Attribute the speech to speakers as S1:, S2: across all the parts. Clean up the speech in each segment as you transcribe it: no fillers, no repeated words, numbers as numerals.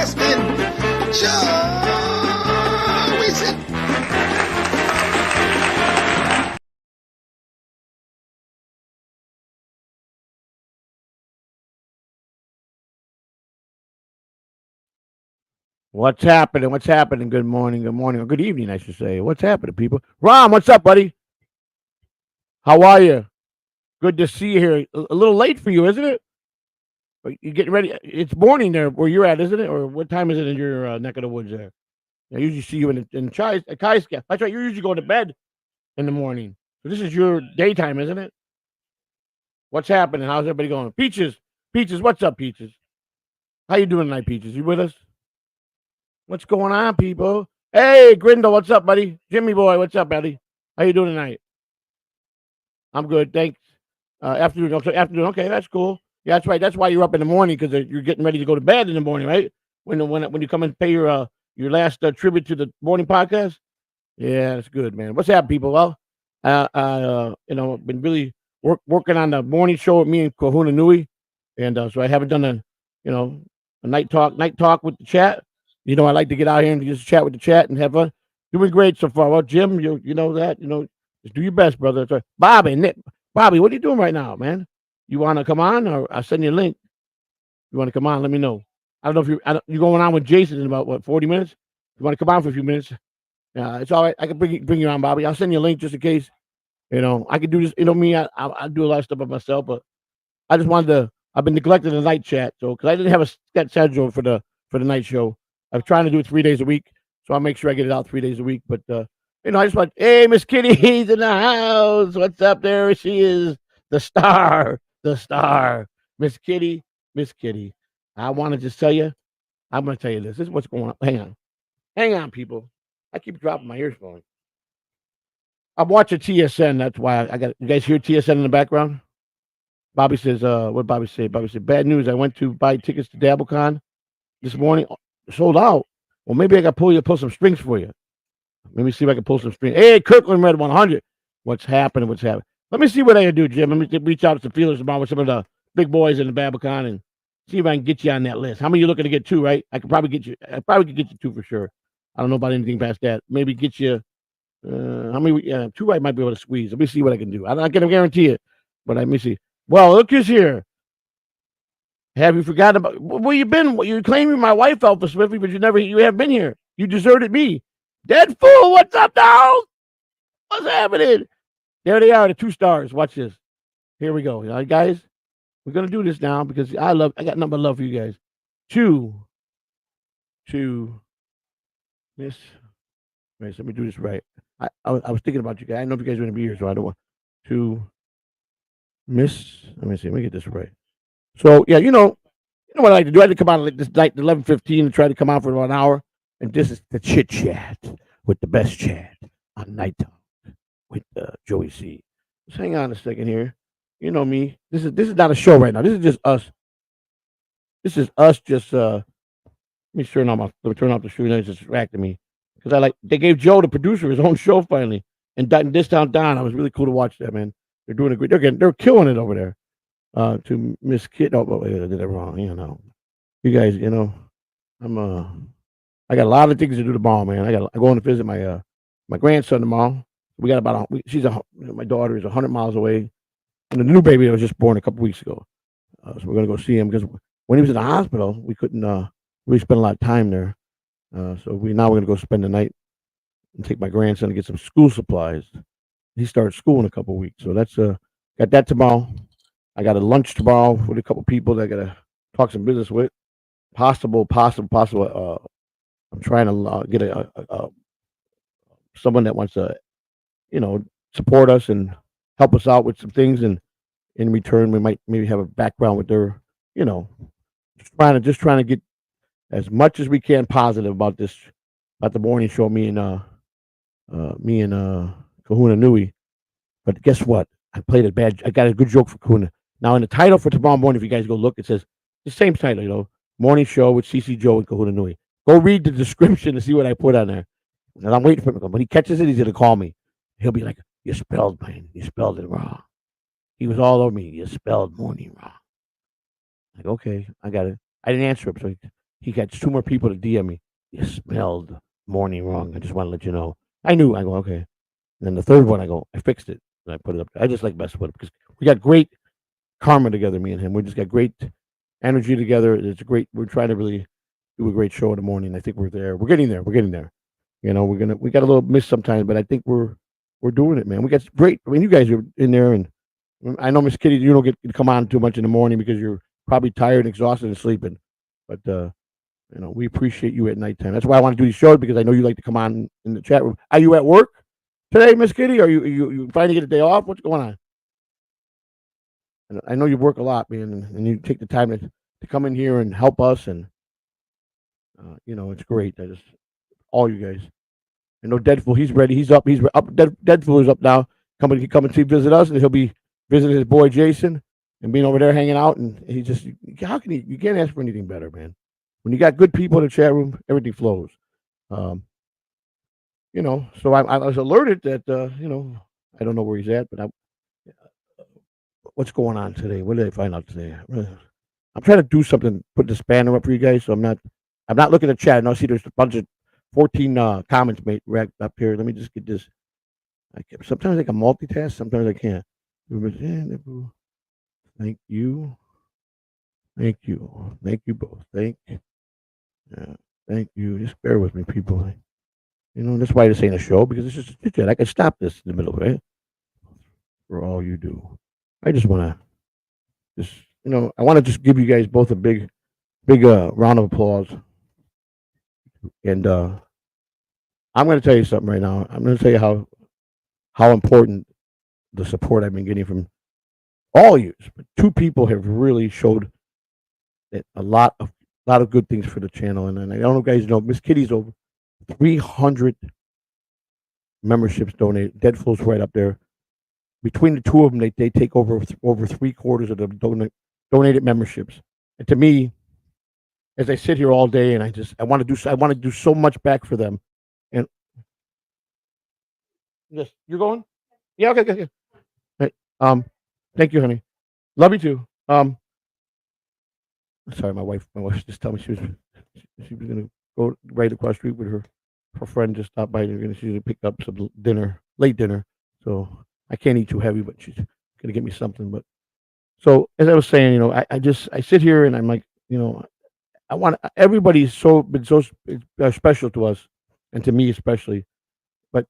S1: Horseman, Joey Sit.
S2: What's happening? What's happening? Good morning, or good evening, I should say. What's happening, people? Ron, what's up, buddy? How are you? Good to see you here. A little late for you, isn't it? You getting ready? It's morning there where you're at, isn't it? Or what time is it in your neck of the woods there? I usually see you in Kai's. That's right. You usually go to bed in the morning. So this is your daytime, isn't it? What's happening? How's everybody going? Peaches, what's up, Peaches? How you doing tonight, Peaches? You with us? What's going on, people? Hey, Grindle, what's up, buddy? Jimmy boy, what's up, buddy? How you doing tonight? I'm good, thanks. Afternoon, okay, that's cool. Yeah, that's right. That's why you're up in the morning because you're getting ready to go to bed in the morning, right? When you come and pay your last tribute to the morning podcast. Yeah, that's good, man. What's up, people? Well, been really working on the morning show with me and Kahuna Nui, and so I haven't done a night talk with the chat. I like to get out here and just chat with the chat and have fun. Doing great so far. Well, Jim, you know that just do your best, brother. That's right. Bobby, what are you doing right now, man? You want to come on, or I'll send you a link. You want to come on? Let me know. I don't know if you're going on with Jason in about 40 minutes. You want to come on for a few minutes? It's all right. I can bring you on, Bobby. I'll send you a link just in case. I can do this. Me, I do a lot of stuff by myself, but I just wanted to. I've been neglecting the night chat, so because I didn't have a set schedule for the night show. I'm trying to do it 3 days a week, so I'll make sure I get it out 3 days a week. But I just want, hey, Miss Kitty's in the house. What's up there? She is the star, Miss Kitty, Miss Kitty. I want to just tell you, I'm going to tell you this. This is what's going on. Hang on, people. I keep dropping my earphones. I'm watching TSN. That's why I got. You guys hear TSN in the background? Bobby says, what Bobby say? Bobby said, bad news. I went to buy tickets to DabbleCon this morning. Sold out. Well, maybe I got to pull some strings for you. Let me see if I can pull some strings. Hey, Kirkland Red 100. What's happening? Let me see what I can do, Jim. Let me reach out to some feelers about with some of the big boys in the BabbleCon and see if I can get you on that list. How many are you looking to get? 2, right? I could probably get you 2 for sure. I don't know about anything past that. Maybe get you how many? 2 I might be able to squeeze. Let me see what I can do. I'm not going to guarantee it, but let me see. Well, look who's here. Have you forgotten about where you been? You claiming my wife, Alpha Swiftly, but you haven't been here. You deserted me. Dead fool, what's up, dog? What's happening? There they are, the 2 stars. Watch this. Here we go. All right, guys. We're gonna do this now because I got nothing but love for you guys. 2 Miss. Wait, let me do this right. I was thinking about you guys. I don't know if you guys are gonna be here, so I don't want to Miss. Let me see. Let me get this right. So yeah, you know what I like to do. I like to come out like this night, 11:15, and try to come out for about an hour. And this is the chit chat with the best chat on Night Talk with Joey C. Just hang on a second here. You know me. This is not a show right now. This is just us. This is us. Just let me turn off the show. It's distracting me because they gave Joe the producer his own show finally. And this town Don, I was really cool to watch that, man. They're doing a great. They're killing it over there. To Miss Kid. Oh, wait, I did that wrong. You guys. I got a lot of things to do tomorrow, man. I'm going to visit my grandson tomorrow. We got my daughter is 100 miles away, and the new baby that was just born a couple weeks ago. So we're gonna go see him because when he was in the hospital, we couldn't really spend a lot of time there. So we're gonna go spend the night and take my grandson to get some school supplies. He starts school in a couple weeks, so that's got that tomorrow. I got a lunch tomorrow with a couple people that I gotta talk some business with. Possible. I'm trying to get someone that wants to, support us and help us out with some things, and in return, we might maybe have a background with their, just trying to get as much as we can positive about the morning show. Me and Kahuna Nui. But guess what? I got a good joke for Kahuna. Now in the title for tomorrow morning, if you guys go look, it says the same title, morning show with CC Joe and Kahuna Nui. Go read the description to see what I put on there. And I'm waiting for him to come. When he catches it, he's gonna call me. He'll be like, you spelled it wrong. He was all over me. You spelled morning wrong. Like, okay, I got it. I didn't answer him, so he got 2 more people to DM me. You smelled morning wrong. I just want to let you know. I knew. I go, okay. And then the third one, I go, I fixed it. And I put it up. I just like messing with it because we got great karma together, me and him. We just got great energy together. It's great. We're trying to really do a great show in the morning. I think we're there. We're getting there. We're getting there. You know, we got a little miss sometimes, but I think we're doing it, man. We got great. I mean, you guys are in there, and I know Miss Kitty, you don't get to come on too much in the morning because you're probably tired and exhausted and sleeping. But you know, we appreciate you at nighttime. That's why I want to do these shows because I know you like to come on in the chat room. Are you at work today, Miss Kitty? Are you trying to get a day off? What's going on? And I know you work a lot, man, and you take the time to come in here and help us, and you know, it's great. I just all you guys. I know Deadpool. He's ready. He's up. He's up. Deadpool is up now. Come and see visit us, and he'll be visiting his boy Jason and being over there hanging out. And he just how can you can't ask for anything better, man. When you got good people in the chat room, everything flows. Um, you know, so I was alerted that you know I don't know where he's at, but what's going on today? What did I find out today? I'm trying to do something, put the spanner up for you guys, so I'm not looking at chat. I know see there's a bunch of 14 comments made right up here. Let me just get this. Sometimes I can multitask, sometimes I can't. Thank you. Thank you. Thank you both. Thank you. Just bear with me, people. You know, that's why this ain't a show, because it's just a chit chat. I can stop this in the middle, right? For all you do. I just want to just, you know, I want to just give you guys both a big round of applause. And I'm going to tell you something right now. I'm going to tell you how important the support I've been getting from all you. But 2 people have really showed that a lot of good things for the channel. And I don't know if you guys know, Miss Kitty's over 300 memberships donated. Deadpool's right up there. Between the 2 of them, they take over 3/4 of the donated memberships. And to me, as I sit here all day, and I want to do so much back for them. And yes, you're going? Yeah, okay. Hey, thank you, honey. Love you too. Sorry, my wife just told me she was gonna go right across the street with her friend just stopped by. She's gonna pick up some late dinner. So I can't eat too heavy, but she's gonna get me something. But so as I was saying, you know, I sit here and I'm like, you know, I want everybody's been so special to us, and to me especially. But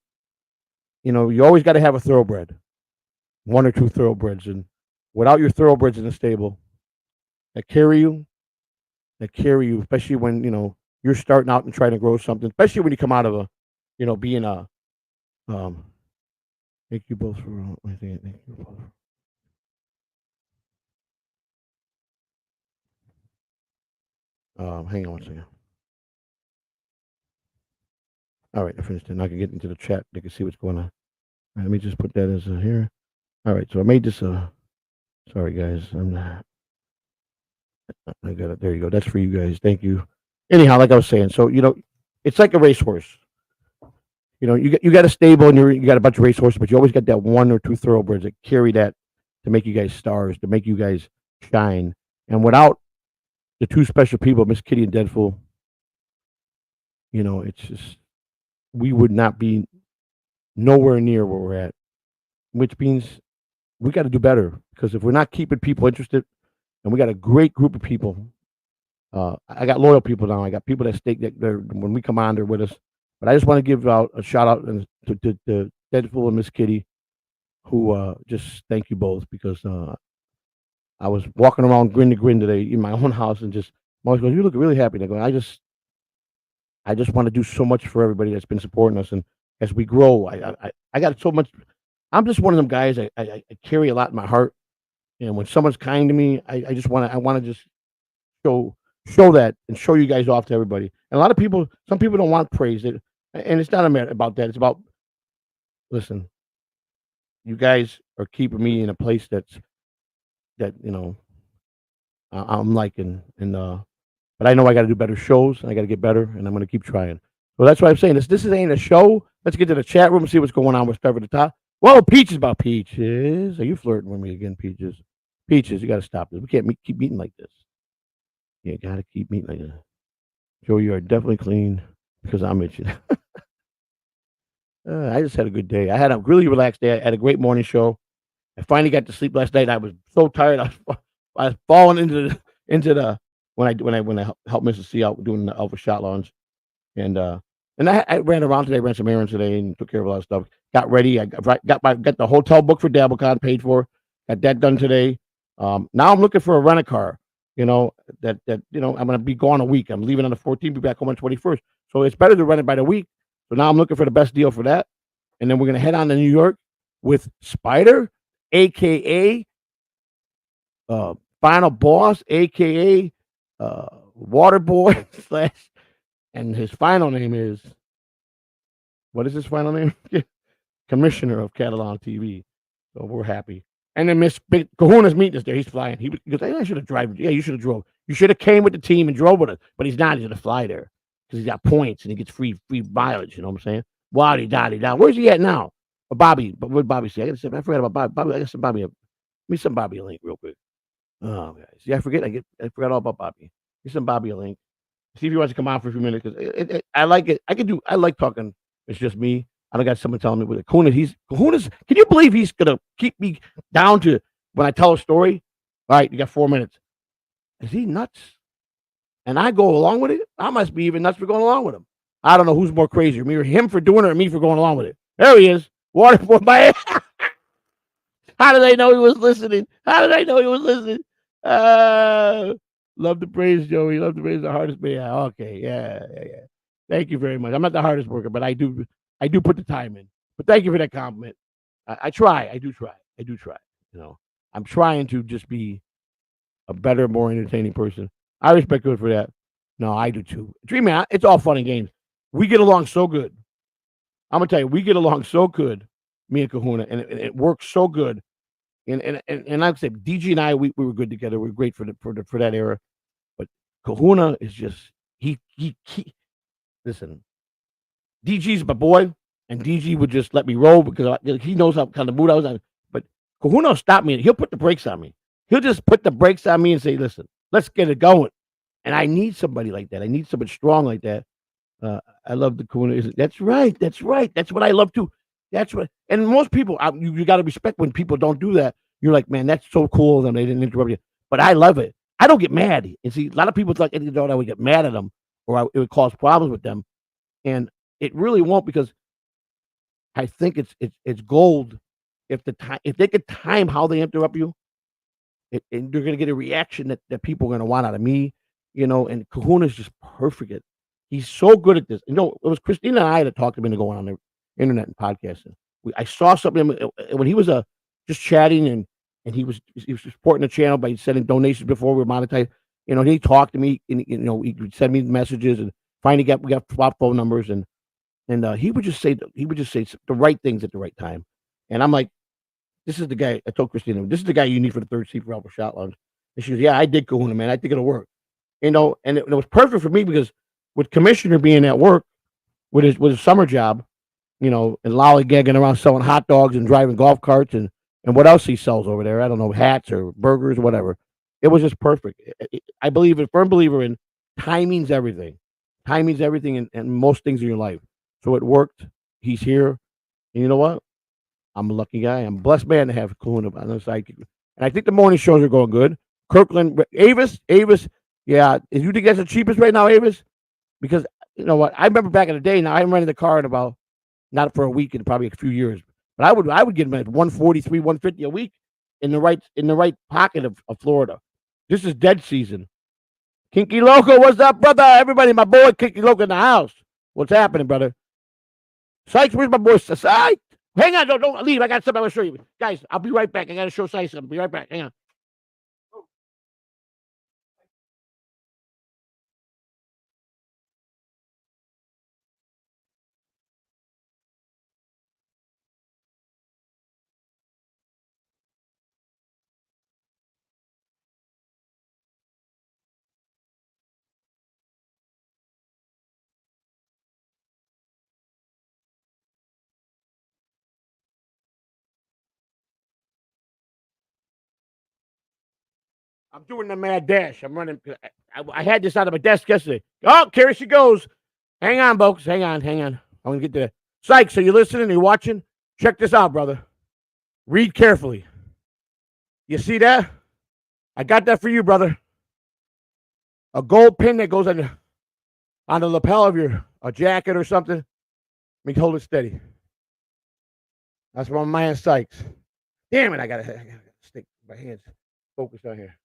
S2: you know, you always got to have a thoroughbred, 1 or 2 thoroughbreds, and without your thoroughbreds in the stable that carry you, especially when you know you're starting out and trying to grow something, especially when you come out of you know, being um. Thank you both for thank you both. Hang on one second. All right, I finished it. Now I can get into the chat. They can see what's going on. All right, let me just put that as here. All right, so I made this. Sorry guys, I'm not. I got it. There you go. That's for you guys. Thank you. Anyhow, like I was saying, so you know, it's like a racehorse. You know, you got a stable and you got a bunch of racehorses, but you always got that 1 or 2 thoroughbreds that carry that to make you guys stars, to make you guys shine. And without the 2 special people, Miss Kitty and Deadpool, you know, it's just we would not be nowhere near where we're at. Which means we got to do better, because if we're not keeping people interested, and we got a great group of people. I got loyal people now. I got people that stay that when we come on, they're with us. But I just want to give out a shout out to Deadpool and Miss Kitty, who just thank you both, because I was walking around grin to grin today in my own house, and just my wife goes, "You look really happy." And I go, I just want to do so much for everybody that's been supporting us, and as we grow, I got so much. I'm just one of them guys. I carry a lot in my heart, and when someone's kind to me, I just want to just show that and show you guys off to everybody. And a lot of people, some people don't want praise, and it's not about that. It's about, listen, you guys are keeping me in a place that you know I'm liking, and but I know I got to do better shows, and I got to get better, and I'm going to keep trying. So that's why I'm saying this ain't a show. Let's get to the chat room and see what's going on with stuff at the top. Whoa, Peaches about Peaches. Are you flirting with me again, Peaches? Peaches, you got to stop this. We can't keep meeting like this. You got to keep meeting like this. Joe, you are definitely clean because I'm itching. I just had a good day. I had a really relaxed day. I had a great morning show. I finally got to sleep last night. I was so tired. I was falling into the when I helped Mrs. C out doing the Alpha Shot Launch, and I ran around today, ran some errands today, and took care of a lot of stuff. Got ready. I got the hotel booked for Dablecon, paid for. Got that done today. Now I'm looking for a rent a car. You know I'm going to be gone a week. I'm leaving on the 14th, be back home on the 21st. So it's better to rent it by the week. So now I'm looking for the best deal for that, and then we're going to head on to New York with Spider, aka Final Boss, aka Waterboy slash, and his final name is, what is his final name? Commissioner of Catalan TV. So we're happy. And then Miss Big Kahuna's meeting us there. He's flying. He goes, hey, I should have driven. Yeah, you should have drove. You should have came with the team and drove with us. But he's not. He's gonna fly there because he's got points and he gets free mileage. You know what I'm saying? Waddy dotty down. Where's he at now? Bobby. But what Bobby say? I forgot about Bobby. Bobby. I got some Bobby. Give me some Bobby a link real quick. Oh, guys. See, I forgot all about Bobby. Give some Bobby a link. See if he wants to come on for a few minutes because I like it. I like talking. It's just me. I don't got someone telling me with it. Kahuna's. Can you believe he's gonna keep me down to when I tell a story? All right, you got 4 minutes. Is he nuts? And I go along with it. I must be even nuts for going along with him. I don't know who's more crazy, me or him for doing it, or me for going along with it. There he is. Waterboy my. How did I know he was listening? How did I know he was listening? Uh, love the praise, Joey. Love the praise, the hardest man. Yeah, okay, yeah. Thank you very much. I'm not the hardest worker, but I do put the time in. But thank you for that compliment. I try. I do try. I do try. You know, I'm trying to just be a better, more entertaining person. I respect good for that. No, I do too. Dreamy, it's all fun and games. We get along so good. I'm gonna tell you, we get along so good, me and Kahuna, and it works so good. And like I said, DG and I, we were good together. We were great for that era. But Kahuna is just he listen. DG's my boy, and DG would just let me roll because he knows how kind of mood I was in. But Kahuna will stop me. He'll put the brakes on me. He'll just put the brakes on me and say, "Listen, let's get it going." And I need somebody like that. I need somebody strong like that. I love the Kahuna. That's right. That's right. That's what I love too. That's what. And most people, you got to respect when people don't do that. You're like, man, that's so cool. And they didn't interrupt you. But I love it. I don't get mad. And see, a lot of people like, I would get mad at them or it would cause problems with them. And it really won't because I think it's gold if they could time how they interrupt you, and you're gonna get a reaction that people are gonna want out of me, and Kahuna's just perfect at he's so good at this. It was Christina and I that talked him into going on the internet and podcasting. I saw something when he was just chatting and he was supporting the channel by sending donations before we were monetized. He talked to me and he would send me messages and finally we got swap phone numbers and he would just say the right things at the right time. And I'm like, this is the guy. I told Christina, this is the guy you need for the third seat for Alpha Shot Lounge. And she goes, yeah, I did Kahuna, man. I think it'll work. And it was perfect for me because with Commissioner being at work with his summer job, and lollygagging around selling hot dogs and driving golf carts and what else he sells over there. I don't know, hats or burgers or whatever. It was just perfect. I believe a firm believer in timing's everything. Timing's everything in most things in your life. So it worked. He's here. And you know what? I'm a lucky guy. I'm a blessed man to have Kahuna on the sidekick. And I think the morning shows are going good. Kirkland, Avis, yeah. You think that's the cheapest right now, Avis? Because you know what? I remember back in the day. Now I haven't rented the car in about not for a week in probably a few years. But I would get him at 143, 150 a week in the right pocket of Florida. This is dead season. Kinky Loco, what's up, brother? Everybody, my boy Kinky Loco in the house. What's happening, brother? Sykes, where's my boy Sykes? Hang on, don't leave. I got something I want to show you. Guys, I'll be right back. I got to show Sykes something. Be right back. Hang on. I'm doing the mad dash. I'm running. I had this out of my desk yesterday. Oh, here she goes. Hang on, folks. Hang on. I'm going to get to that. Sykes, are you listening? Are you watching? Check this out, brother. Read carefully. You see that? I got that for you, brother. A gold pin that goes on the lapel of your jacket or something. Let me hold it steady. That's from my man Sykes. Damn it, I gotta stick my hands focused on here.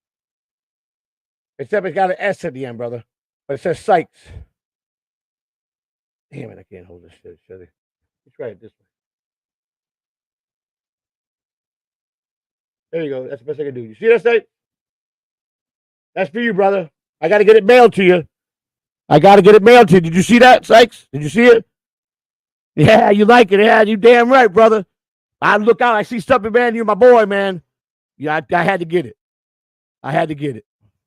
S2: Except it's got an S at the end, brother. But it says Sykes. Damn it, I can't hold this shit. Let's try it this way. There you go. That's the best I can do. You see that, Sykes? That's for you, brother. I got to get it mailed to you. Did you see that, Sykes? Did you see it? Yeah, you like it. Yeah, you damn right, brother. I look out. I see something, man. You're my boy, man. Yeah, I had to get it.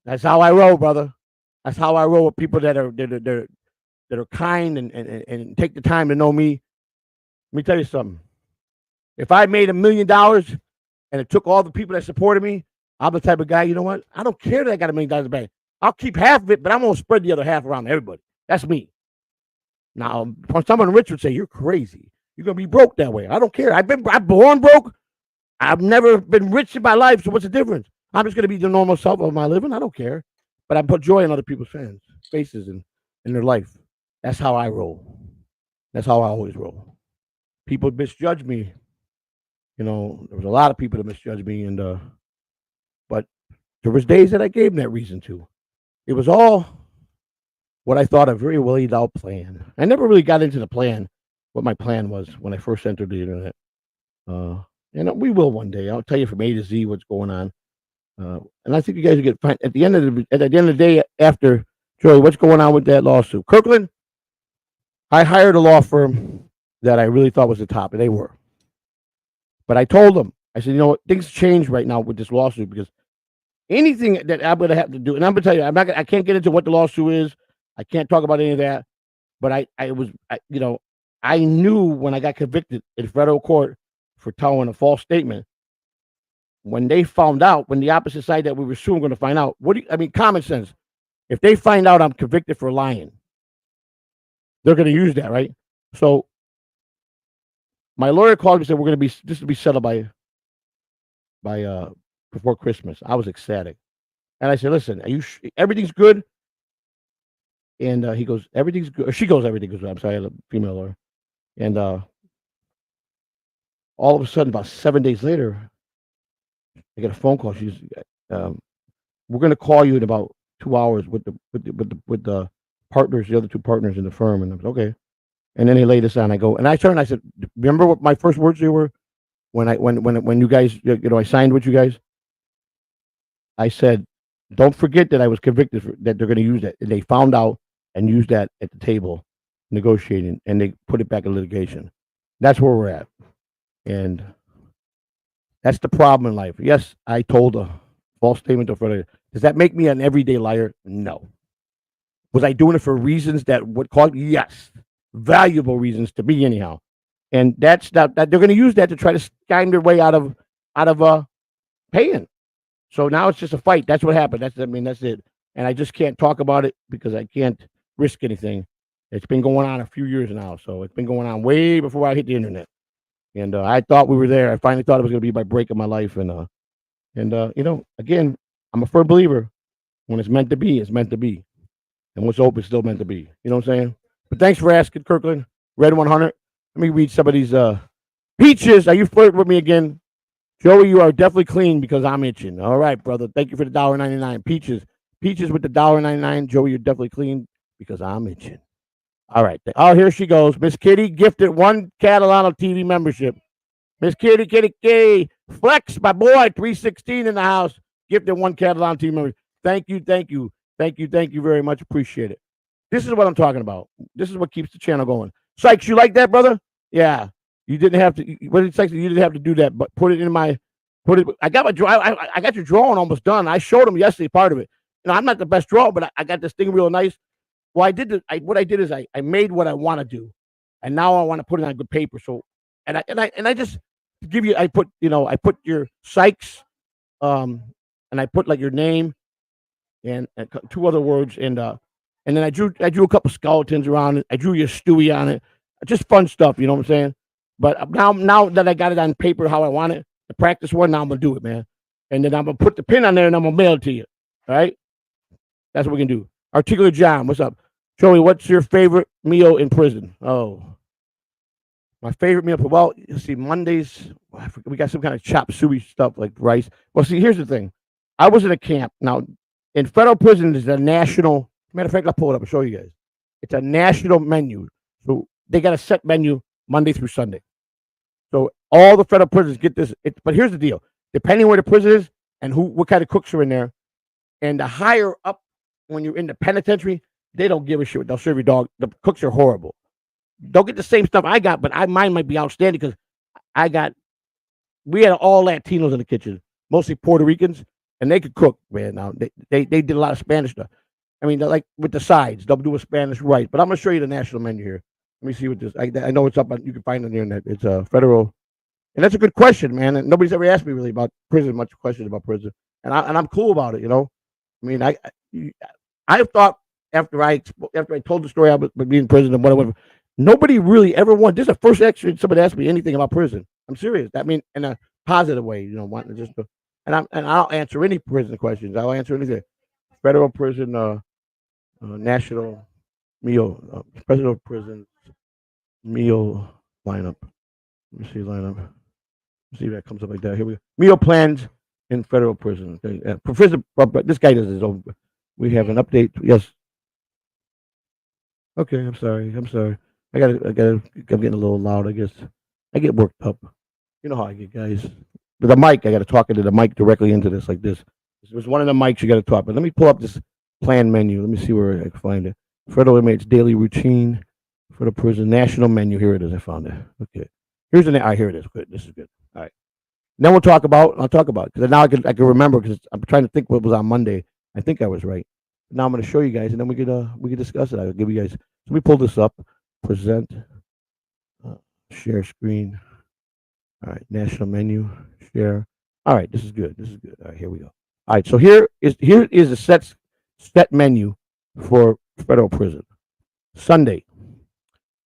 S2: That's how I roll, brother. That's how I roll with people that are kind and take the time to know me. Let me tell you something. If I made $1 million and it took all the people that supported me, I'm the type of guy, you know what? I don't care that I got $1 million in the bank. I'll keep half of it, but I'm going to spread the other half around to everybody. That's me. Now, someone rich would say, you're crazy. You're going to be broke that way. I don't care. I'm born broke. I've never been rich in my life, so what's the difference? I'm just going to be the normal self of my living. I don't care. But I put joy in other people's faces in their life. That's how I roll. That's how I always roll. People misjudge me. You know, there was a lot of people that misjudged me, but there was days that I gave them that reason to. It was all what I thought a very well laid out plan. I never really got into the plan, what my plan was when I first entered the internet. And we will one day. I'll tell you from A to Z what's going on. And I think you guys will get fine at the end of the day. After Joey, what's going on with that lawsuit? Kirkland, I hired a law firm that I really thought was the top, and they were. But I told them, I said, you know what, things change right now with this lawsuit because anything that I'm going to have to do, and I'm going to tell you, I can't get into what the lawsuit is. I can't talk about any of that. But I knew when I got convicted in federal court for telling a false statement. When they found out, when the opposite side that we were suing going to find out, common sense. If they find out I'm convicted for lying, they're going to use that, right? So my lawyer called me and said, this will be settled by before Christmas. I was ecstatic. And I said, listen, everything's good? And he goes, everything's good. Or she goes, everything's good. I'm sorry, I had a female lawyer. And all of a sudden, about 7 days later, I get a phone call. She's, we're going to call you in about 2 hours with the partners, the other two partners in the firm. And I was okay. And then they laid this on. I go, and I turned. I said, remember what my first words to you were when you guys, I signed with you guys. I said, don't forget that I was convicted that they're going to use that. And they found out and used that at the table negotiating, and they put it back in litigation. That's where we're at. And that's the problem in life. Yes, I told a false statement to further. Does that make me an everyday liar? No. Was I doing it for reasons that would cause? Yes. Valuable reasons to me anyhow. And that's that they're going to use that to try to scheme their way out of paying. So now it's just a fight. That's what happened. That's it. And I just can't talk about it because I can't risk anything. It's been going on a few years now. So it's been going on way before I hit the internet. And I thought we were there. I finally thought it was going to be my break of my life. And again, I'm a firm believer. When it's meant to be, it's meant to be. And what's open is still meant to be. You know what I'm saying? But thanks for asking, Kirkland. Red 100. Let me read some of these. Peaches, are you flirting with me again? Joey, you are definitely clean because I'm itching. All right, brother. Thank you for the $1.99. Peaches with the $1.99. Joey, you're definitely clean because I'm itching. All right. Oh, here she goes. Miss Kitty gifted 1 Catalano TV membership. Miss Kitty, Flex, my boy, 316 in the house. Gifted 1 Catalano TV membership. Thank you very much. Appreciate it. This is what I'm talking about. This is what keeps the channel going. Sykes, you like that, brother? Yeah. You didn't have to. What did Sykes? You didn't have to do that, but I got I got your drawing almost done. I showed him yesterday part of it. I'm not the best drawer, but I got this thing real nice. Well, what I did is I made what I want to do, and now I want to put it on good paper. So, and I just give you. I put your Sykes and I put like your name and two other words, and then I drew a couple skeletons around it. I drew your Stewie on it, just fun stuff. You know what I'm saying? But now that I got it on paper how I want it, the practice one, now I'm gonna do it, man. And then I'm gonna put the pin on there and I'm gonna mail it to you. All right, that's what we can do. Articulate John, what's up? Joey, what's your favorite meal in prison? Oh, my favorite meal. Well, you see, Mondays we got some kind of chop suey stuff like rice. Well, see, here's the thing. I was in a camp now in federal prison. Is a national. Matter of fact, I'll pull it up and show you guys. It's a national menu, so they got a set menu Monday through Sunday. So all the federal prisons get this. But here's the deal: depending where the prison is and what kind of cooks are in there, and the higher up when you're in the penitentiary, they don't give a shit. They'll serve your dog. The cooks are horrible. Don't get the same stuff I got, but mine might be outstanding because we had all Latinos in the kitchen, mostly Puerto Ricans, and they could cook, man. Now they did a lot of Spanish stuff. I mean, like with the sides, they'll do a Spanish rice. But I'm gonna show you the national menu here. Let me see what this. I know it's up on. You can find it on the internet. It's a federal, and that's a good question, man. And nobody's ever asked me really about prison, much questions about prison, and I'm cool about it. You know, I mean, I thought after I told the story about being in prison and whatever. Nobody really ever wanted. This is the first actually somebody asked me anything about prison. I'm serious. I mean, in a positive way, you know, wanting to just. And I'll answer any prison questions. I'll answer anything. Federal prison, national meal, federal prison meal lineup. Let me see lineup. Let's see if that comes up like that. Here we go. Meal plans in federal prison. Professor, this guy does his own. We have an update. Yes. Okay. I'm sorry. I'm getting a little loud. I guess I get worked up. You know how I get, guys. With the mic, I got to talk into the mic directly into this like this. There's one of the mics you got to talk. But let me pull up this plan menu. Let me see where I can find it. Federal inmates daily routine for the prison national menu. Here it is. I found it. Okay. Here's the. Here it is. Good. This is good. All right. Then I'll talk about it because now I can remember because I'm trying to think what was on Monday. I think I was right. Now I'm going to show you guys and then we could discuss it. I'll give you guys. So let me pull this up. Present. Share screen. All right. National menu. Share. All right. This is good. All right. Here we go. All right. So here is a set menu for federal prison. Sunday,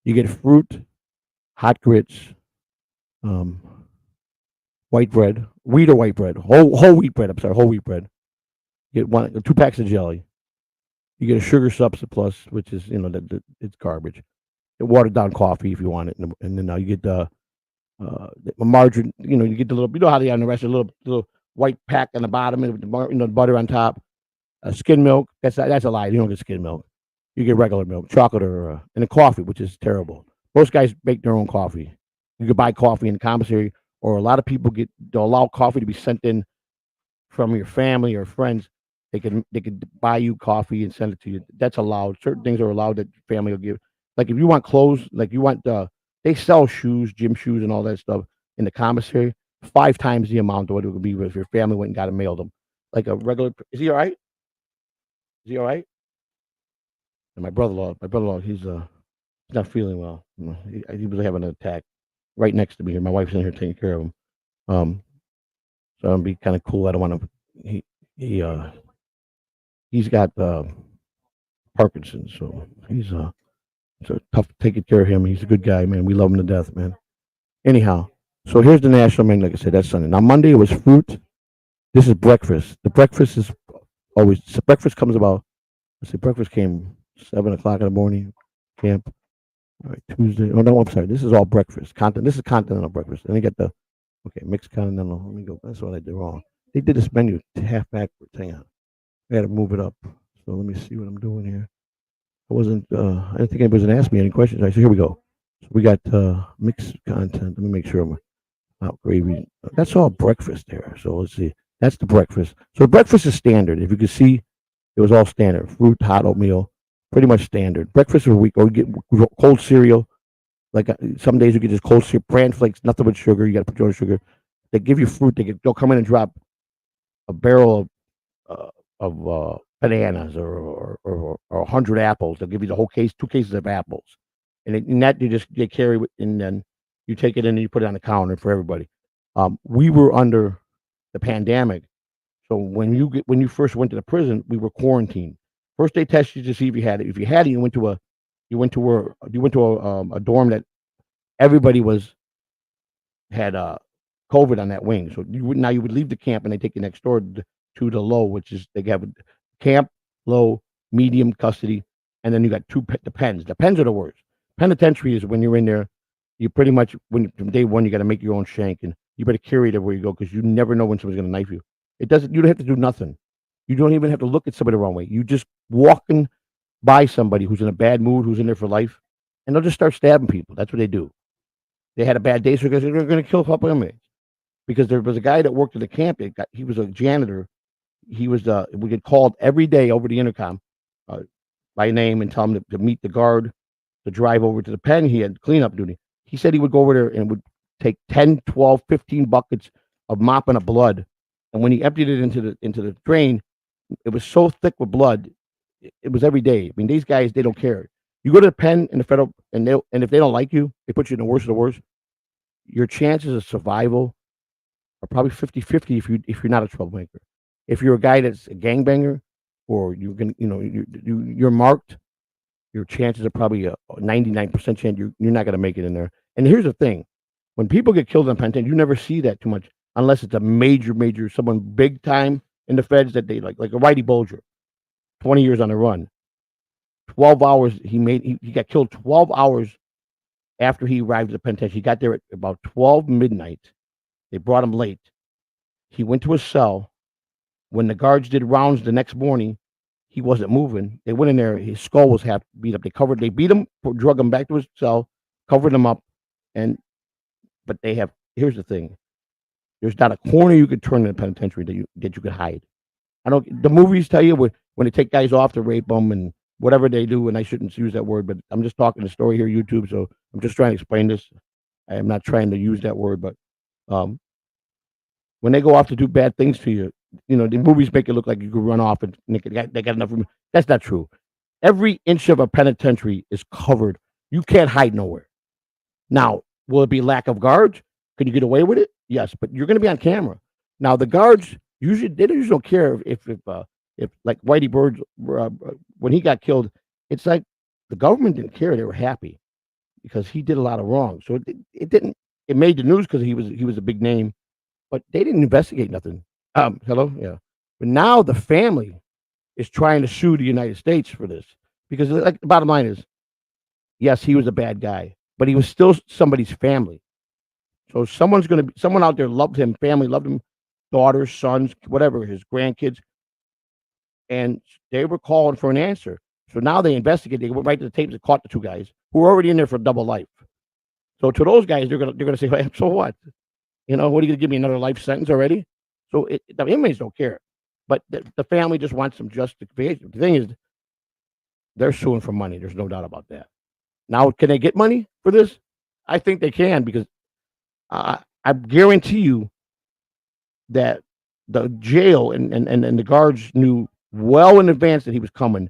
S2: you get fruit, hot grits, white bread, wheat or white bread, whole wheat bread. I'm sorry, whole wheat bread. You get 2 packs of jelly. You get a sugar substitute, which is it's garbage. Get watered down coffee if you want it, and then you get the margarine. You get the little. You know how they are in the rest of the little white pack on the bottom and with the butter on top. Skim milk. That's a lie. You don't get skim milk. You get regular milk, chocolate, or and a coffee, which is terrible. Most guys make their own coffee. You could buy coffee in the commissary, or a lot of people they'll allow coffee to be sent in from your family or friends. They could buy you coffee and send it to you. That's allowed. Certain things are allowed that your family will give. Like if you want clothes, like you want they sell shoes, gym shoes, and all that stuff in the commissary. 5 times the amount of what it would be if your family went and got to mail them. Like a regular. Is he all right? Is he all right? And my brother-in-law, he's not feeling well. He was having an attack right next to me here. My wife's in here taking care of him. So I'm be kind of cool. I don't want to. He's got Parkinson's, so he's so tough taking care of him. He's a good guy, man. We love him to death, man. Anyhow, so here's the national menu. Like I said, that's Sunday. Now Monday it was fruit. This is breakfast. The breakfast is always breakfast comes about. Let's see, breakfast came 7 o'clock in the morning. Camp. All right, Tuesday. Oh no, I'm sorry. This is all breakfast. This is continental breakfast. Then you get the mixed continental. Let me go. That's what I did wrong. They did this menu half backwards. Hang on. I got to move it up. So let me see what I'm doing here. I didn't think anybody was gonna ask me any questions. All right, so here we go. So we got mixed content. Let me make sure I'm out gravy. That's all breakfast there. So let's see. That's the breakfast. So the breakfast is standard. If you can see, it was all standard. Fruit, hot oatmeal, pretty much standard. Breakfast of a week, or you get cold cereal. Like some days you get just cold cereal, bran flakes, nothing but sugar. You got to put your own sugar. They give you fruit. They'll come in and drop a barrel of bananas or 100 apples. They'll give you the whole case, 2 cases of apples, and that they carry it, and then you take it in and you put it on the counter for everybody. We were under the pandemic, So when you first went to the prison, we were quarantined. First they tested you to see if you had it. If you had it, you went to a dorm that everybody had COVID on that wing. So you would leave the camp and they take you next door to the low, which is they have camp, low, medium custody, and then you got the pens. The pens are the worst. Penitentiary is when you're in there, you pretty much from day one you got to make your own shank and you better carry it everywhere you go because you never know when someone's going to knife you. It doesn't. You don't have to do nothing. You don't even have to look at somebody the wrong way. You just walking by somebody who's in a bad mood, who's in there for life, and they'll just start stabbing people. That's what they do. They had a bad day, so they're going to kill a couple inmates. Because there was a guy that worked at the camp. He was a janitor. He was we get called every day over the intercom by name and tell him to meet the guard to drive over to the pen. He had cleanup duty. He said he would go over there and would take 10, 12, 15 buckets of mopping of blood. And when he emptied it into the drain, it was so thick with blood. It was every day. I mean, these guys, they don't care. You go to the pen in the federal, and if they don't like you, they put you in the worst of the worst. Your chances of survival are probably 50-50 if you're not a troublemaker. If you're a guy that's a gangbanger or you're marked, your chances are probably a 99% chance you're not going to make it in there. And here's the thing. When people get killed on penitentiary, you never see that too much unless it's a major someone big time in the feds that they like a Whitey Bulger, 20 years on the run. 12 hours he got killed 12 hours after he arrived at the penitentiary. He got there at about 12 midnight. They brought him late. He went to his cell. When the guards did rounds the next morning, he wasn't moving. They went in there. His skull was half beat up. They beat him, drug him back to his cell, covered him up, but here's the thing. There's not a corner you could turn in the penitentiary that you could hide. The movies tell you when they take guys off to rape them and whatever they do, and I shouldn't use that word, but I'm just talking the story here, YouTube, so I'm just trying to explain this. I am not trying to use that word, but when they go off to do bad things to you, the movies make it look like you could run off and they got enough room. That's not true. Every inch of a penitentiary is covered. You can't hide nowhere. Now, will it be lack of guards? Can you get away with it? Yes, but you're going to be on camera. Now, the guards usually don't care if like Whitey Bird when he got killed. It's like the government didn't care; they were happy because he did a lot of wrong. So it didn't. It made the news because he was a big name, but they didn't investigate nothing. Hello, yeah. But now the family is trying to sue the United States for this because, like, the bottom line is, yes, he was a bad guy, but he was still somebody's family. So someone out there loved him, family loved him, daughters, sons, whatever, his grandkids, and they were calling for an answer. So now they investigated. They went right to the tapes and caught the two guys who were already in there for double life. So to those guys, they're gonna say, hey, so what? What are you gonna give me another life sentence already? So the inmates don't care, but the family just wants some justification. The thing is, they're suing for money. There's no doubt about that. Now, can they get money for this? I think they can because I guarantee you that the jail and the guards knew well in advance that he was coming,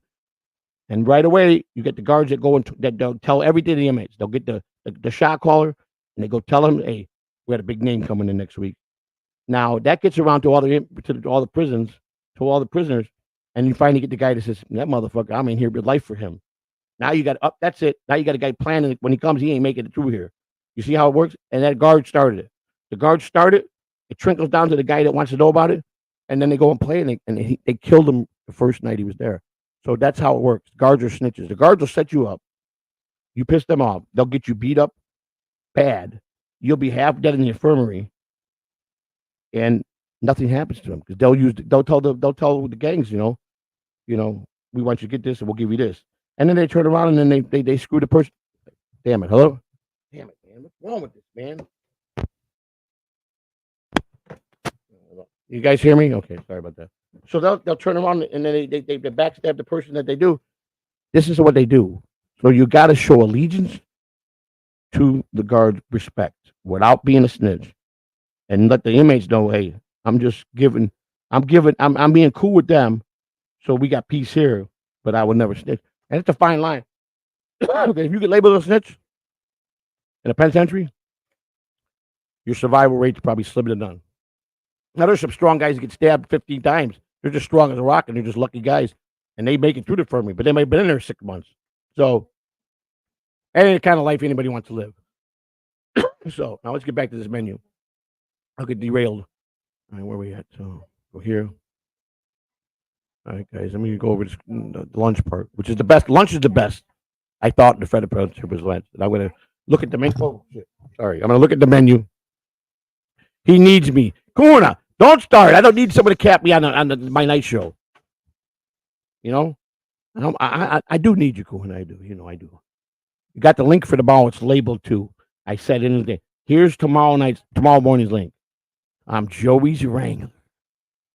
S2: and right away you get the guards that go that they'll tell everything to the inmates. They'll get the shot caller and they go tell him, hey, we had a big name coming in next week. Now that gets around to all the prisons, to all the prisoners, and you finally get the guy that says, that motherfucker, I'm in here with life for him. Now you got that's it. Now you got a guy planning when he comes, he ain't making it through here. You see how it works? And that guard started it. The guard started, it trickles down to the guy that wants to know about it, and then they go and play, and they killed him the first night he was there. So that's how it works. Guards are snitches. The guards will set you up. You piss them off. They'll get you beat up bad. You'll be half dead in the infirmary, and nothing happens to them because they'll tell the gangs, we want you to get this and we'll give you this. And then they turn around and then they screw the person. Damn it. Hello? Damn it, man. What's wrong with this, man? You guys hear me? Okay, sorry about that. So they'll turn around and then they backstab the person that they do. This is what they do. So you got to show allegiance to the guard's respect without being a snitch, and let the inmates know, hey, I'm being cool with them, so we got peace here, but I would never snitch. And it's a fine line. Okay, if you get labeled a snitch in a penitentiary, your survival rate's probably slim to none. Now there's some strong guys that get stabbed 15 times. They're just strong as a rock, and they're just lucky guys, and they make it through the infirmary. But they might have been in there 6 months. So that ain't the kind of life anybody wants to live. So now let's get back to this menu. I'll get derailed. All right, where are we at? So go here. All right, guys, let me go over this, the lunch part, which is the best. Lunch is the best. I thought the Fred Predator was lunch. And I'm going to look at the menu. Oh, shit. Sorry. I'm going to look at the menu. He needs me. Kuna, don't start. I don't need someone to cap me on my night show. You know? I do need you, Kuna. I do. You know, I do. You got the link for the ball. It's labeled too. I said in the here's tomorrow morning's link. I'm Joey's Wrangler.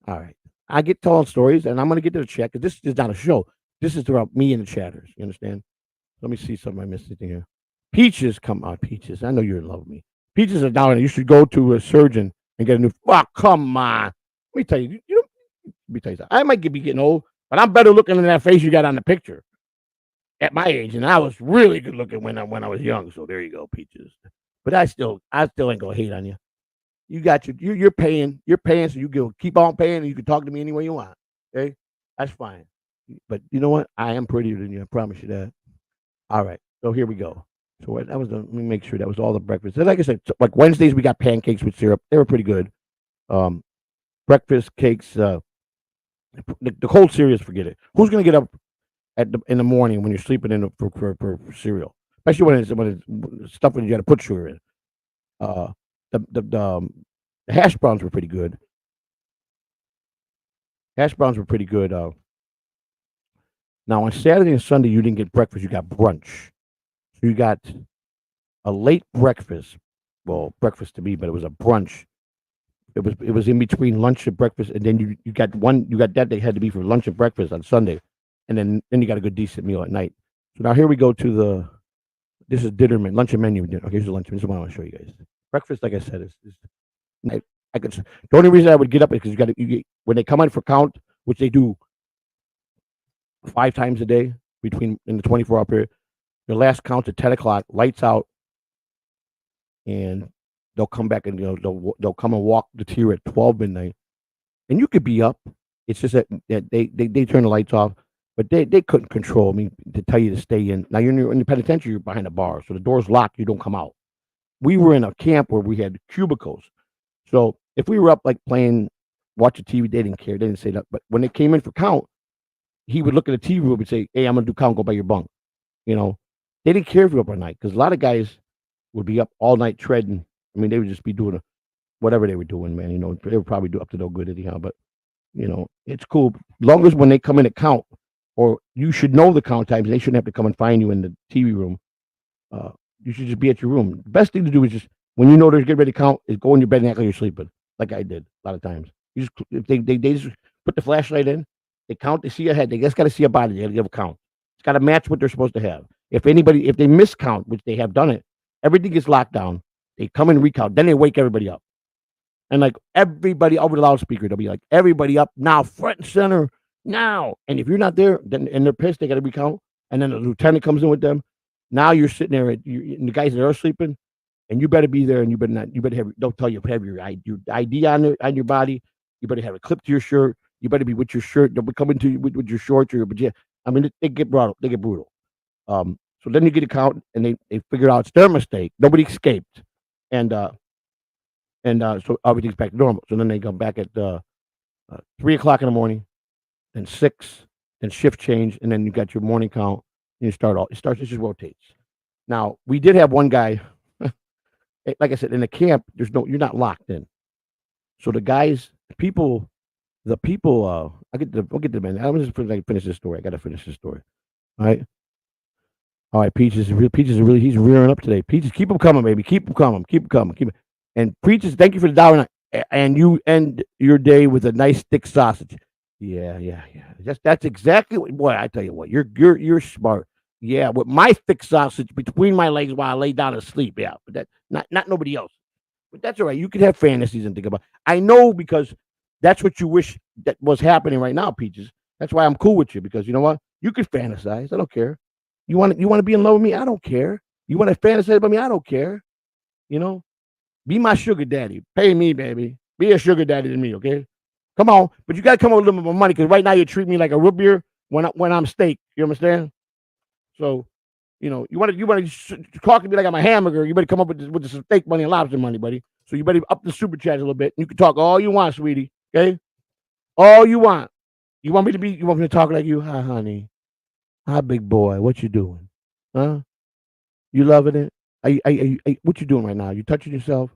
S2: All right. I get told stories, and I'm going to get to the chat because this is not a show. This is about me and the chatters. You understand? Let me see something I missed here. Peaches, come on, Peaches. I know you're in love with me. Peaches are down there. You should go to a surgeon and get a new. Oh, come on. Let me tell you. Let me tell you something. I might be getting old, but I'm better looking than that face you got on the picture. At my age, and I was really good looking when I was young. So there you go, Peaches. But I still ain't gonna hate on you. You got you're paying, so you keep on paying, and you can talk to me any way you want. Okay, that's fine. But you know what? I am prettier than you. I promise you that. All right, so here we go. So that was let me make sure that was all the breakfast. And like I said, like Wednesdays we got pancakes with syrup. They were pretty good. Breakfast cakes. The cold cereals, forget it. Who's gonna get up in the morning when you're sleeping in for cereal, especially when it's stuff when you got to put sugar in. The hash browns were pretty good. Hash browns were pretty good. Now on Saturday and Sunday you didn't get breakfast, you got brunch. So you got a late breakfast. Well, breakfast to me, but it was a brunch. It was in between lunch and breakfast, and then you got that they had to be for lunch and breakfast on Sunday. And then you got a good decent meal at night. So now here we go to this is dinner menu, lunch and menu. Okay, here's the lunch. This is what I want to show you guys. Breakfast, like I said, is I could. The only reason I would get up is because when they come in for count, which they do 5 times a day in the 24-hour period. Their last count's at 10 o'clock, lights out, and they'll come back and they'll come and walk the tier at 12 midnight, and you could be up. It's just that they turn the lights off. But they couldn't control me to tell you to stay in. Now you're in the penitentiary, you're behind a bar, so the door's locked. You don't come out. We were in a camp where we had cubicles, so if we were up like watching TV, they didn't care. They didn't say that. But when they came in for count, he would look at the TV room and say, "Hey, I'm gonna do count. Go by your bunk." You know, they didn't care if you were up all night because a lot of guys would be up all night treading. I mean, they would just be doing whatever they were doing, man. You know, they would probably do up to no good anyhow. But it's cool. Long as when they come in at count. Or you should know the count times. They shouldn't have to come and find you in the TV room. You should just be at your room. The best thing to do is just when you know they're getting ready to count, is go in your bed and act like you're sleeping, like I did a lot of times. You just if they just put the flashlight in, they count, they see a head, they just got to see a body, they got to give a count. It's got to match what they're supposed to have. If they miscount, which they have done it, everything gets locked down. They come and recount, then they wake everybody up, and like everybody over the loudspeaker, they'll be like, "Everybody up now, front and center." Now, and if you're not there, then and they're pissed, they got to recount, and then the lieutenant comes in with them. Now you're sitting there, and the guys that are sleeping, and you better be there, and you better not. You better have. Don't tell you have your ID on your body. You better have a clip to your shirt. You better be with your shirt. Don't be coming to you with your shorts or your pajama. I mean, they get brutal. They get brutal. So then you get a count, and they figure out it's their mistake. Nobody escaped, and so everything's back to normal. So then they come back at 3 o'clock in the morning. Then 6, then shift change, and then you got your morning count. And it just rotates. Now we did have one guy, like I said, in the camp. You're not locked in. So the people. I'll get to the man. I'm just finish this story. I got to finish this story. All right. Peaches he's rearing up today. Peaches, keep him coming, baby. Keep him coming. And Peaches, thank you for the $1. And you end your day with a nice thick sausage. Yeah. That's exactly what. Boy, I tell you what, you're smart. Yeah, with my thick sausage between my legs while I lay down to sleep. Yeah, but that not nobody else. But that's all right. You can have fantasies and think about. I know because that's what you wish that was happening right now, Peaches. That's why I'm cool with you because you know what? You can fantasize. I don't care. You want to be in love with me? I don't care. You want to fantasize about me? I don't care. Be my sugar daddy. Pay me, baby. Be a sugar daddy to me, okay? Come on, but you gotta come up with a little more money because right now you treat me like a root beer when I'm steak. You understand? So, you want to talk to me like I'm a hamburger. You better come up with some steak money and lobster money, buddy. So you better up the super chat a little bit. You can talk all you want, sweetie. Okay, all you want. You want me to talk like you? Hi, honey. Hi, big boy. What you doing? Huh? You loving it? What you doing right now? You touching yourself?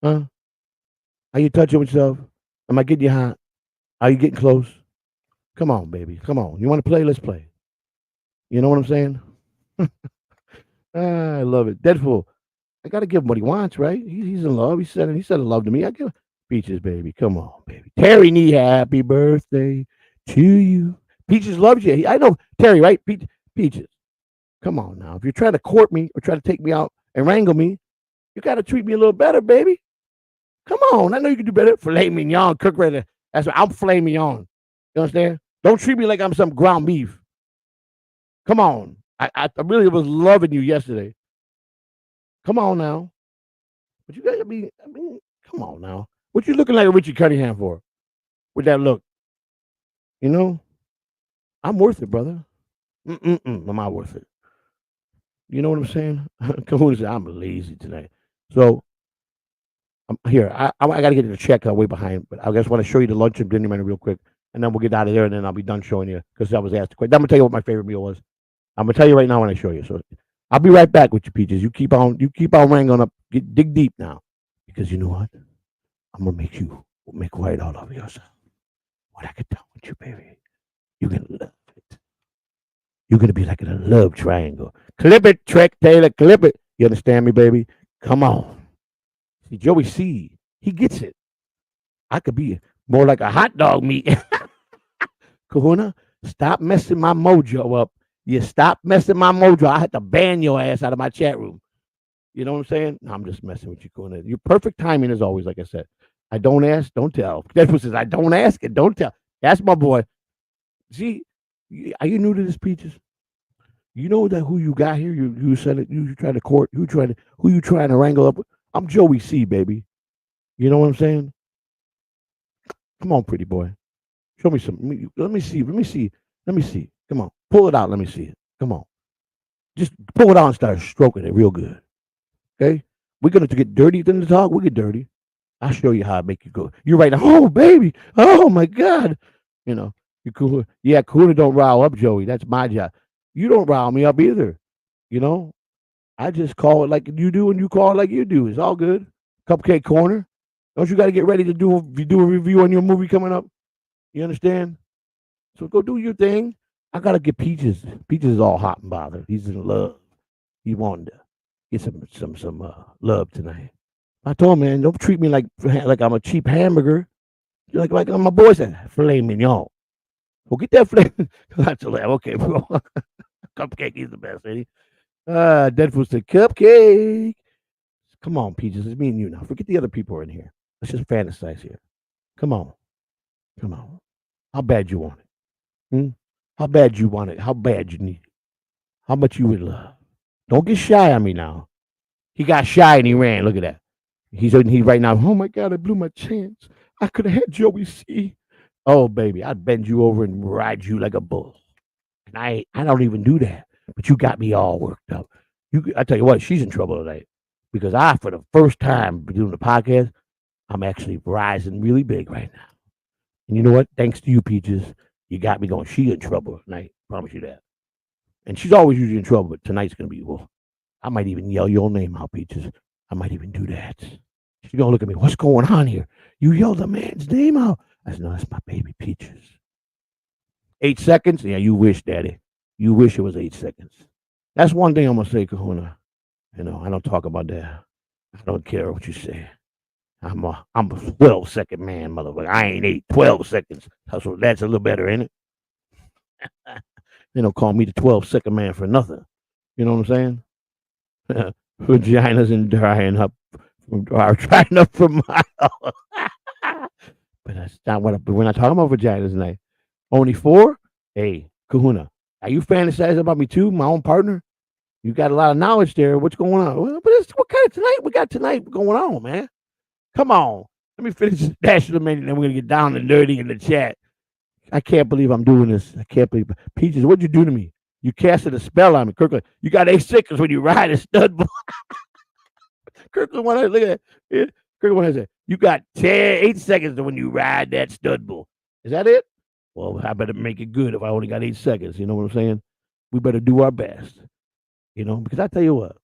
S2: Huh? Are you touching yourself? Am I getting you hot? Are you getting close? Come on, baby. Come on. You want to play? Let's play. You know what I'm saying? I love it. Deadpool. I gotta give him what he wants, right? He's in love. He said love to me. I give Peaches, baby. Come on, baby. Terry Nee, happy birthday to you. Peaches loves you. I know Terry, right? Peaches. Come on now. If you're trying to court me or try to take me out and wrangle me, you gotta treat me a little better, baby. Come on. I know you can do better. Filet mignon, cook ready. That's what I'm filet mignon. You understand? Don't treat me like I'm some ground beef. Come on. I really was loving you yesterday. Come on now. But you gotta be, come on now. What you looking like a Richie Cunningham for? With that look. You know? I'm worth it, brother. I'm not worth it. You know what I'm saying? Kahuna said, I'm lazy tonight. So, here, I got to get to the check. I'm way behind. But I just want to show you the lunch and dinner menu real quick. And then we'll get out of there, and then I'll be done showing you. Because I was asked the question. I'm going to tell you what my favorite meal was. I'm going to tell you right now when I show you. So, I'll be right back with you, Peaches. You keep on wrangling up. Dig deep now. Because you know what? I'm going to make right all over yourself. What I can tell with you, baby. You're going to love it. You're going to be like in a love triangle. Clip it, Trek Taylor. Clip it. You understand me, baby? Come on. See, Joey C, he gets it. I could be more like a hot dog meat. Kahuna, stop messing my mojo up. You stop messing my mojo. I had to ban your ass out of my chat room. You know what I'm saying? No, I'm just messing with you, Kahuna. Your perfect timing is always, like I said. I don't ask, don't tell. That's what says I don't ask and don't tell. That's my boy. See, are you new to this, Peaches? You know that who you got here? You said it. You trying to court? Who you trying to wrangle up with? I'm Joey C, baby. You know what I'm saying? Come on, pretty boy. Show me some. Let me see. Come on. Pull it out. Let me see it. Come on. Just pull it out and start stroking it real good. Okay? We're going to get dirty then to talk. We'll get dirty. I'll show you how I make you go. You're right now. Oh, baby. Oh, my God. You know, you're cool. Yeah, Kahuna don't rile up Joey. That's my job. You don't rile me up either. You know? I just call it like you do and you call it like you do. It's all good. Cupcake Corner. Don't you got to get ready to do a review on your movie coming up? You understand? So go do your thing. I got to get Peaches. Peaches is all hot and bothered. He's in love. He wanted to get some love tonight. I told him, man, don't treat me like I'm a cheap hamburger. Like my boy said, filet mignon. Well, get that filet. That's a laugh. Okay, bro. Cupcake, he's the best, ain't he? Deadpool said, Cupcake. Come on, Peaches. It's me and you now. Forget the other people in here. Let's just fantasize here. Come on. Come on. How bad you want it? How bad you want it? How bad you need it? How much you would love? Don't get shy on me now. He got shy and he ran. Look at that. He's right now. Oh my God, I blew my chance. I could have had Joey C. Oh baby, I'd bend you over and ride you like a bull. And I don't even do that. But you got me all worked up. I tell you what, she's in trouble tonight. Because for the first time doing the podcast, I'm actually rising really big right now. And you know what? Thanks to you, Peaches, you got me going. She in trouble tonight. Promise you that. And she's always usually in trouble, but tonight's going to be, well, I might even yell your name out, Peaches. I might even do that. She's going to look at me. What's going on here? You yelled a man's name out. I said, no, that's my baby, Peaches. 8 seconds? Yeah, you wish, Daddy. You wish it was 8 seconds. That's one thing I'm going to say, Kahuna. You know, I don't talk about that. I don't care what you say. I'm a 12-second man, motherfucker. I ain't 12 seconds. So that's a little better, ain't it? They don't call me the 12-second man for nothing. You know what I'm saying? Vaginas and drying up for miles. But that's not what we're not talking about vaginas tonight. Only 4? Hey, Kahuna, are you fantasizing about me too, my own partner? You got a lot of knowledge there. What's going on? Well, but what kind of tonight we got tonight going on, man? Come on. Let me finish this national menu, and then we're gonna get down and dirty in the chat. I can't believe I'm doing this. I can't believe Peaches, what'd you do to me? You casted a spell on me, Kirkland. You got 8 seconds when you ride a stud bull. Kirkland wanna look at that. Kirkland wanna say, you got 8 seconds when you ride that stud bull. Is that it? Well, I better make it good if I only got 8 seconds. You know what I'm saying? We better do our best. Because I tell you what,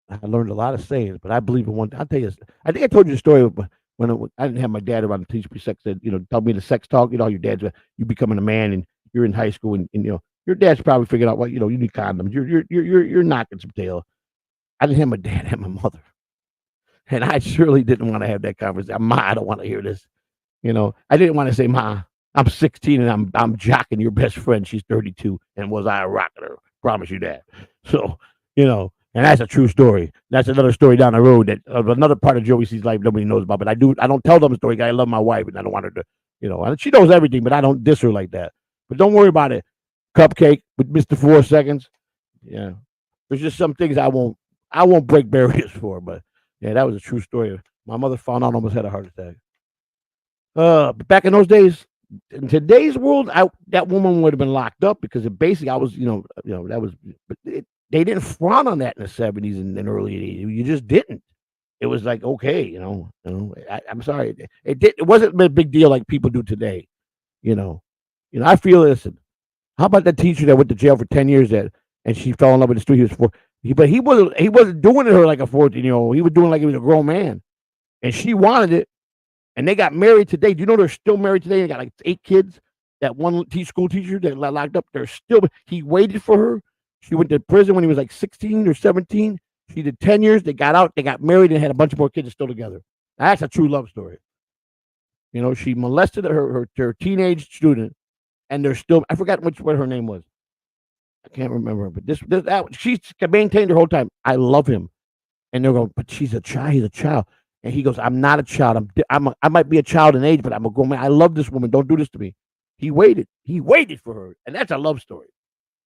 S2: I learned a lot of sayings, but I believe in one. I'll tell you, I think I told you the story when I didn't have my dad around to teach me sex. That tell me the sex talk. Your dad's you becoming a man and you're in high school and your dad's probably figured out what you need condoms. You're knocking some tail. I didn't have my dad, I had my mother, and I surely didn't want to have that conversation. Ma, I don't want to hear this. I didn't want to say, Ma, I'm 16 and I'm jocking your best friend. She's 32, and was I a rocking her? Promise you that. So and that's a true story. That's another story down the road that another part of Joey C's life nobody knows about. But I don't tell them the story. I love my wife and I don't want her to, and she knows everything, but I don't diss her like that. But don't worry about it. Cupcake with Mr. 4 Seconds. Yeah. There's just some things I won't break barriers for. But yeah, that was a true story. My mother found out, almost had a heart attack. But back in those days, in today's world, that woman would have been locked up because basically I was, that was, but they didn't frown on that in the 70s and early 80s. You just didn't. It was like, okay, I'm sorry. It wasn't a big deal like people do today. I feel, listen, how about that teacher that went to jail for 10 years and she fell in love with the student he was 4? But he wasn't doing it to her like a 14-year-old. He was doing it like he was a grown man. And she wanted it. And they got married today. Do you know they're still married today? They got like 8 kids. That one school teacher that locked up, he waited for her. She went to prison when he was like 16 or 17. She did 10 years. They got out. They got married and had a bunch of more kids still together. That's a true love story. She molested her teenage student, and they're still. I forgot what her name was. I can't remember. But she maintained her whole time. I love him, and they're going. But she's a child. He's a child, and he goes. I'm not a child. I might be a child in age, but I'm a grown man. I love this woman. Don't do this to me. He waited. He waited for her, and that's a love story.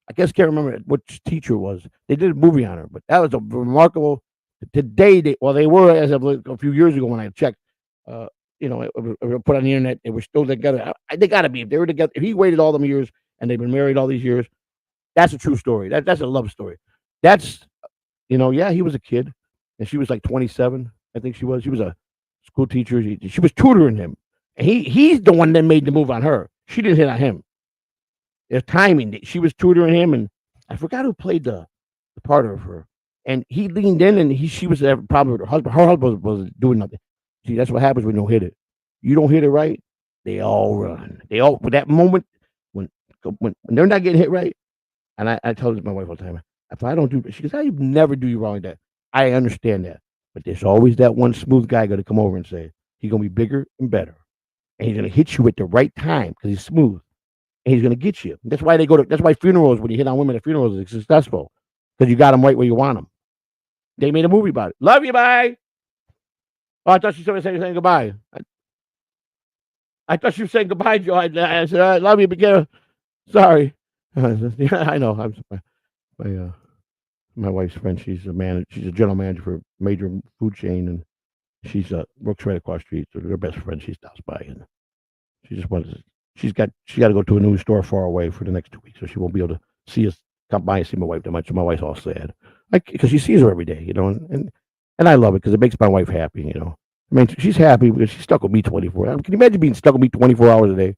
S2: I guess can't remember which teacher it was. They did a movie on her, but that was a remarkable. Today, they were as of a few years ago when I checked. Put on the internet, they were still together. They got to be. If they were together, if he waited all them years and they've been married all these years, that's a true story. That's a love story. That's, yeah, he was a kid, and she was like 27. I think she was. She was a school teacher. She was tutoring him, and he's the one that made the move on her. She didn't hit on him. There's timing. She was tutoring him, and I forgot who played the part of her. And he leaned in, and she was having a problem with her husband. Her husband was doing nothing. See, that's what happens when you don't hit it. You don't hit it right, they all run. With that moment when they're not getting hit right. And I told my wife all the time, if I don't do, she goes, I never do you wrong like that. I understand that, but there's always that one smooth guy going to come over and say he's going to be bigger and better, and he's going to hit you at the right time because he's smooth. And he's going to get you. That's why that's why funerals, when you hit on women at funerals, is successful. Because you got them right where you want them. They made a movie about it. Love you, bye. Oh, I thought she was saying goodbye. I thought she was saying goodbye, Joe. I said, I love you, but sorry. Yeah, I know. I'm my wife's friend. She's a general manager for a major food chain, and she's works right across the street. So they're best friends. She stops by, and she just wants to. She got to go to a new store far away for the next 2 weeks, so she won't be able to see us. Come by and see my wife that much. So my wife's all sad, because she sees her every day, and I love it because it makes my wife happy. I mean, she's happy because she's stuck with me 24 hours. Can you imagine being stuck with me 24 hours a day?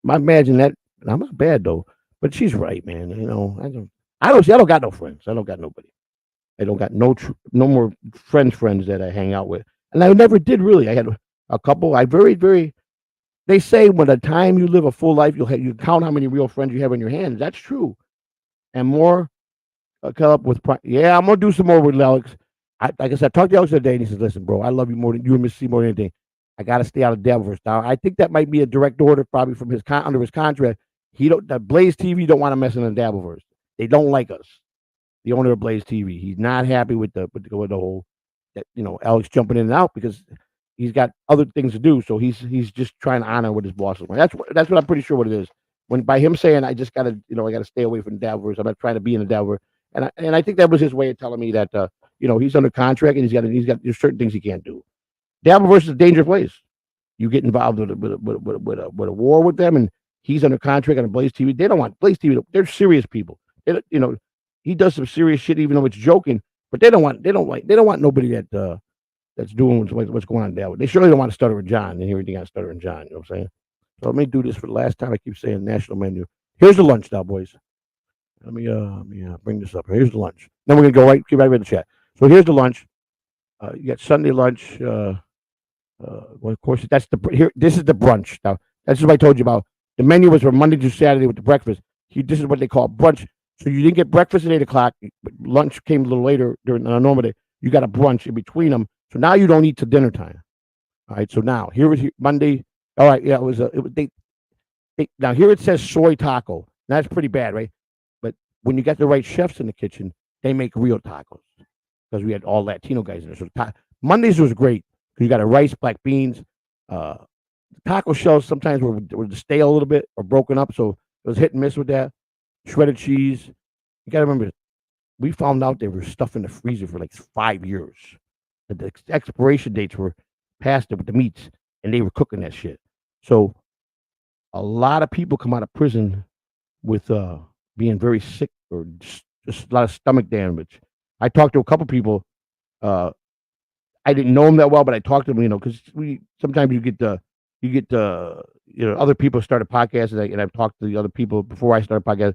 S2: I imagine that. I'm not bad though, but she's right, man. I don't got no friends. I don't got nobody. I don't got no more friends that I hang out with, and I never did really. I had a couple. I very. They say when the time you live a full life, you count how many real friends you have in your hands. That's true, and more. Come up with. Yeah, I'm gonna do some more with Alex. Like I said, I talked to Alex today, and he says, "Listen, bro, I love you more than you and Miss C more than anything. I got to stay out of Devilverse now." I think that might be a direct order, probably from under his contract. The Blaze TV don't want to mess in the Dabbleverse. They don't like us. The owner of Blaze TV, he's not happy with the whole that Alex jumping in and out because he's got other things to do. So he's just trying to honor what his boss is. That's what I'm pretty sure what it is. When by him saying I just got to I got to stay away from the Dabbleverse. I'm not trying to be in the Dabbleverse, and I think that was his way of telling me that he's under contract and he's got there's certain things he can't do. Dabble versus a dangerous place. You get involved with a war with them, and he's under contract on Blaze TV. They don't want Blaze TV. They're serious people. He does some serious shit, even though it's joking. But they don't want nobody that's doing what's going on there. They surely don't want to stutter with John and everything on Stutter and John. You know what I'm saying? So let me do this for the last time. I keep saying national menu. Here's the lunch now, boys. Let me bring this up. Here's the lunch. Then we're gonna get right in the chat. So here's the lunch. You got Sunday lunch. Well, of course, here. This is the brunch. Now, that's what I told you about. The menu was from Monday to Saturday with the breakfast. This is what they call brunch. So you didn't get breakfast at 8 o'clock. But lunch came a little later during a normal day. You got a brunch in between them. So now you don't eat till dinner time. All right. So now here was Monday. All right. Yeah, it was. Now here it says soy taco. That's pretty bad, right? But when you got the right chefs in the kitchen, they make real tacos because we had all Latino guys in there. So Mondays was great. You got a rice, black beans. Taco shells sometimes were stale a little bit or broken up, so it was hit and miss with that. Shredded cheese. You got to remember, we found out they were stuff in the freezer for like 5 years. The expiration dates were past it with the meats, and they were cooking that shit. So a lot of people come out of prison with being very sick or just a lot of stomach damage. I talked to a couple people. I didn't know him that well, but I talked to him, because sometimes you get other people start a podcast, and I've talked to the other people before I started a podcast,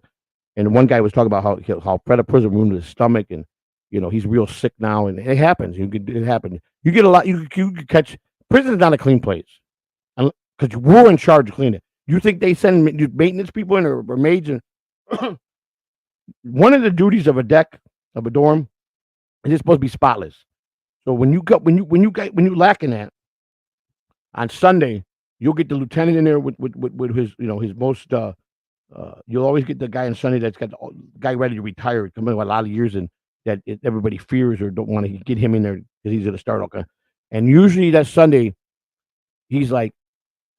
S2: and one guy was talking about how Fred of prison ruined his stomach, and he's real sick now, and it happens. It happens. You get a lot. You could catch. Prison's not a clean place, because we're in charge of cleaning it. You think they send maintenance people in or maids? And one of the duties of a deck of a dorm is it's supposed to be spotless. So when you lacking that on Sunday, you'll get the lieutenant in there with his his most. You'll always get the guy on Sunday that's got the guy ready to retire, coming in with a lot of years, and that everybody fears or don't want to get him in there because he's going to start all kind. And usually that Sunday, he's like,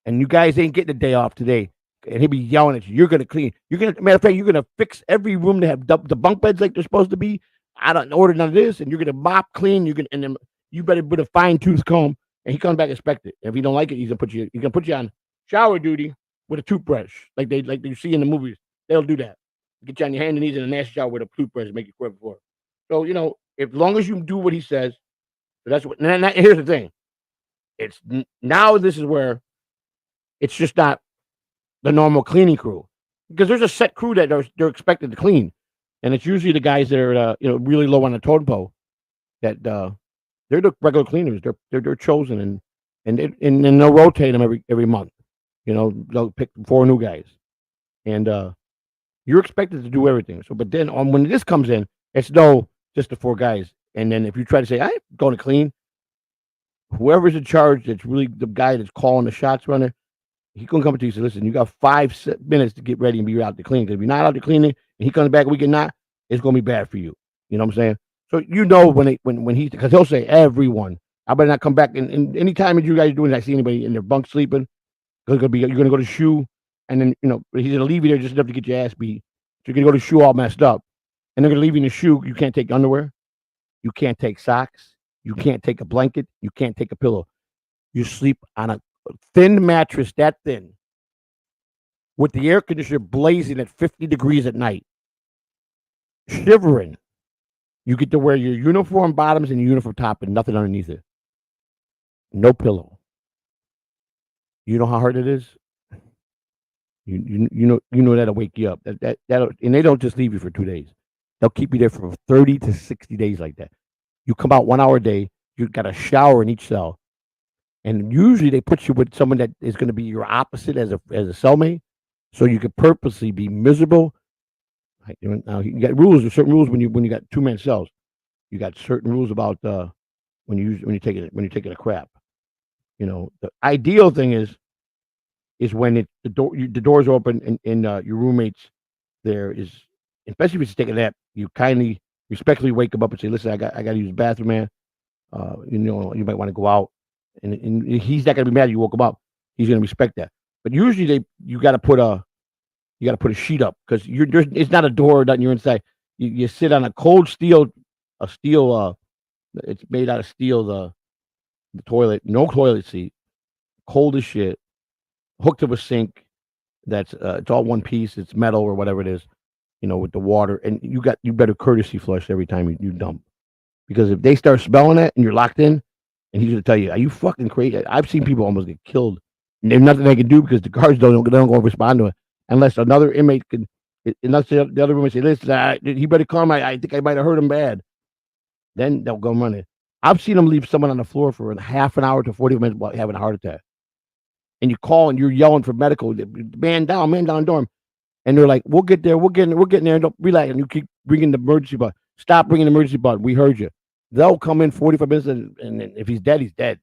S2: and you guys ain't getting a day off today, and he'll be yelling at you. You're going to clean. Matter of fact, you're going to fix every room to have the bunk beds like they're supposed to be. I don't order none of this, and you're gonna mop clean. And then you better put a fine tooth comb. And he comes back inspect it. If he don't like it, he's gonna put you on shower duty with a toothbrush, like you see in the movies. They'll do that. Get you on your hand and knees in a nasty shower with a toothbrush, and make you quit before. So as long as you do what he says, that's what. And here's the thing. It's now this is where it's just not the normal cleaning crew, because there's a set crew that they're expected to clean. And it's usually the guys that are really low on the totem pole that they're the regular cleaners. They're chosen and then they'll rotate them every month. They'll pick 4 new guys, and you're expected to do everything. So, but then when this comes in, it's just the 4 guys. And then if you try to say I'm going to clean, whoever's in charge, that's really the guy that's calling the shots runner. He's gonna come to you and say, listen, you got 5 minutes to get ready and be out to clean. Because if you're not out to cleaning and he comes back a week and not, it's gonna be bad for you. You know what I'm saying? So when he, because he'll say everyone, I better not come back. And any time that you guys doing, I see anybody in their bunk sleeping, you're gonna go to shoe, and then he's gonna leave you there just enough to get your ass beat. So you're gonna go to shoe all messed up, and they're gonna leave you in the shoe. You can't take underwear, you can't take socks, you can't take a blanket, you can't take a pillow. You sleep on a thin mattress, that thin, with the air conditioner blazing at 50 degrees at night, shivering. You get to wear your uniform bottoms and your uniform top and nothing underneath it. No pillow. You know how hard it is? You know that'll wake you up. That'll, and they don't just leave you for 2 days. They'll keep you there for 30 to 60 days like that. You come out 1 hour a day. You got a shower in each cell. And usually they put you with someone that is going to be your opposite as a cellmate, so you could purposely be miserable. Like, now you got rules. There's certain rules when you got 2-man cells. You got certain rules about when you're taking a crap. The ideal thing is when the doors open and your roommates there is, especially if it's taking a nap, you kindly respectfully wake them up and say, listen, I got to use the bathroom, man. You might want to go out. And he's not gonna be mad you woke him up. He's gonna respect that. But usually you got to put a sheet up, because it's not a door that you're inside. You sit on a cold steel, it's made out of steel. the toilet, no toilet seat, cold as shit, hooked to a sink that's it's all one piece, it's metal or whatever it is, with the water, and you better courtesy flush every time you dump. Because if they start smelling it and you're locked in, and he's gonna tell you, "Are you fucking crazy?" I've seen people almost get killed, and there's nothing they can do because the guards don't go respond to it unless another inmate can. Unless the other inmate say, "Listen, he better come. I think I might have hurt him bad." Then they'll go run it. I've seen them leave someone on the floor for half an hour to 40 minutes while having a heart attack, and you call and you're yelling for medical. Man down, dorm, and they're like, "We'll get there. We're getting there. Don't relax." And you keep bringing the emergency button. Stop bringing the emergency button. We heard you. They'll come in 45 minutes, and if he's dead, he's dead.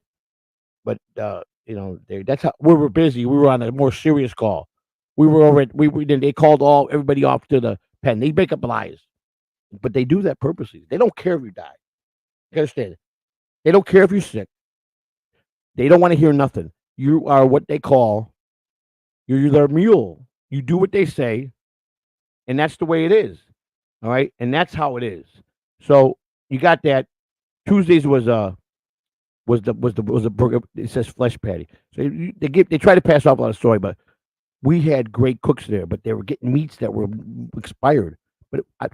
S2: But that's how we were busy. We were on a more serious call. We were over. They called everybody off to the pen. They make up lies, but they do that purposely. They don't care if you die. You understand? They don't care if you're sick. They don't want to hear nothing. You are what they call. You're their mule. You do what they say, and that's the way it is. All right, and that's how it is. So you got that. Tuesdays was a burger. It says flesh patty. So they try to pass off a lot of soy, but we had great cooks there. But they were getting meats that were expired.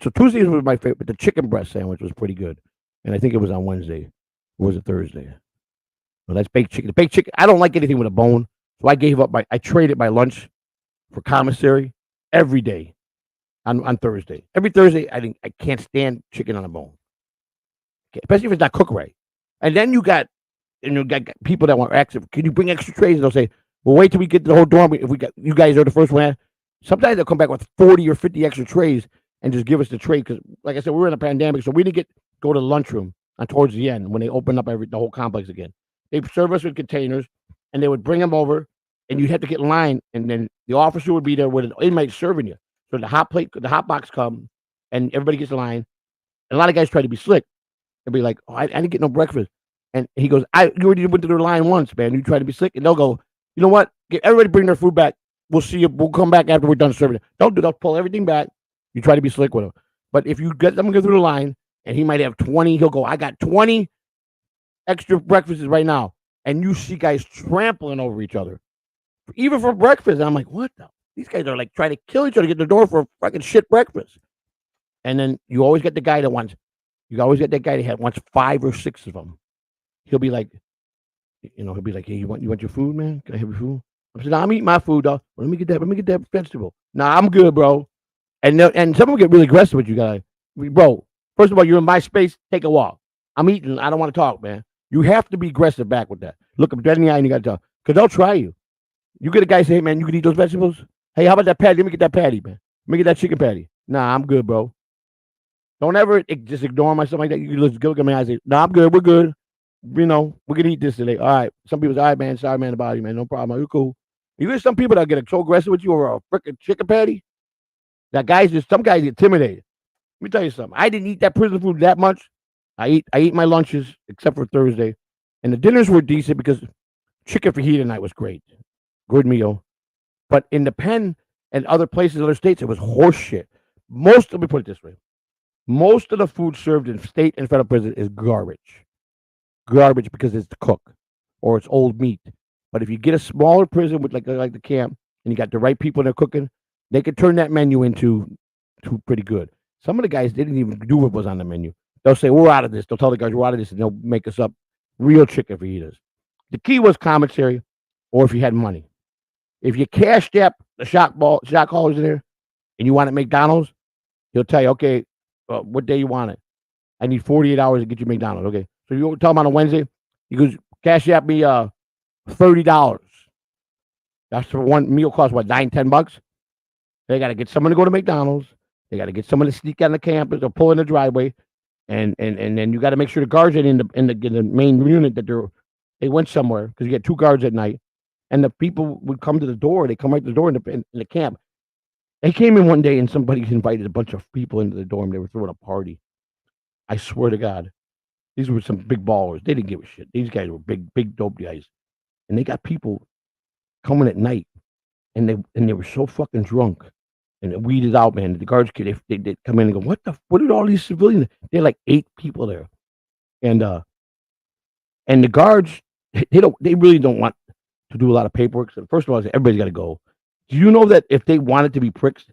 S2: So Tuesdays was my favorite. But the chicken breast sandwich was pretty good, and I think it was on Wednesday. Or was it Thursday? Well, that's baked chicken. The baked chicken. I don't like anything with a bone, so I gave up I traded my lunch for commissary every day on Thursday. Every Thursday, I can't stand chicken on a bone, especially if it's not cooked right. And then you got people that want extra. Can you bring extra trays? And they'll say, "Well, wait till we get to the whole dorm. If you guys are the first one." Sometimes they'll come back with 40 or 50 extra trays and just give us the tray because, like I said, we were in a pandemic, so we didn't go to the lunchroom towards the end when they opened up the whole complex again. They serve us with containers, and they would bring them over, and you'd have to get in line, and then the officer would be there with an inmate serving you. So the hot box come, and everybody gets in line. And a lot of guys try to be slick. They'll be like, "Oh, I didn't get no breakfast." And he goes, "You already went to their line once, man. You try to be slick." And they'll go, "You know what? Everybody bring their food back. We'll see you. We'll come back after we're done serving it." They'll pull everything back. You try to be slick with them. But if you get them to go through the line, and he might have 20, he'll go, "I got 20 extra breakfasts right now." And you see guys trampling over each other, even for breakfast. And I'm like, what the? These guys are like trying to kill each other to get the door for a fucking shit breakfast. And then you always get the guy that wants 5 or 6 of them. He'll be like, "Hey, you want your food, man? Can I have your food?" I said, "No, I'm eating my food, dog. Well, let me get that vegetable." "Nah, I'm good, bro." And some of them get really aggressive with you guys. Bro, first of all, you're in my space. Take a walk. I'm eating. I don't want to talk, man. You have to be aggressive back with that. Look them dead in the eye and you got to talk. Because they'll try you. You get a guy say, "Hey, man, you can eat those vegetables? Hey, how about that patty? Let me get that patty, man. Let me get that chicken patty." "Nah, I'm good, bro." Don't ever just ignore myself like that. You can look at me and say, "Nah, I'm good. We're good. We're going to eat this today." All right. Some people say, "All right, man. Sorry, man, about you, man. No problem. You're cool." You get some people that get so aggressive with you over a freaking chicken patty. Some guys get intimidated. Let me tell you something. I didn't eat that prison food that much. I eat my lunches except for Thursday, and the dinners were decent because chicken fajita night was great, good meal. But in the pen and other places, other states, it was horse shit. Let me put it this way: most of the food served in state and federal prison is garbage because it's the cook or it's old meat. But if you get a smaller prison with like the camp and you got the right people that are cooking, they could turn that menu into pretty good. Some of the guys didn't even do what was on the menu. They'll say, "We're out of this." They'll tell the guys, "We're out of this," and they'll make us up real chicken fajitas. The key was commissary, or if you had money. If you cashed up the shock haulers in there, and you want it McDonald's, he'll tell you, "Okay, what day you want it? I need 48 hours to get you McDonald's." Okay, so you tell him on a Wednesday, he goes, "Cash up me $30. That's for one meal cost what, $9-10? They got to get someone to go to McDonald's. They got to get someone to sneak on the campus or pull in the driveway, and then you got to make sure the guards are in the main unit that they went somewhere because you get 2 guards at night, and the people would come to the door. They come right to the door in the camp. They came in one day and somebody invited a bunch of people into the dorm. They were throwing a party. I swear to God, these were some big ballers. They didn't give a shit. These guys were big dope guys, and they got people coming at night, and they were so fucking drunk and weeded out, man. The guards they come in and go, "What did all these civilians?" They're like 8 people there, and the guards They really don't want to do a lot of paperwork. So first of all, everybody's got to go. Do you know that if they wanted to be pricks,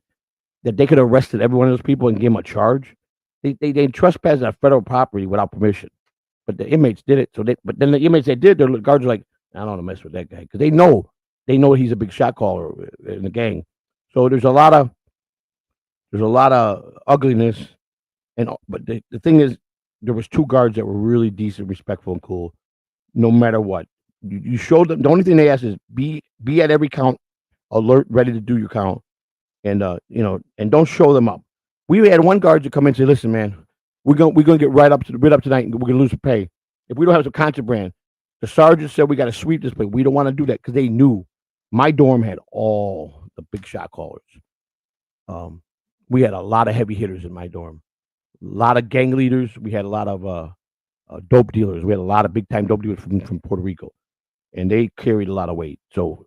S2: that they could have arrested every one of those people and gave them a charge? They trespassed on federal property without permission, but the inmates did it. But then the inmates that did, their guards are like, I don't want to mess with that guy because they know he's a big shot caller in the gang. So there's a lot of ugliness, but the thing is, there was 2 guards that were really decent, respectful, and cool, no matter what. You showed them. The only thing they ask is be at every count, alert, ready to do your count, and and don't show them up. We had one guard to come in and say, "Listen, man, we're gonna get right up tonight, and we're gonna lose the pay if we don't have some contraband." The sergeant said we got to sweep this place. We don't want to do that because they knew my dorm had all the big shot callers. We had a lot of heavy hitters in my dorm, a lot of gang leaders. We had a lot of dope dealers. We had a lot of big time dope dealers from Puerto Rico, and they carried a lot of weight. So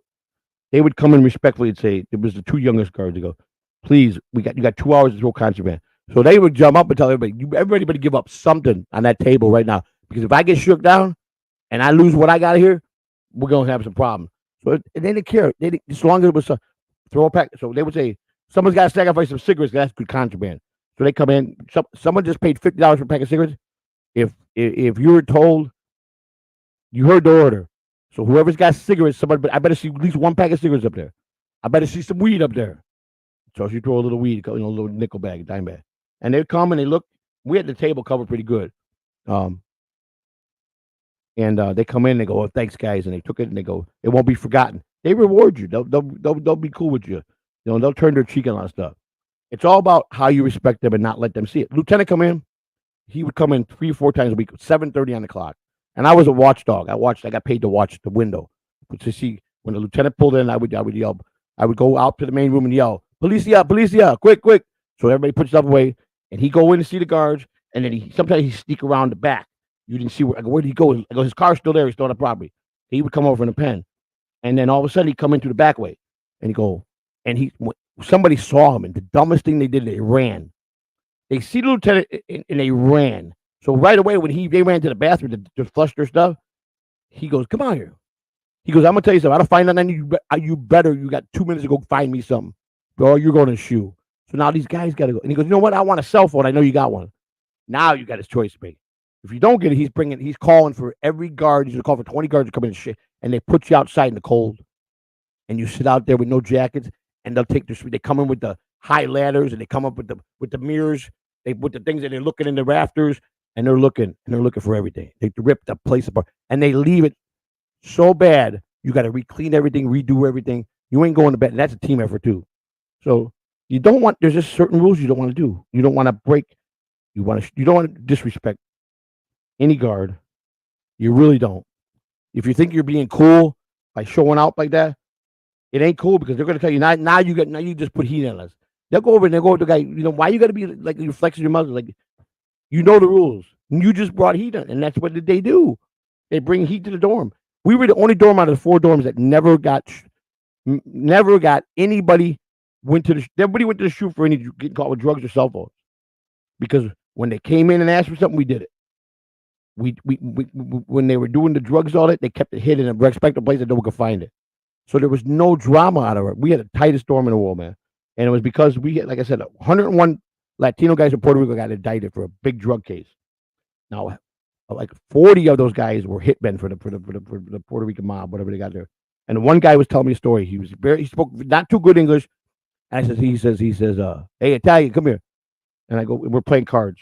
S2: they would come in respectfully and say, it was the 2 youngest guards to go, please, you got 2 hours to throw contraband. So they would jump up and tell everybody better give up something on that table right now. Because if I get shook down and I lose what I got here, we're going to have some problems. So they didn't care. As long as it was throw a pack. So they would say, someone's got to sacrifice some cigarettes. That's good contraband. So they come in. Someone just paid $50 for a pack of cigarettes. If you were told, you heard the order. So whoever's got cigarettes, I better see at least 1 pack of cigarettes up there. I better see some weed up there. So she throw a little weed, a little nickel bag, dime bag, and they come and they look. We had the table covered pretty good, and they come in and they go, "Oh, thanks, guys," and they took it and they go, "It won't be forgotten." They reward you. They'll be cool with you. They'll turn their cheek on a lot of stuff. It's all about how you respect them and not let them see it. Lieutenant come in. He would come in 3 or 4 times a week, 7:30 on the clock. And I was a watchdog. I got paid to watch the window to see when the lieutenant pulled in. I would yell. I would go out to the main room and yell, "Policia, policia, quick, quick!" So everybody puts stuff away, and he go in to see the guards, and then sometimes he sneak around the back. You didn't see where did he go? I go, his car's still there. He's still on the property. He would come over in a pen, and then all of a sudden he'd come in through the back way, and somebody saw him, and the dumbest thing they did, they ran. They see the lieutenant, and they ran. So right away, when they ran to the bathroom to flush their stuff, he goes, "Come on here." He goes, "I'm gonna tell you something. I don't find nothing. You got 2 minutes to go find me something, bro. You're going to shoe." So now these guys got to go. And he goes, "You know what? I want a cell phone. I know you got one. Now you got his choice to make. If you don't get it, he's calling for every guard. He's gonna call for 20 guards to come in and shit, and they put you outside in the cold, and you sit out there with no jackets, and they come in with the high ladders, and they come up with the mirrors. They put the things that they're looking in the rafters." And they're looking for everything. They rip the place apart, and they leave it so bad. You got to re-clean everything, redo everything. You ain't going to bed. And that's a team effort too. So there's just certain rules you don't want to do. You don't want to break. You don't want to disrespect any guard. You really don't. If you think you're being cool by showing out like that, it ain't cool because they're going to tell you now you just put heat on us. They'll go over and they'll go to the guy. Why you got to be like you're flexing your muscles like. You know the rules. You just brought heat on, and that's what they do. They bring heat to the dorm. We were the only dorm out of the 4 dorms that never got anybody everybody went to the shoot for getting caught with drugs or cell phones. Because when they came in and asked for something, we did it. We when they were doing the drugs, all that, they kept it hidden in a respectable place that no one could find it. So there was no drama out of it. We had the tightest dorm in the world, man. And it was because we had, like I said, 101 Latino guys from Puerto Rico got indicted for a big drug case. Now, like 40 of those guys were hitmen for the Puerto Rican mob, whatever they got there. And one guy was telling me a story. He spoke not too good English. And he says, "Hey, Italian, come here." And I go, "We're playing cards."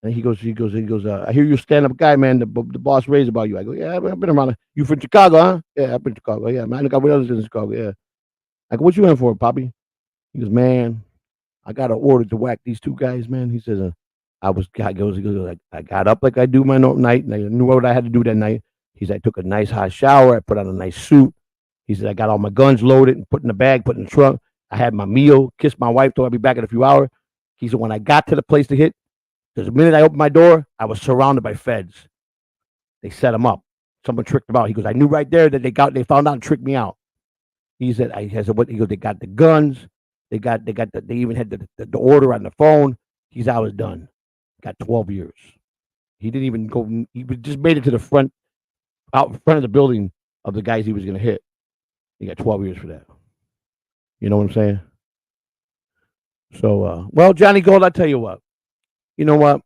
S2: And he goes, "I hear you're a stand-up guy, man. The boss raised about you." I go, "Yeah, I've been around. You from Chicago, huh?" "Yeah, I've been to Chicago. Yeah, man. I got others in Chicago. Yeah." I go, "What you in for, Poppy?" He goes, "Man, I got an order to whack these 2 guys, man." He says, I got up like I do my night, and I knew what I had to do that night. He said, "I took a nice hot shower. I put on a nice suit." He said, "I got all my guns loaded and put in the bag, put in the trunk. I had my meal, kissed my wife, told I'd be back in a few hours." He said, "When I got to the place to hit, because the minute I opened my door, I was surrounded by feds. They set him up. Someone tricked him out." He goes, "I knew right there that they found out and tricked me out." He said, "What?" He goes, "They got the guns. They even had the order on the phone." He said, "I was done. Got 12 years. He didn't even go. He just made it to the front out in front of the building of the guys he was going to hit. He got 12 years for that. You know what I'm saying? So, well, Johnny Gold, I tell you what. You know what?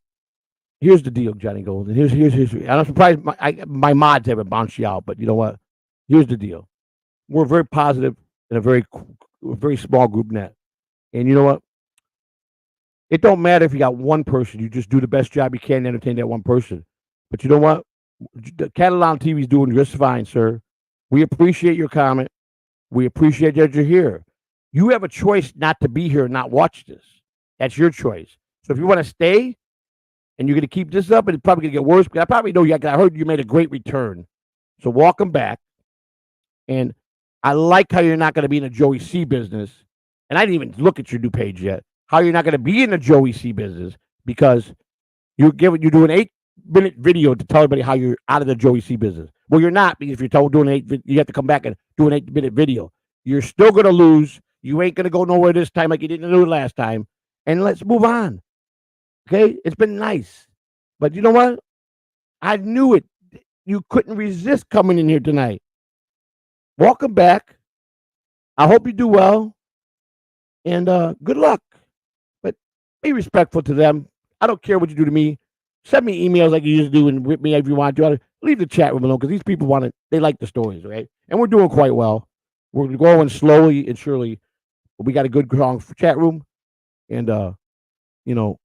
S2: Here's the deal, Johnny Gold. And here's. I'm surprised my mods haven't bounced you out, but you know what? Here's the deal. We're very positive in a very small group net, and you know what? It don't matter if you got one person. You just do the best job you can to entertain that one person. But you know what? Catalan TV is doing just fine, sir. We appreciate your comment. We appreciate that you're here. You have a choice not to be here and not watch this. That's your choice. So if you want to stay and you're going to keep this up, and it's probably going to get worse, because I probably know I heard you made a great return. So welcome back. And I like how you're not going to be in the Joey C business. And I didn't even look at your new page yet. How you're not going to be in the Joey C business because you do an 8-minute video to tell everybody how you're out of the Joey C business. Well, you're not, because if you're doing you have to come back and do an 8-minute video. You're still going to lose. You ain't going to go nowhere this time like you didn't do last time. And let's move on. Okay? It's been nice. But you know what? I knew it. You couldn't resist coming in here tonight. Welcome back. I hope you do well. And good luck. But be respectful to them. I don't care what you do to me. Send me emails like you used to do and rip me if you want to. Leave the chat room alone because these people they like the stories, right? And we're doing quite well. We're growing slowly and surely. But we got a good, strong chat room. And, you know,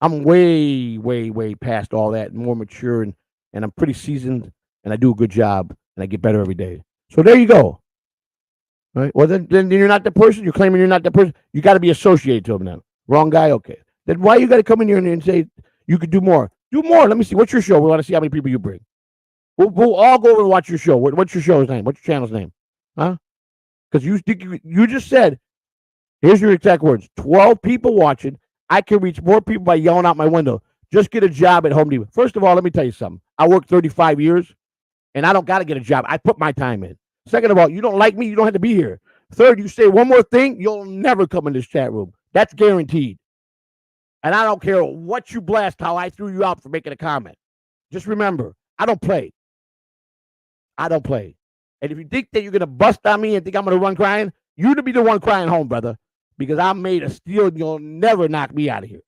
S2: I'm way, way, way past all that and more mature. And I'm pretty seasoned. And I do a good job. And I get better every day. So there you go. All right. Well, then you're not the person. You're claiming you're not the person. You got to be associated to them now. Wrong guy? Okay. Then why you got to come in here and say you could do more? Do more. Let me see. What's your show? We want to see how many people you bring. We'll all go over and watch your show. What's your show's name? What's your channel's name? Huh? Because you just said, here's your exact words, 12 people watching. I can reach more people by yelling out my window. Just get a job at Home Depot. First of all, let me tell you something. I worked 35 years, and I don't got to get a job. I put my time in. Second of all, you don't like me, you don't have to be here. Third, you say one more thing, you'll never come in this chat room. That's guaranteed. And I don't care what you blast, how I threw you out for making a comment. Just remember, I don't play. I don't play. And if you think that you're going to bust on me and think I'm going to run crying, you're to be the one crying home, brother, because I'm made of steel and you'll never knock me out of here.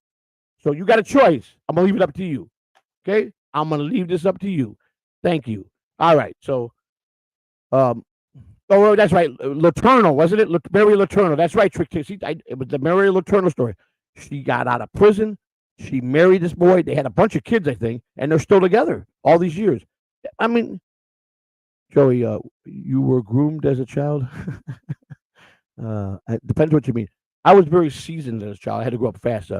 S2: So you got a choice. I'm going to leave it up to you. Okay? I'm going to leave this up to you. Thank you. All right. So, oh, that's right. Letourneau, wasn't it? Mary Letourneau. That's right, Trick. It was the Mary Letourneau story. She got out of prison. She married this boy. They had a bunch of kids, I think, and they're still together all these years. I mean, Joey, you were groomed as a child? It depends what you mean. I was very seasoned as a child. I had to grow up fast,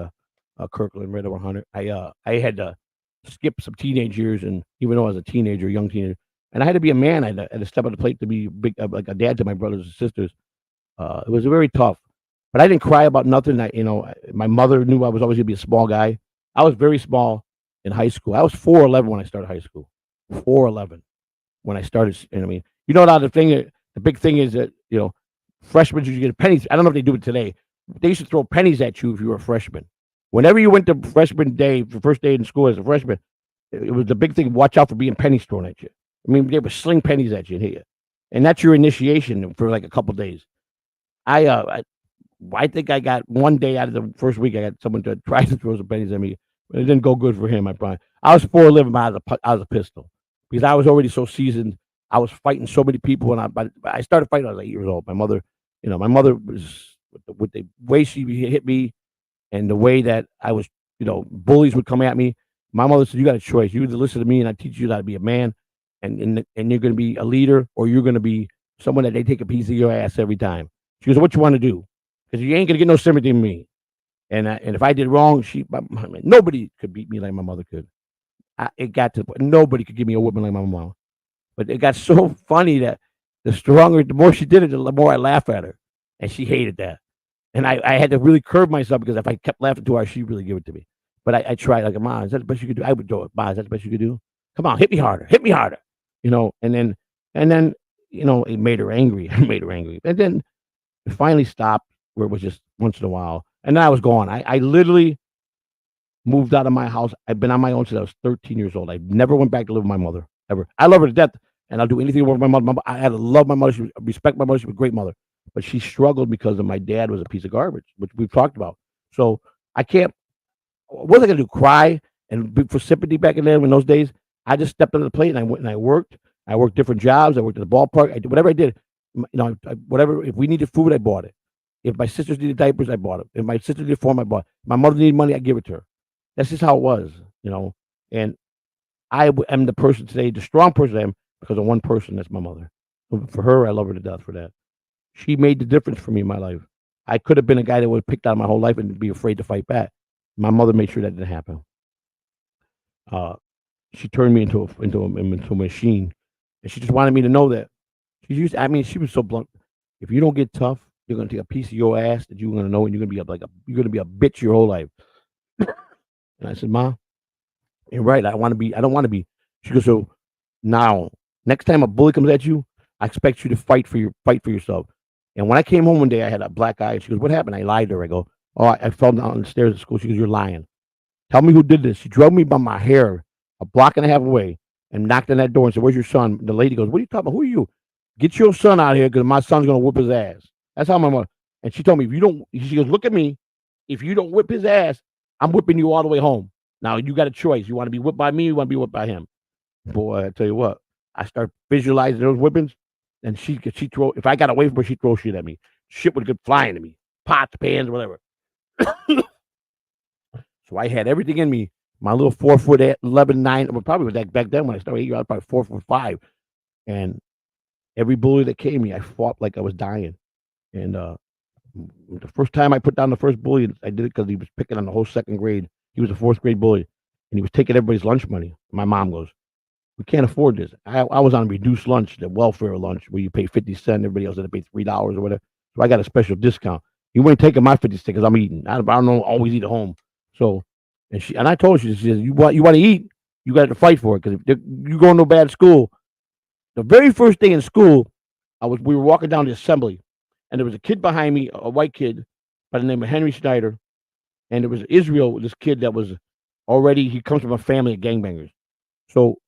S2: Kirkland, Red Over Hunter. I had to skip some teenage years, and even though I was a teenager, young teenager, and I had to be a man. I had to step on the plate to be big, like a dad to my brothers and sisters. It was very tough, but I didn't cry about nothing. My mother knew I was always going to be a small guy. I was very small in high school. I was 4'11" when I started high school. 4'11" when I started. And I mean, the big thing is that freshmen usually get pennies. I don't know if they do it today. They used to throw pennies at you if you were a freshman. Whenever you went to freshman day, the first day in school as a freshman, it was the big thing. Watch out for being pennies thrown at you. I mean, they would sling pennies at you and hit you, and that's your initiation for like a couple of days. I think I got one day out of the first week. I got someone to try to throw some pennies at me, but it didn't go good for him. I was 4'11" out of a pistol because I was already so seasoned. I was fighting so many people, and I started fighting. I was 8 years old. My mother was with the way she hit me, and the way that I was, bullies would come at me. My mother said, "You got a choice. You either listen to me, and I teach you how to be a man, and you're going to be a leader, or you're going to be someone that they take a piece of your ass every time." She goes, "What you want to do? Because you ain't going to get no sympathy from me." And if I did wrong, nobody could beat me like my mother could. It got to nobody could give me a whipping like my mom. But it got so funny that the more she did it, the more I laugh at her, and she hated that. And I had to really curb myself because if I kept laughing to her, she'd really give it to me. But I tried, like, "Mom, is that the best you could do?" I would do it. "Mom, is that the best you could do? Come on, hit me harder, hit me harder." And then it made her angry. It made her angry. And then it finally stopped where it was just once in a while. And then I was gone. I literally moved out of my house. I've been on my own since I was 13 years old. I never went back to live with my mother. ever. I love her to death, and I'll do anything for my mother. I had to love my mother. She respect my mother. She was a great mother, but she struggled because of my dad was a piece of garbage, which we've talked about. So I can't. What was I gonna do? Cry and for sympathy back in there in those days? I just stepped up to the plate and I went and I worked. I worked different jobs. I worked at the ballpark. I did whatever I did. Whatever. If we needed food, I bought it. If my sisters needed diapers, I bought it. If my sister needed form, I bought it. My mother needed money, I give it to her. That's just how it was, And am the person today, the strong person I am, because of one person. That's my mother. For her, I love her to death for that. She made the difference for me in my life. I could have been a guy that would have picked on my whole life and be afraid to fight back. My mother made sure that didn't happen. She turned me into a machine, and she just wanted me to know that. She was so blunt. If you don't get tough, you're gonna take a piece of your ass that you're gonna know, and you're gonna be a bitch your whole life. And I said, Ma, you're right. I don't want to be. She goes, so now next time a bully comes at you, I expect you to fight for yourself. And when I came home one day, I had a black eye. She goes, what happened? I lied to her. I go, oh, I fell down the stairs at school. She goes, you're lying. Tell me who did this. She drove me by my hair a block and a half away and knocked on that door and said, where's your son? The lady goes, what are you talking about? Who are you? Get your son out here because my son's going to whip his ass. That's how my mother. And she told me, she goes, look at me. If you don't whip his ass, I'm whipping you all the way home. Now, you got a choice. You want to be whipped by me, or you want to be whipped by him? Boy, I tell you what, I start visualizing those whippings, and she throw. If I got away from her, she'd throw shit at me. Shit would go flying to me. Pots, pans, whatever. So I had everything in me. My little 4'11", 9, well, probably was that back then when I started. I was probably 4'5", and every bully that came to me, I fought like I was dying. And the first time I put down the first bully, I did it because he was picking on the whole second grade. He was a fourth grade bully, and he was taking everybody's lunch money. My mom goes, we can't afford this. I was on a reduced lunch, the welfare lunch, where you pay 50 cents, everybody else had to pay $3 or whatever. So I got a special discount. You ain't taking my 50 cents because I'm eating. I don't always eat at home. So, and I told her, she says, you want to eat, you got to fight for it, because if you go into a bad school. The very first day in school, we were walking down the assembly, and there was a kid behind me, a white kid by the name of Henry Schneider, and there was Israel, this kid that was he comes from a family of gangbangers. So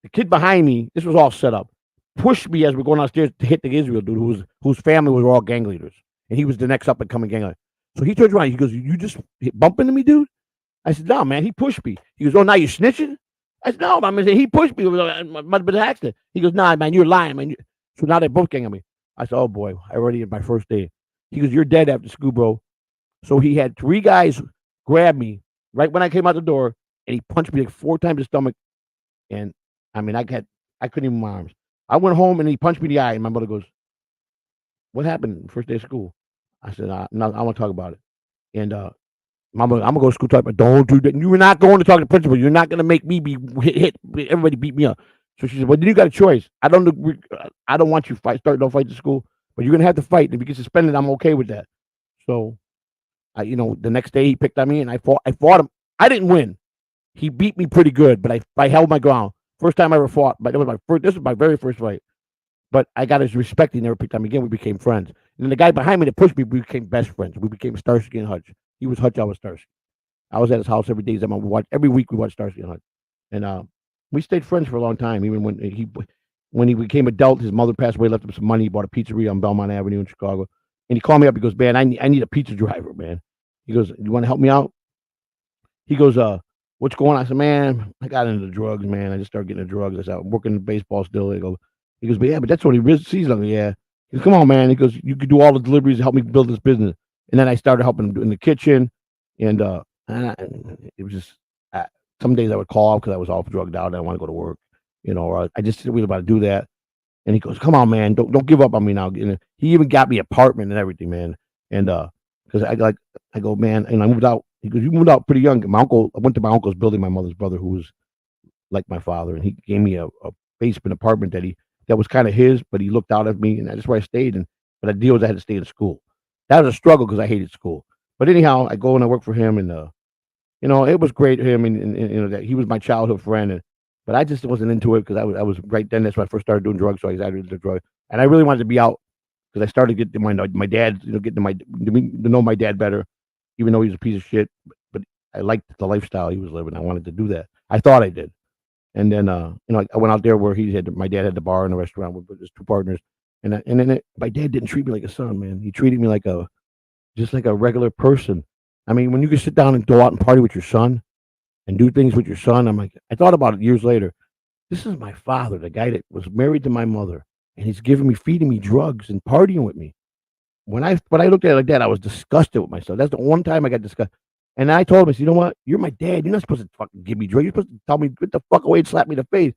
S2: the kid behind me, this was all set up, pushed me as we're going downstairs to hit the Israel dude whose family was all gang leaders, and he was the next up and coming gang leader. So he turns around, he goes, you just bump into me, dude? I said, no, man, he pushed me. He goes, oh, now you snitching? I said, no, man, he pushed me. It must have been an accident. He goes, nah, man, you're lying, man. So now they're both gang on me. I said, oh, boy, I already had my first day. He goes, you're dead after school, bro. So he had 3 guys grab me right when I came out the door, and he punched me like 4 times in the stomach. And, I couldn't even move my arms. I went home, and he punched me in the eye, and my mother goes, what happened first day of school? I said, no, I want to talk about it. And Mama, I'm gonna go to school talk, but don't do that. You're not going to talk to the principal. You're not gonna make me be hit. Everybody beat me up. So she said, well, then you got a choice. I don't want you don't fight to school, but you're gonna have to fight. If you get suspended, I'm okay with that. So the next day he picked on me and I fought him. I didn't win. He beat me pretty good, but I held my ground. First time I ever fought, but this was my very first fight. But I got his respect. He never picked on me again. We became friends. And then the guy behind me that pushed me, we became best friends. We became Starsky and Hutch. He was Hutch, I was Starsky. I was at his house every day. Every week we watched Starsky and Hutch. And we stayed friends for a long time. Even when he became adult, his mother passed away, left him some money. He bought a pizzeria on Belmont Avenue in Chicago. And he called me up. He goes, man, I need a pizza driver, man. He goes, you want to help me out? He goes, what's going on? I said, man, I got into drugs, man. I just started getting into drugs. I said, I'm working in baseball still. He goes, but that's what he really sees. Like, yeah. He goes, come on, man. He goes, you could do all the deliveries to help me build this business. And then I started helping him in the kitchen. And it was just, some days I would call because I was all drugged out. And I want to go to work, or I just didn't really about to do that. And he goes, come on, man. Don't give up on me now. And he even got me an apartment and everything, man. And because I go, man, and I moved out. He goes, you moved out pretty young. I went to my uncle's building, my mother's brother, who was like my father. And he gave me a basement apartment that was kind of his, but he looked out at me, and that's where I stayed. But the deal was I had to stay in school. That was a struggle because I hated school. But anyhow, I go and I work for him, and it was great. Him and that he was my childhood friend, but I just wasn't into it because I was right then. That's when I first started doing drugs, so I started into drugs, and I really wanted to be out because I started getting my dad, getting to know my dad better, even though he was a piece of shit. But I liked the lifestyle he was living. I wanted to do that. I thought I did, And then, I went out there where my dad had the bar and the restaurant with his two partners. And then my dad didn't treat me like a son, man. He treated me just like a regular person. I mean, when you can sit down and go out and party with your son and do things with your son, I thought about it years later. This is my father, the guy that was married to my mother, and he's feeding me drugs and partying with me. When I looked at it like that, I was disgusted with myself. That's the one time I got disgusted. And I told him, I said, you know what? You're my dad. You're not supposed to fucking give me drugs. You're supposed to tell me, get the fuck away and slap me in the face.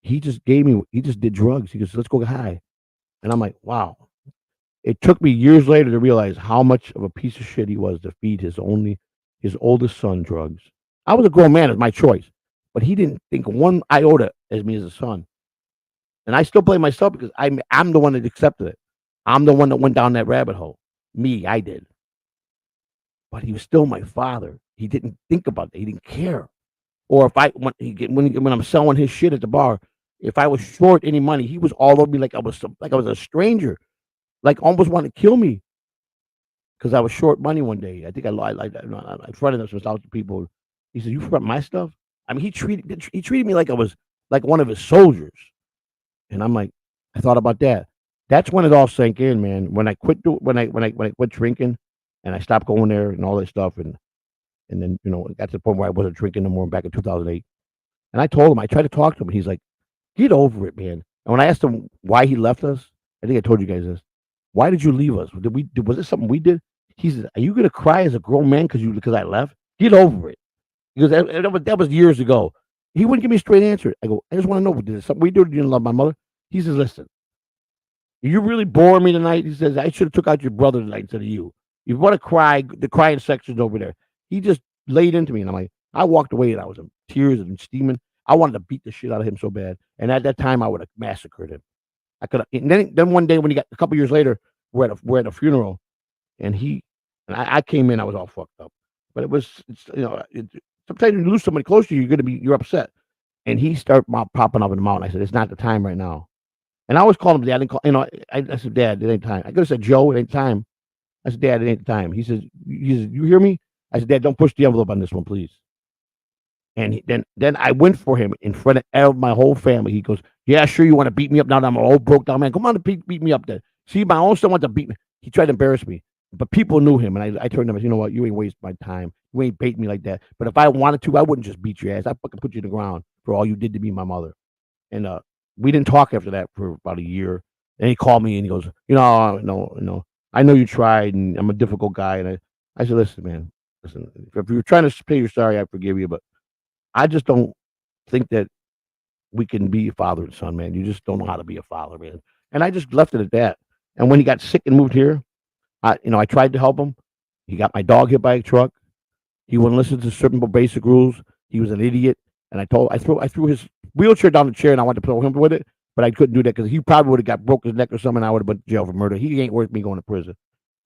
S2: He just did drugs. He goes, let's go get high. And I'm like, wow. It took me years later to realize how much of a piece of shit he was to feed his oldest son drugs. I was a grown man, it's my choice. But he didn't think one iota as me as a son. And I still blame myself because I'm the one that accepted it. I'm the one that went down that rabbit hole. I did. But he was still my father. He didn't think about that. He didn't care. Or if when I'm selling his shit at the bar, if I was short any money, he was all over me like I was a stranger, like almost wanted to kill me because I was short money one day. I think I lied like that in front of some thousand people. He said, "You forgot my stuff." I mean, he treated me like I was like one of his soldiers, and I'm like, I thought about that. That's when it all sank in, man. When I quit drinking, and I stopped going there and all that stuff, and then it got to the point where I wasn't drinking no more back in 2008. And I told him, I tried to talk to him, and he's like, "Get over it, man." And when I asked him why he left us, I think I told you guys this. Why did you leave us? Was it something we did? He said, "Are you gonna cry as a grown man because I left? Get over it." Because that was years ago. He wouldn't give me a straight answer. I go, I just want to know, did it something we did? You didn't love my mother? He says, listen, you really bore me tonight. He says, I should have took out your brother tonight instead of you. If you want to cry, the crying section's over there. He just laid into me, and I'm like, I walked away, and I was in tears and steaming. I wanted to beat the shit out of him so bad. And at that time, I would have massacred him. I could have. And then one day when he got a couple years later, we're at a funeral, and I came in, I was all fucked up. But sometimes when you lose somebody close to you, you're upset. And he started popping up in the mouth. And I said, it's not the time right now. And I always called him Dad. I didn't call, I said, Dad, it ain't time. I could have said, Joe, it ain't time. I said, Dad, it ain't the time. He says, you hear me? I said, Dad, don't push the envelope on this one, please. And then I went for him in front of my whole family. He goes, yeah, sure, you want to beat me up now that I'm an old broke down man. Come on, beat me up then. See, my own son wants to beat me. He tried to embarrass me. But people knew him, and I turned to him and said, you know what? You ain't wasting my time. You ain't baiting me like that. But if I wanted to, I wouldn't just beat your ass. I'd fucking put you in the ground for all you did to me, my mother. And we didn't talk after that for about a year. And he called me, and he goes, no, I know you tried, and I'm a difficult guy. And I said, listen, man, if you're trying to say you're sorry, I forgive you. But I just don't think that we can be a father and son, man. You just don't know how to be a father, man. And I just left it at that. And when he got sick and moved here, I tried to help him. He got my dog hit by a truck. He wouldn't listen to certain basic rules. He was an idiot. And I threw his wheelchair down the chair, and I wanted to throw him with it, but I couldn't do that because he probably would have broke his neck or something. And I would have been to jail for murder. He ain't worth me going to prison.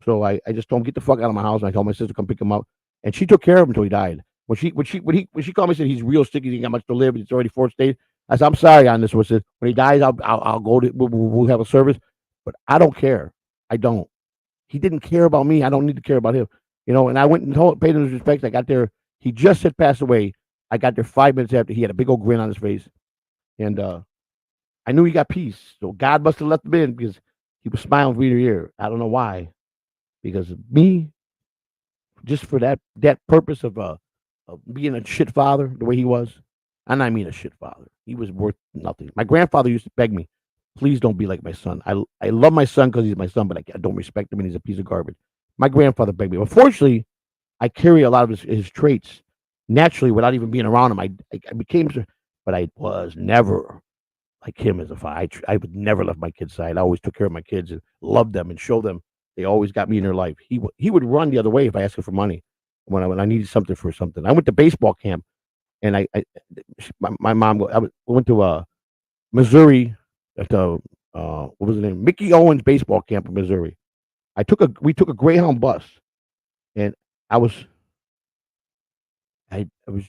S2: So I just told him, get the fuck out of my house. And I told my sister to come pick him up, and she took care of him until he died. When she called me and said he's real sick, he ain't got much to live. It's already fourth stage. I said, I'm sorry on this one. Said when he dies, I'll go to we'll have a service, but I don't care. I don't. He didn't care about me. I don't need to care about him. And I went and paid him his respects. I got there. He just had passed away. I got there 5 minutes after. He had a big old grin on his face. And I knew he got peace. So God must have left him in because he was smiling from ear to ear. I don't know why. Because of me, just for that purpose of being a shit father the way he was. And I mean a shit father. He was worth nothing. My grandfather used to beg me, please don't be like my son. I love my son because he's my son, but I don't respect him and he's a piece of garbage. My grandfather begged me. Unfortunately, I carry a lot of his traits naturally without even being around him. I became, but I was never like him as a father. I would never left my kids' side. I always took care of my kids and loved them and showed them they always got me in their life. He would run the other way if I asked him for money when I needed something for something. I went to baseball camp, and my mom went to Missouri at the what was the name? Mickey Owens baseball camp in Missouri. We took a Greyhound bus, and I was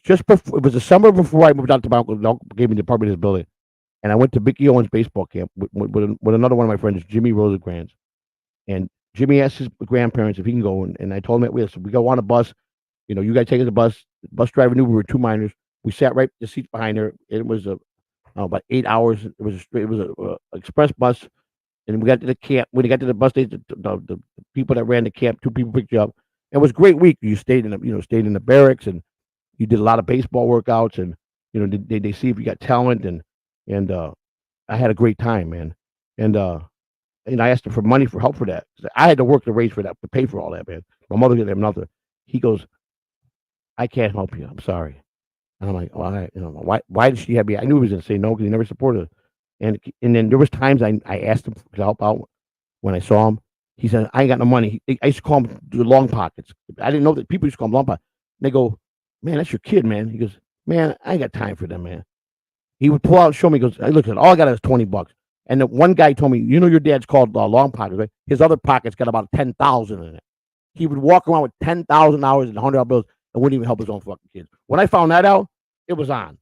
S2: just before, it was the summer before I moved out to my uncle gave me the apartment in his building, and I went to Mickey Owens baseball camp with another one of my friends, Jimmy Rosegrants, and Jimmy asked his grandparents if he can go, and I told him that we go on a bus, you guys take us a bus. The bus driver knew we were two minors. We sat right the seats behind her. It was about 8 hours. It was a express bus, and we got to the camp. When we got to the bus station, the people that ran the camp, 2 people picked you up. It was a great week. You stayed in the barracks, and you did a lot of baseball workouts, and they see if you got talent, and I had a great time, man. And I asked him for money for help for that. I had to work to raise for that to pay for all that, man. My mother didn't have nothing. He goes, I can't help you. I'm sorry. And I'm like, all right, why did she have me? I knew he was gonna say no because he never supported her. And then there was times I asked him to help out when I saw him. He said, I ain't got no money. I used to call him the long pockets. I didn't know that people used to call him long pockets. They go, man, that's your kid, man. He goes, man, I ain't got time for them, man. He would pull out and show me. He goes, hey, look, all I got is $20. And the one guy told me, your dad's called long pockets, right? His other pocket's got about 10,000 in it. He would walk around with $10,000 and $100 bills and wouldn't even help his own fucking kids. When I found that out, it was on.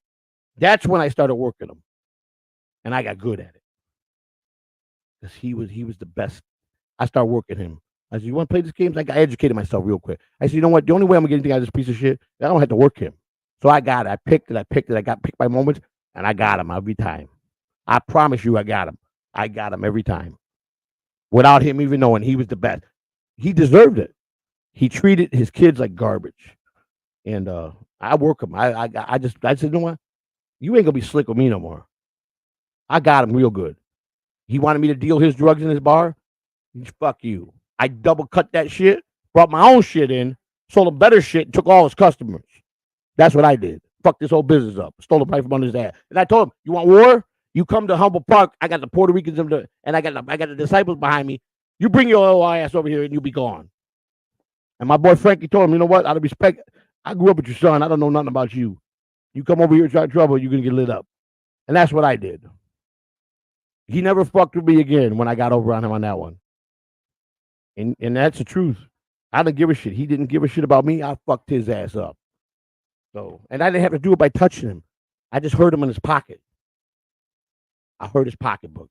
S2: That's when I started working him, and I got good at it because he was the best. I started working him. I said, you want to play this game? I educated myself real quick. I said, you know what? The only way I'm gonna get anything out of this piece of shit, I don't have to work him. So I got it. I picked it. I got picked by moments, and I got him every time. I promise you, I got him. I got him every time, without him even knowing he was the best. He deserved it. He treated his kids like garbage, and I work him. I said, you know what? You ain't gonna be slick with me no more. I got him real good. He wanted me to deal his drugs in his bar. Fuck you. I double cut that shit, brought my own shit in, sold him better shit, and took all his customers. That's what I did. Fucked this whole business up. Stole the pipe from under his ass. And I told him, you want war? You come to Humboldt Park. I got the Puerto Ricans and I got the disciples behind me. You bring your old ass over here and you'll be gone. And my boy Frankie told him, you know what? Out of respect, I grew up with your son. I don't know nothing about you. You come over here and try trouble, you're gonna get lit up. And that's what I did. He never fucked with me again when I got over on him on that one. And that's the truth. I didn't give a shit. He didn't give a shit about me. I fucked his ass up. So, and I didn't have to do it by touching him. I just heard him in his pocket. I heard his pocketbook.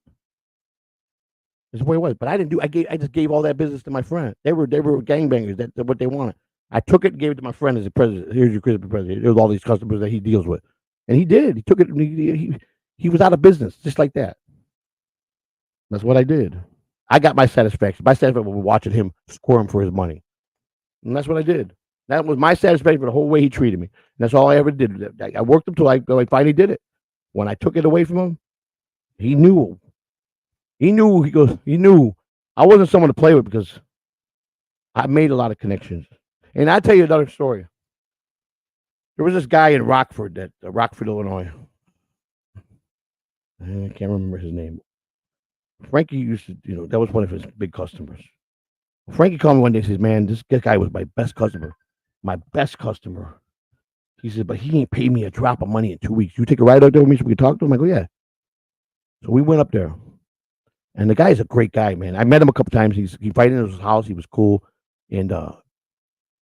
S2: That's the way it was. But I didn't do. I just gave all that business to my friend. They were gangbangers. That's what they wanted. I took it and gave it to my friend as a president. Here's your Christmas present. There's all these customers that he deals with, and he did. He took it. He was out of business just like that. That's what I did. I got my satisfaction. My satisfaction was watching him squirm for his money, and that's what I did. That was my satisfaction for the whole way he treated me. And that's all I ever did. I worked him till I finally did it. When I took it away from him, he knew. He knew. He knew I wasn't someone to play with because I made a lot of connections. And I'll tell you another story. There was this guy in Rockford, Illinois. I can't remember his name. Frankie used to, that was one of his big customers. Frankie called me one day and says, man, this guy was my best customer. My best customer. He said, but he ain't paid me a drop of money in 2 weeks. You take a ride out there with me so we can talk to him? I go, yeah. So we went up there. And the guy's a great guy, man. I met him a couple times. He invited in his house. He was cool. And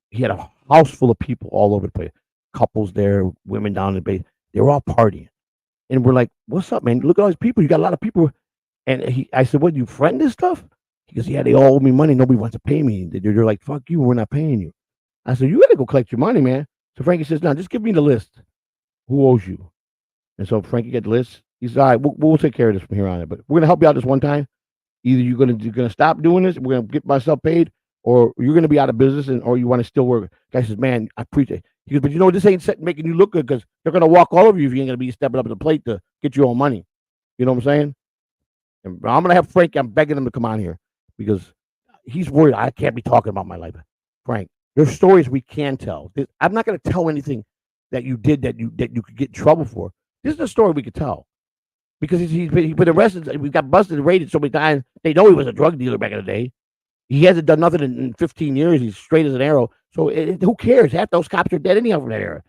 S2: he had a house full of people all over the place. Couples there, women down in the base. They were all partying. And we're like, what's up, man? Look at all these people. You got a lot of people. And I said, what, you friend this stuff? He goes, yeah, they all owe me money. Nobody wants to pay me. They're like, fuck you. We're not paying you. I said, you got to go collect your money, man. So Frankie says, no, just give me the list. Who owes you? And so Frankie got the list. He said, all right, we'll take care of this from here on. But we're going to help you out this one time. Either you're gonna stop doing this, we're going to get myself paid, or you're going to be out of business, or you want to still work. The guy says, man, I appreciate it. He goes, but this ain't making you look good because they're going to walk all over you if you ain't going to be stepping up to the plate to get your own money. You know what I'm saying? And I'm going to have Frank, I'm begging him to come on here because he's worried I can't be talking about my life. Frank, there's stories we can tell. I'm not going to tell anything that you did that you could get in trouble for. This is a story we could tell. Because he's been arrested. We got busted and raided so many times. They know he was a drug dealer back in the day. He hasn't done nothing in 15 years. He's straight as an arrow. So who cares? Half those cops are dead anyhow from that era.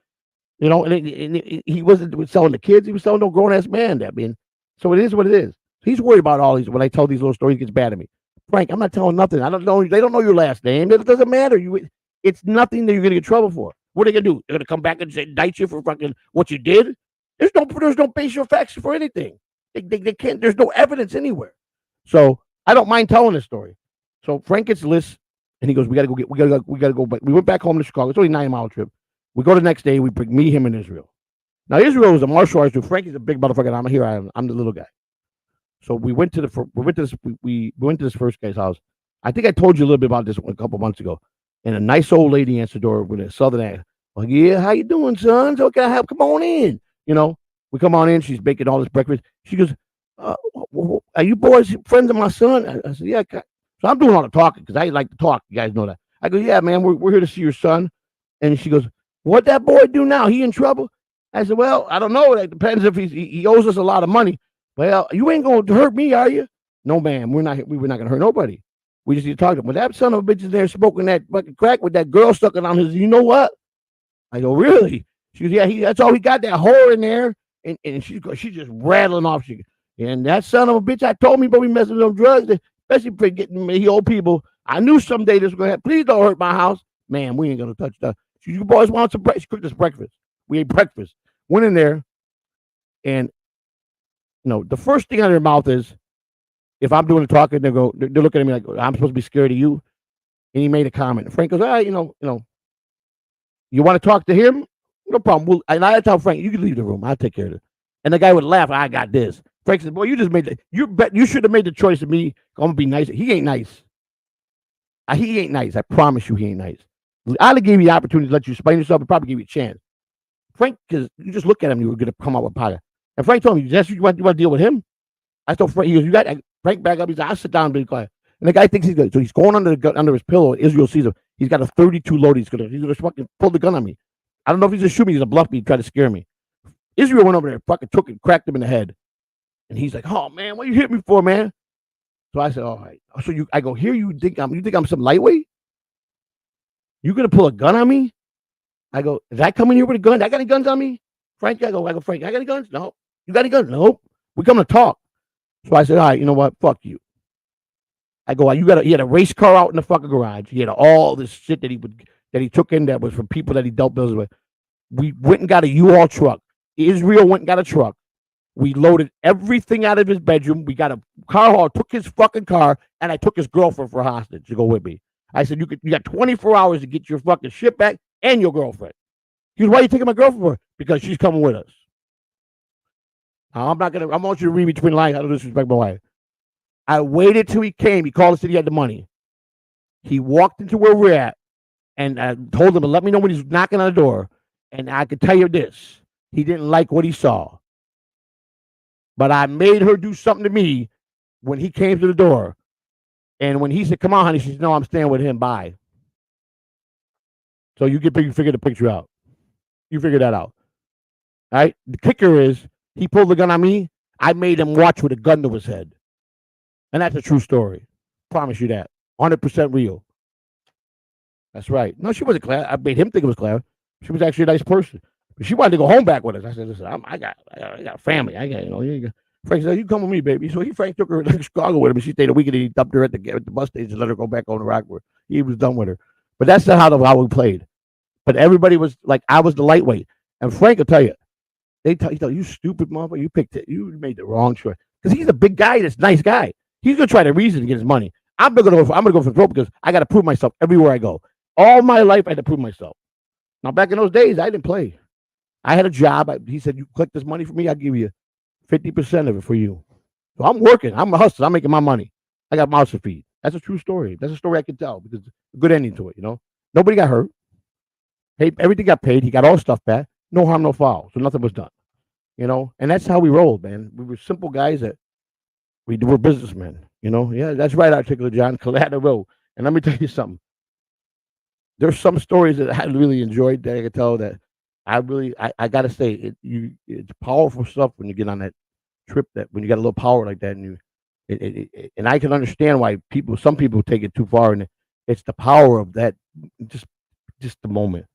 S2: And he wasn't selling the kids. He was selling no grown-ass man. So it is what it is. He's worried about all these. When I tell these little stories, he gets bad at me. Frank, I'm not telling nothing. I don't know. They don't know your last name. It doesn't matter. It's nothing that you're going to get in trouble for. What are they going to do? They're going to come back and indict you for fucking what you did? There's no base facts for anything. They can't. There's no evidence anywhere. So I don't mind telling this story. So Frank gets the list, and he goes, "We gotta go. But we went back home to Chicago. It's only a 9-mile trip. We go the next day. We bring me, him, in Israel. Now Israel was a martial artist. Frankie's a big motherfucker. I'm here. I'm the little guy. So we went to we went to this first guy's house. I think I told you a little bit about this a couple months ago. And a nice old lady answered the door with a southern accent. Like, yeah, how you doing, son? So can I help? Come on in. We come on in. She's baking all this breakfast. She goes, "Are you boys friends of my son?" I said, "Yeah." So I'm doing all the talking because I like to talk. You guys know that. I go, "Yeah, man, we're here to see your son." And she goes, "What that boy do now? He in trouble?" I said, "Well, I don't know. It depends if he owes us a lot of money. Well, you ain't gonna hurt me, are you?" "No, ma'am. We're not gonna hurt nobody. We just need to talk to him." But that son of a bitch is there smoking that fucking crack with that girl stuck on his. You know what? I go, "Really?" She goes, "Yeah, that's all he got, that whore in there." And she's just rattling off. And that son of a bitch, I told me, but we messing with them drugs, especially for getting me old people. I knew someday this was gonna happen. Please don't hurt my house, man. We ain't gonna touch that. You boys want some breakfast? She cooked us breakfast. We ate breakfast. Went in there, and the first thing out of their mouth is, if I'm doing the talking, they're looking at me like I'm supposed to be scared of you. And he made a comment. Frank goes, you want to talk to him? No problem. And I tell Frank, you can leave the room. I'll take care of it. And the guy would laugh. I got this. Frank said, "Boy, you just made you should have made the choice of me. I'm gonna be nice." He ain't nice. He ain't nice. I promise you, he ain't nice. I'd have gave you the opportunity to let you explain yourself and probably give you a chance. Frank, because you just look at him, you were gonna come out with power. And Frank told me, "That's you want to deal with him?" I told Frank, he goes, "You got Frank back up." He said, "I'll sit down and be quiet." And the guy thinks he's good. So he's going under his pillow. Israel sees him. He's got a 32 load. He's gonna fucking pull the gun on me. I don't know if he's gonna shoot me. He's a bluff me. He tried to scare me. Israel went over there, fucking took it, cracked him in the head. And he's like, "Oh man, what you hit me for, man?" So I said, "All right." So I go, "Here you think I'm some lightweight? You gonna pull a gun on me?" I go, "Did I come in here with a gun? I got any guns on me?" Frank, I go, "Frank, I got any guns?" "No." "You got any guns?" "Nope." "We come to talk." So I said, "All right, you know what? Fuck you." I go, he had a race car out in the fucking garage. He had all this shit that he took in that was from people that he dealt business with. We went and got a U-Haul truck. Israel went and got a truck. We loaded everything out of his bedroom. We got a car haul, took his fucking car, and I took his girlfriend for hostage to go with me. I said, you got 24 hours to get your fucking shit back and your girlfriend. He goes, "Why are you taking my girlfriend for?" "Because she's coming with us." I want you to read between the lines. I don't disrespect my wife. I waited till he came. He called us, said he had the money. He walked into where we're at, and I told him to let me know when he's knocking on the door. And I could tell you this: he didn't like what he saw. But I made her do something to me when he came to the door. And when he said, "Come on, honey," she said, "No, I'm staying with him. Bye." So you figure the picture out. You figure that out. All right? The kicker is, he pulled the gun on me. I made him watch with a gun to his head. And that's a true story. Promise you that. 100% real. That's right. No, she wasn't clever. I made him think it was clever. She was actually a nice person. But she wanted to go home back with us. I said, "Listen, I got family. I got. Frank said, "You come with me, baby." So Frank took her to Chicago with him, and she stayed a week, and he dumped her at the bus station and let her go back on the Rockford. He was done with her. But that's not how we played. But everybody was like, I was the lightweight. And Frank will tell you, he tell you, "stupid motherfucker, you picked it. You made the wrong choice." Because he's a big guy, this nice guy. He's gonna try to reason to get his money. I'm gonna go for the throat because I gotta prove myself everywhere I go. All my life I had to prove myself. Now back in those days, I didn't play. I had a job. He said, "You collect this money for me, I'll give you 50% of it for you." So I'm working. I'm a hustler. I'm making my money. I got mouths to feed. That's a true story. That's a story I can tell because a good ending to it. Nobody got hurt. Hey, everything got paid. He got all the stuff back. No harm, no foul. So nothing was done. And that's how we rolled, man. We were simple guys that we were businessmen. Yeah, that's right, Articulate John. Collateral. And let me tell you something. There's some stories that I really enjoyed that I could tell that I gotta say it's powerful stuff when you get on that trip, that when you got a little power like that, and and I can understand why some people take it too far, and it's the power of that, just the moment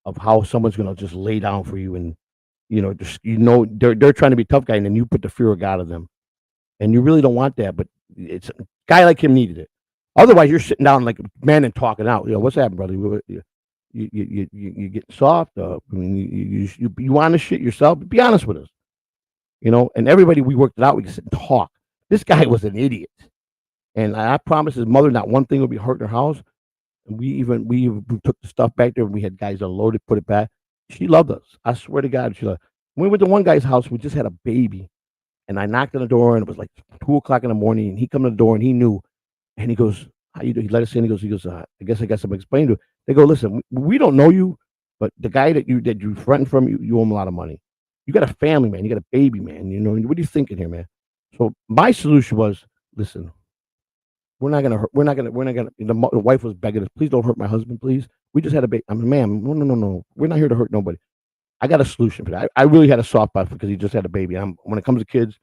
S2: of how someone's gonna just lay down for you, and they're trying to be a tough guy, and then you put the fear of God in them, and you really don't want that, but it's a guy like him needed it. Otherwise, you're sitting down like a man and talking out. What's happening, brother? You get soft. I mean, you want to shit yourself. Be honest with us, And everybody, we worked it out. We could sit and talk. This guy was an idiot, and I promised his mother not one thing would be hurt in her house. And we took the stuff back there. And we had guys unloaded, put it back. She loved us. I swear to God, she loved. We went to one guy's house who just had a baby, and I knocked on the door, and it was like 2 o'clock in the morning, and he come to the door, and he knew, and he goes, "How you do?" He let us in. He goes, "I guess I got something to explain to you." They go, "Listen, we don't know you, but the guy that you fronting from, you owe him a lot of money. You got a family, man. You got a baby, man. You know what are you thinking here, man?" So my solution was, listen, we're not gonna. The wife was begging us, please don't hurt my husband, please. We just had a baby. I'm like, ma'am, no, no, no, no. We're not here to hurt nobody. I got a solution for that. I really had a soft spot because he just had a baby. When it comes to kids,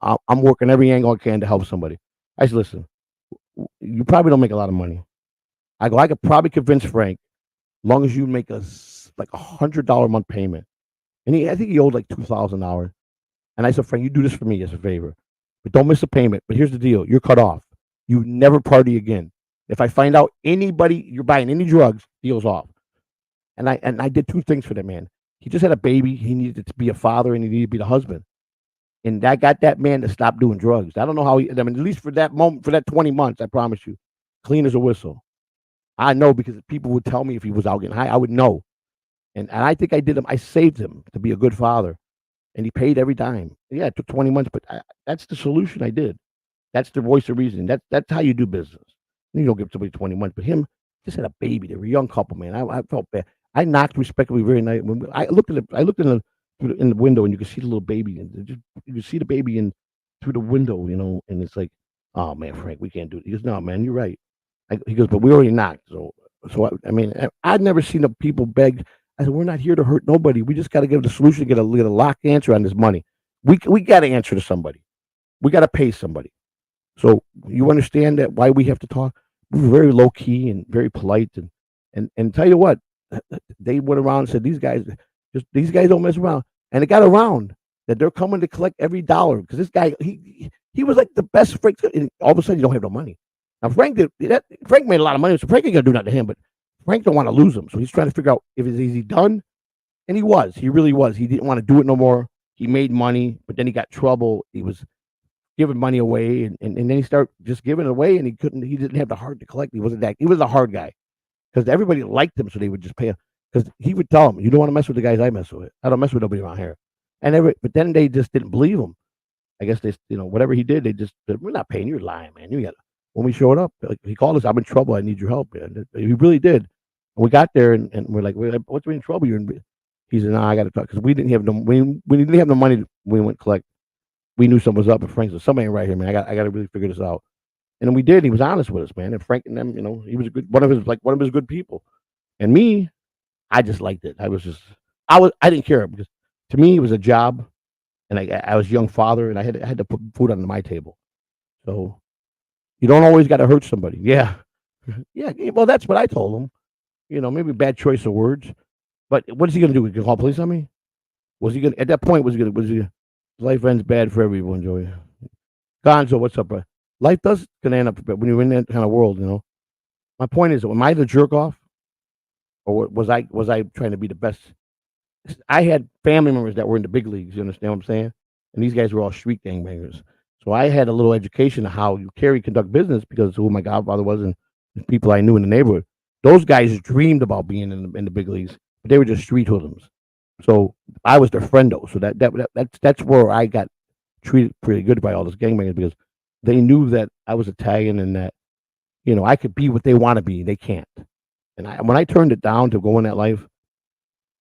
S2: I'm working every angle I can to help somebody. I said, listen, you probably don't make a lot of money. I go, I could probably convince Frank, long as you make like $100 a month payment. And I think he owed like $2,000. And I said, Frank, you do this for me as a favor, but don't miss a payment. But here's the deal: you're cut off. You never party again. If I find out anybody you're buying any drugs, deal's off. And I did two things for that man. He just had a baby. He needed to be a father, and he needed to be the husband. And I got that man to stop doing drugs. I don't know how he. I mean, at least for that moment, for that 20 months, I promise you, clean as a whistle. I know because people would tell me if he was out getting high, I would know. And I think I did him. I saved him to be a good father, and he paid every dime. Yeah, it took 20 months, but that's the solution I did. That's the voice of reason. That's how you do business. You don't give somebody 20 months, but him just had a baby. They were a young couple, man. I felt bad. I knocked respectfully very nice. When I looked in the window, and you could see the little baby, and you could see the baby in through the window, and it's like, oh man, Frank, we can't do it. He goes, no, man, you're right. He goes, but we already knocked. So I mean, I'd never seen the people beg. I said, we're not here to hurt nobody. We just got to give the solution, get a lock answer on this money. We got to answer to somebody. We got to pay somebody. So you understand that why we have to talk? We were very low key and very polite, and tell you what, they went around and said these guys don't mess around, and it got around that they're coming to collect every dollar because this guy he was like the best Frank. And all of a sudden, you don't have no money. Now Frank did that. Frank made a lot of money, so Frank ain't gonna do nothing to him. But Frank don't want to lose him, so he's trying to figure out is he done, and he was. He really was. He didn't want to do it no more. He made money, but then he got trouble. He was giving money away, and then he started just giving it away, and he didn't have the heart to collect. He was a hard guy because everybody liked him, so they would just pay him because he would tell them, you don't want to mess with the guys I mess with. I don't mess with nobody around here. But then they just didn't believe him. I guess they, whatever he did, they just said, we're not paying. You're lying, man. You got. When we showed up, like, he called us, I'm in trouble. I need your help, man. He really did. And we got there, and we're like, what's in trouble? You're in. He said, no, I got to talk because we didn't have no we didn't have no money when we went collect. We knew something was up, and Frank said, somebody ain't right here, man. I got to really figure this out. And then we did. He was honest with us, man. And Frank and them, he was one of his good people. And me, I just liked it. I didn't care because to me it was a job, and I was a young father, and I had to put food on my table. So you don't always got to hurt somebody. Yeah, yeah. Well, that's what I told him. Maybe bad choice of words, but what is he going to do? He going to call police on me? Was he going at that point? Was he? Life ends bad for everyone, Joey. Gonzo, what's up, bro? Life does gonna end up when you're in that kind of world. My point is, am I the jerk off, or was I trying to be the best? I had family members that were in the big leagues. You understand what I'm saying? And these guys were all street gangbangers. So I had a little education of how you conduct business because of who my godfather was and the people I knew in the neighborhood. Those guys dreamed about being in the big leagues, but they were just street hoodlums. So I was their friendo. So that's where I got treated pretty good by all those gangbangers because they knew that I was Italian and that I could be what they want to be. They can't. And when I turned it down to go in that life,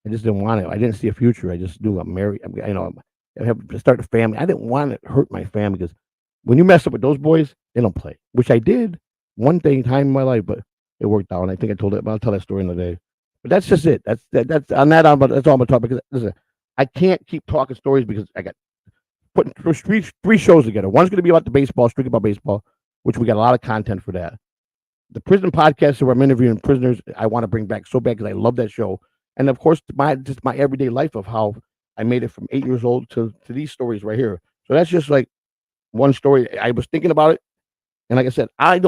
S2: I just didn't want it. I didn't see a future. I just knew I'm married. I have to start a family. I didn't want to hurt my family because when you mess up with those boys, they don't play. Which I did one time in my life, but it worked out. And I think I told it, but I'll tell that story another day. But that's just it. That's that's on that. That's all I'm gonna talk because listen, I can't keep talking stories because I got putting three shows together. One's gonna be about the baseball, strictly about baseball, which we got a lot of content for that. The prison podcast where I'm interviewing prisoners, I want to bring back so bad because I love that show. And of course, my everyday life of how I made it from 8 years old to these stories right here. So that's just like one story. I was thinking about it, and like I said, I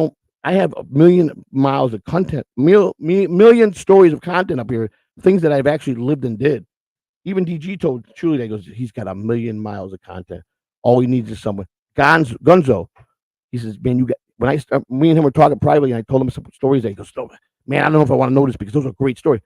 S2: have a million miles of content, million stories of content up here, things that I've actually lived and did. Even DG told Truly that goes, he's got a million miles of content. All he needs is someone. Gunzo, he says, man, me and him were talking privately, and I told him some stories. That he goes, no, man, I don't know if I want to know this because those are great stories.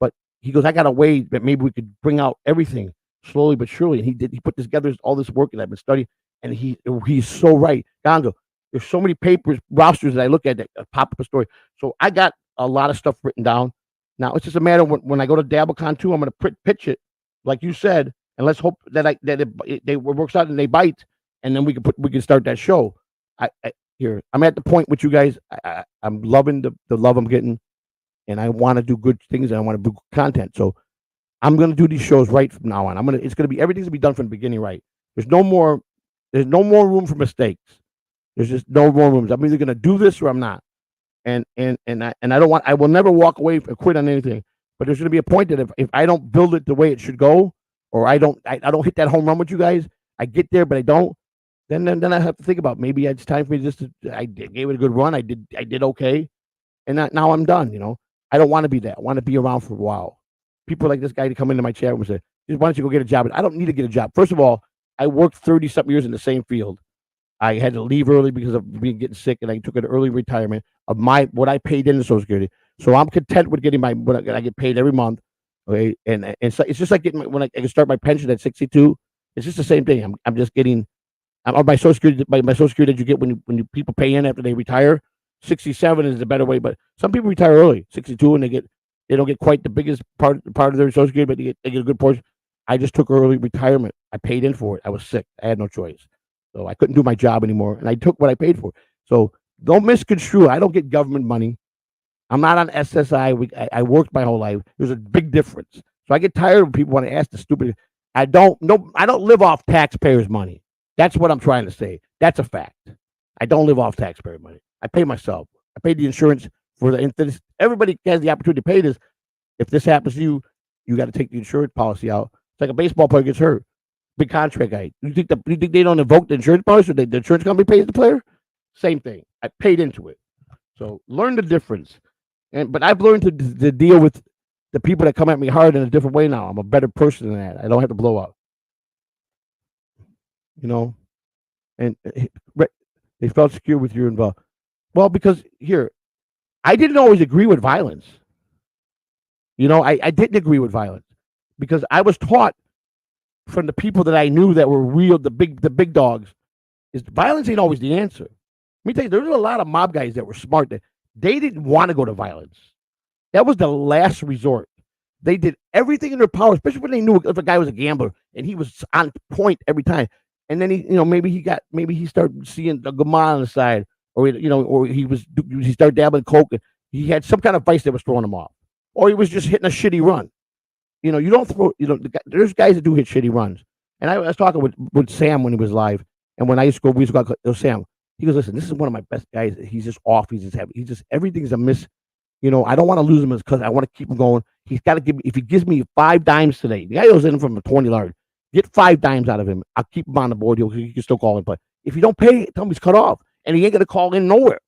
S2: But he goes, I got a way that maybe we could bring out everything. slowly but surely. And he put together all this work that I've been studying, and he's so right. Gongo, there's so many papers, rosters that I look at that pop up a story. So I got a lot of stuff written down. Now it's just a matter of when I go to DabbleCon 2, I'm going to pitch it, like you said, and let's hope that it works out and they bite, and then we can start that show. I'm at the point with you guys. I'm loving the love I'm getting, and I want to do good things and I want to do content. So I'm going to do these shows right from now on. It's going to be everything's going to be done from the beginning right. There's no more room for mistakes. There's just no more rooms. I'm either going to do this or I'm not. And I will never walk away or quit on anything. But there's going to be a point that if I don't build it the way it should go, or I don't hit that home run with you guys, I get there but I don't. Then I have to think about maybe it's time for me I gave it a good run. I did okay, and now I'm done. I don't want to be that. I want to be around for a while. People like this guy to come into my chat room and say, "Why don't you go get a job?" I don't need to get a job. First of all, I worked 30-something years in the same field. I had to leave early because of getting sick, and I took an early retirement of what I paid into Social Security. So I'm content with getting what I get paid every month. Okay, and so it's just like getting when I can start my pension at 62. It's just the same thing. I'm just getting on my Social Security. My Social Security that you get when people pay in after they retire. 67 is the better way, but some people retire early, 62, and they don't get quite the biggest part of their Social Security, but they get a good portion. I just took early retirement. I paid in for it. I was sick. I had no choice. So I couldn't do my job anymore, and I took what I paid for. So don't misconstrue. I don't get government money. I'm not on SSI. I worked my whole life. There's a big difference. So I get tired when people want to ask the stupid. I don't live off taxpayers' money. That's what I'm trying to say. That's a fact. I don't live off taxpayer money. I pay myself. I pay the insurance for the. Everybody has the opportunity to pay this. If this happens to you, you got to take the insurance policy out. It's like a baseball player gets hurt. Big contract guy. You think they don't invoke the insurance policy? Or the insurance company pays the player? Same thing. I paid into it. So learn the difference. But I've learned to deal with the people that come at me hard in a different way now. I'm a better person than that. I don't have to blow up. And they felt secure with you involved. Well, because I didn't always agree with violence. I didn't agree with violence because I was taught from the people that I knew that were real, the big dogs, is violence ain't always the answer. Let me tell you, there's a lot of mob guys that were smart that they didn't want to go to violence. That was the last resort. They did everything in their power, especially when they knew if a guy was a gambler and he was on point every time. And then maybe he started seeing the Gamal on the side, or he started dabbling coke. And he had some kind of vice that was throwing him off, or he was just hitting a shitty run. You don't throw. There's guys that do hit shitty runs. And I was talking with Sam when he was live, and when I used to go, we used to go. Sam, he goes, listen, this is one of my best guys. He's just off. He's just heavy. Everything's a miss. I don't want to lose him because I want to keep him going. He's got to give me. If he gives me 5 dimes today, the guy goes in from a 20 yard. Get 5 dimes out of him. I'll keep him on the board. He can still call in. But if you don't pay, tell him he's cut off, and he ain't gonna call in nowhere.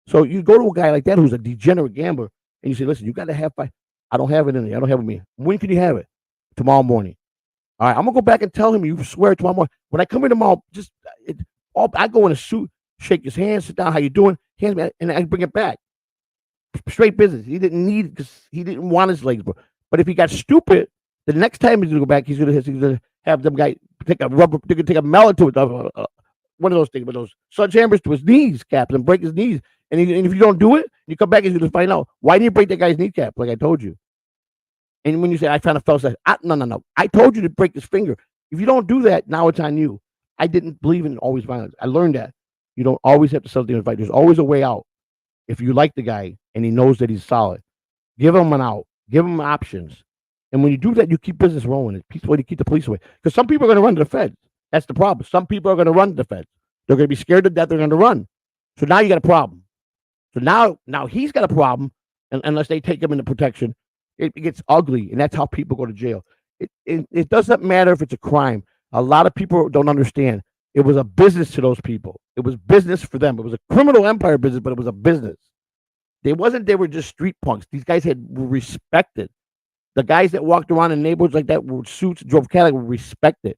S2: So you go to a guy like that who's a degenerate gambler, and you say, listen, you got to have 5. I don't have it in there. I don't have it in me. When can you have it? Tomorrow morning. All right, I'm gonna go back and tell him you swear tomorrow morning. When I come in tomorrow, I go in a suit, shake his hand, sit down. How you doing? Hands me, and I bring it back. Straight business. He didn't need because he didn't want his legs, bro. But if he got stupid, the next time he's gonna go back, he's gonna have them guy take a mallet to it, one of those things, with those sledgehammers to his knees caps and break his knees. And if you don't do it, you come back and you find out why didn't you break that guy's kneecap, like I told you. And when you say I found a fell side, no, I told you to break his finger. If you don't do that, now it's on you. I didn't believe in always violence. I learned that you don't always have to settle down and fight. There's always a way out. If you like the guy and he knows that he's solid, give him an out, give him options. And when you do that, you keep business rolling. It's peaceful to keep the police away. Because some people are going to run to the feds. That's the problem. Some people are going to run to the feds. They're going to be scared to death. They're going to run. So now you got a problem. So now he's got a problem, and unless they take him into protection, it gets ugly, and that's how people go to jail. It doesn't matter if it's a crime. A lot of people don't understand. It was a business to those people. It was business for them. It was a criminal empire business, but it was a business. They were just street punks. These guys were respected. The guys that walked around in neighborhoods like that with suits, drove Cadillac, were respected.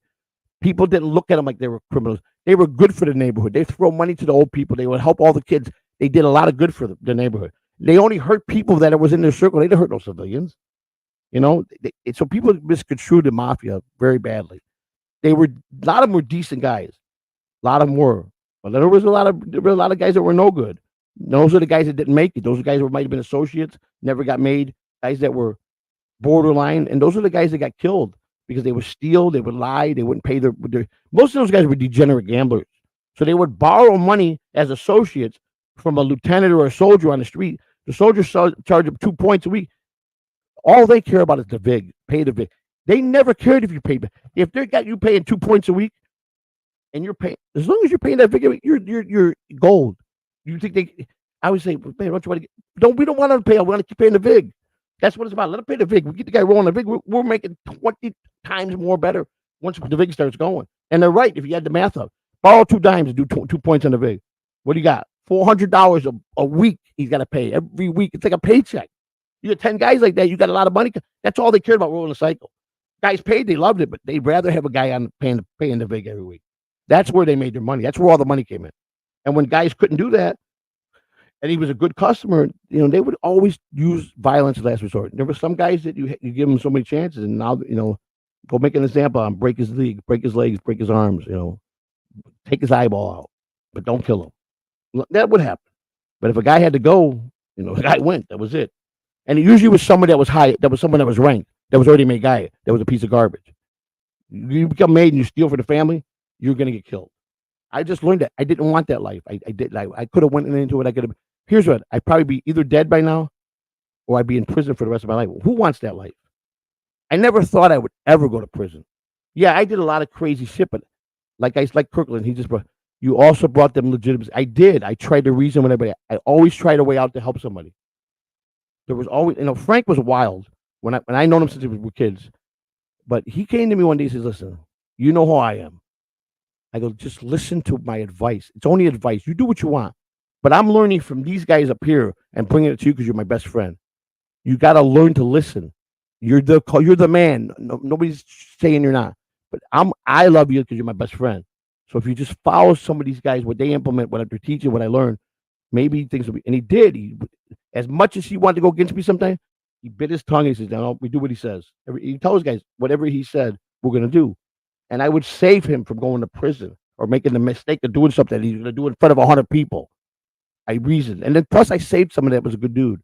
S2: People didn't look at them like they were criminals. They were good for the neighborhood. They throw money to the old people. They would help all the kids. They did a lot of good for the neighborhood. They only hurt people that was in their circle. They didn't hurt no civilians. You know, so people misconstrued the mafia very badly. A lot of them were decent guys. A lot of them were, but there were a lot of guys that were no good. Those are the guys that didn't make it. Those are guys who might have been associates, never got made. Guys that were borderline, and those are the guys that got killed because they would steal, they would lie, they wouldn't pay their. Most of those guys were degenerate gamblers, so they would borrow money as associates from a lieutenant or a soldier on the street. The soldiers charge them 2 points a week. All they care about is the vig, pay the vig. They never cared if you paid. If they got you paying 2 points a week, and you're paying, as long as you're paying that vig, you're gold. You think they? I would say, man, don't you want to get? Don't we don't want to pay? We want to keep paying the vig. That's what it's about. Let him pay the vig. We get the guy rolling the vig. We're making 20 times more better once the vig starts going. And they're right. If you add the math up, borrow 2 dimes and do 2 points on the vig. What do you got? $400 a week. He's got to pay every week. It's like a paycheck. You got 10 guys like that. You got a lot of money. That's all they cared about, rolling the cycle. Guys paid. They loved it, but they'd rather have a guy on paying the vig every week. That's where they made their money. That's where all the money came in. And when guys couldn't do that, and he was a good customer, they would always use violence as last resort. There were some guys that you give them so many chances, and now, go make an example on, break his legs, break his arms, take his eyeball out, but don't kill him. That would happen. But if a guy had to go, the guy went. That was it. And it usually was someone that was high, that was someone that was ranked, that was already made guy, that was a piece of garbage. You become made and you steal for the family, you're going to get killed. I just learned that. I didn't want that life. I could have went into it. Here's what, I'd probably be either dead by now or I'd be in prison for the rest of my life. Who wants that life? I never thought I would ever go to prison. Yeah, I did a lot of crazy shit, but like guys like Kirkland, you also brought them legitimacy. I did. I tried to reason with everybody. I always tried a way out to help somebody. There was always, Frank was wild when I known him since we were kids, but he came to me one day and says, listen, you know who I am. I go, just listen to my advice. It's only advice. You do what you want. But I'm learning from these guys up here and bringing it to you because you're my best friend. You got to learn to listen. You're the man. Nobody's saying you're not. But I love you because you're my best friend. So if you just follow some of these guys, what they implement, what they're teaching, what I learned, maybe things will be. And he did. As much as he wanted to go against me sometimes, he bit his tongue. He says, no, we do what he says. He tells guys, whatever he said, we're going to do. And I would save him from going to prison or making the mistake of doing something that he's going to do in front of 100 people. I reasoned. And then plus I saved someone that was a good dude.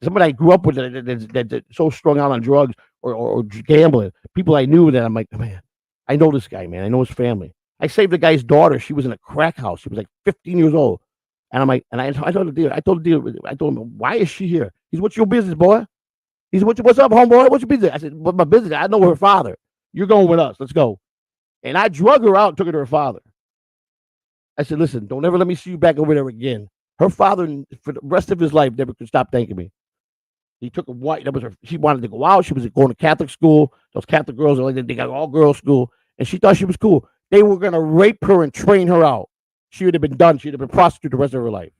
S2: Somebody I grew up with that's so strung out on drugs or gambling. People I knew that I'm like, man, I know this guy, man. I know his family. I saved the guy's daughter. She was in a crack house. She was like 15 years old. And I'm like, and I told the dealer, I told him, why is she here? He's, what's your business, boy? He's, what's up, homeboy? What's your business? I said, what's my business? I know her father. You're going with us. Let's go. And I drug her out and took her to her father. I said, listen, don't ever let me see you back over there again. Her father, for the rest of his life, never could stop thanking me. He took a white. That was her. She wanted to go out. She was going to Catholic school. Those Catholic girls are like they got all girls school, and she thought she was cool. They were gonna rape her and train her out. She would have been done. She'd have been prostitute the rest of her life.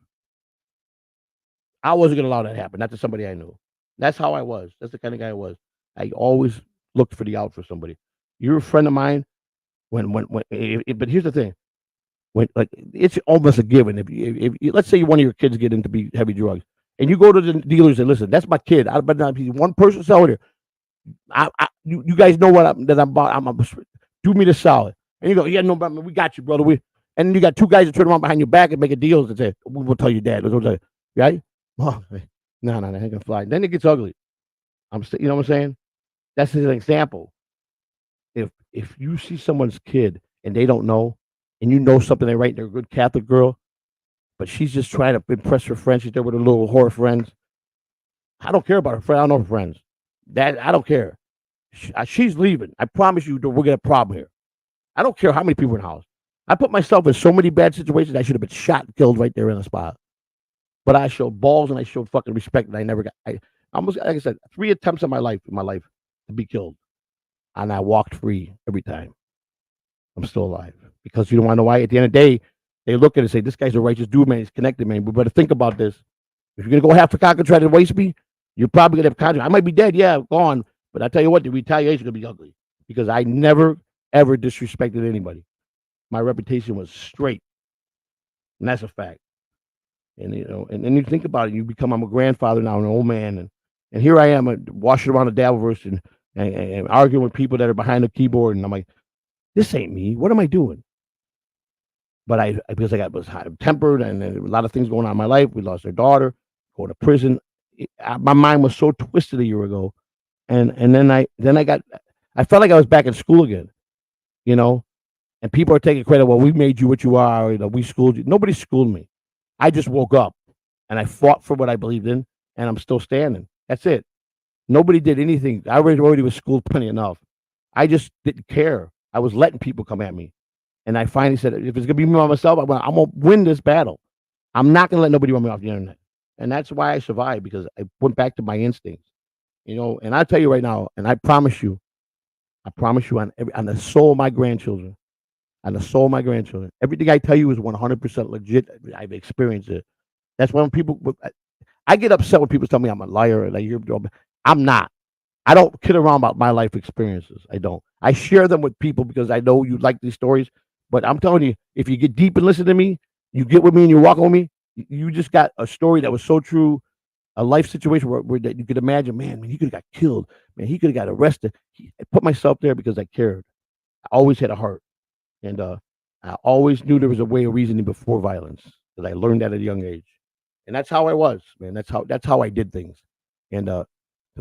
S2: I wasn't gonna allow that to happen. Not to somebody I knew. That's how I was. That's the kind of guy I was. I always looked for the out for somebody. You're a friend of mine. But here's the thing. It's almost a given. If let's say one of your kids get into heavy drugs, and you go to the dealers and listen, that's my kid. I better not be one person selling it. You guys know what I'm about. Do me the solid. And you go, yeah, no, we got you, brother. And then you got two guys that turn around behind your back and make a deal and say, we'll tell your dad. Right? Oh, no, that ain't gonna fly. Then it gets ugly. You know what I'm saying? That's an example. If you see someone's kid and they don't know, and you know something they right, they're a good Catholic girl, but she's just trying to impress her friends. She's there with her little whore friends. I don't care about her friend. I don't know her friends. I don't care. She's leaving. I promise you, we'll get a problem here. I don't care how many people in the house. I put myself in so many bad situations. I should have been shot and killed right there in the spot. But I showed balls and I showed fucking respect, and I never got. I almost, like I said, 3 attempts in my life to be killed, and I walked free every time. I'm still alive because you don't want to know why. At the end of the day, they look at it and say, "This guy's a righteous dude, man. He's connected, man. We better think about this. If you're gonna go half a cock and try to waste me, you're probably gonna have contract. I might be dead, yeah, gone, but I tell you what, the retaliation is gonna be ugly because I never ever disrespected anybody. My reputation was straight, and that's a fact. And and then you think about it, I'm a grandfather now, an old man, and And here I am washing around the Dabbleverse and arguing with people that are behind the keyboard. And I'm like, this ain't me. What am I doing? But because I was hot tempered and a lot of things going on in my life. We lost our daughter, going to prison. My mind was so twisted a year ago. And then I felt like I was back in school again, you know, and people are taking credit. Well, we made you what you are. You know, we schooled you. Nobody schooled me. I just woke up and I fought for what I believed in, and I'm still standing. That's it. Nobody did anything. I already was schooled plenty enough. I just didn't care. I was letting people come at me. And I finally said, if it's going to be me by myself, I'm going to win this battle. I'm not going to let nobody run me off the internet. And that's why I survived, because I went back to my instincts, you know. And I'll tell you right now, and I promise you on the soul of my grandchildren, everything I tell you is 100% legit. I've experienced it. That's when I get upset when people tell me I'm a liar. Like I'm not. I don't kid around about my life experiences. I don't. I share them with people because I know you like these stories. But I'm telling you, if you get deep and listen to me, you get with me and you walk with me, you just got a story that was so true, a life situation where that you could imagine, man, he could have got killed. Man, he could have got arrested. I put myself there because I cared. I always had a heart. And I always knew there was a way of reasoning before violence, because I learned that at a young age. And that's how I was, man. That's how I did things. And the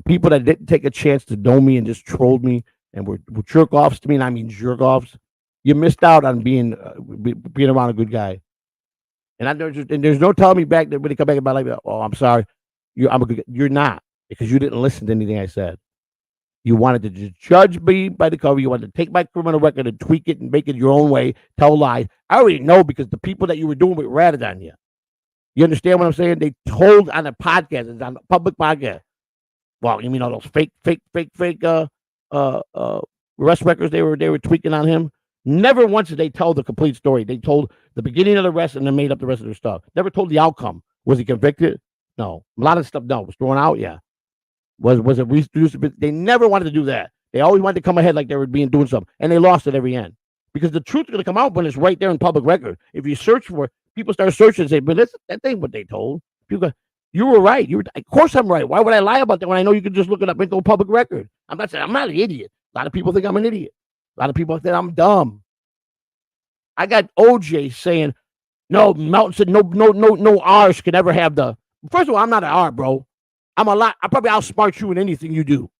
S2: people that didn't take a chance to know me and just trolled me and were jerk offs to me, and I mean jerk offs, you missed out on being around a good guy. And there's no telling me back that when they come back in my life, oh, I'm sorry, you're not, because you didn't listen to anything I said. You wanted to just judge me by the cover. You wanted to take my criminal record and tweak it and make it your own way, tell lies. I already know, because the people that you were doing with ratted on you. You understand what I'm saying? They told on a podcast, it's on a public podcast. Well, you mean all those fake arrest records they were tweaking on him? Never once did they tell the complete story. They told the beginning of the arrest and then made up the rest of their stuff. Never told the outcome. Was he convicted? No. A lot of stuff, no. Was thrown out? Yeah. Was it reduced? They never wanted to do that. They always wanted to come ahead like they were doing something, and they lost at every end, because the truth is going to come out when it's right there in public record. If you search for it, people start searching and say, "But that ain't what they told." People go, "You were right. Of course I'm right. Why would I lie about that when I know you can just look it up into a public record?" I'm not an idiot. A lot of people think I'm an idiot. A lot of people think I'm dumb. I got OJ saying, "No, Melton said no R's could ever have the." First of all, I'm not an R, bro. I'm a lot. I probably outsmart you in anything you do.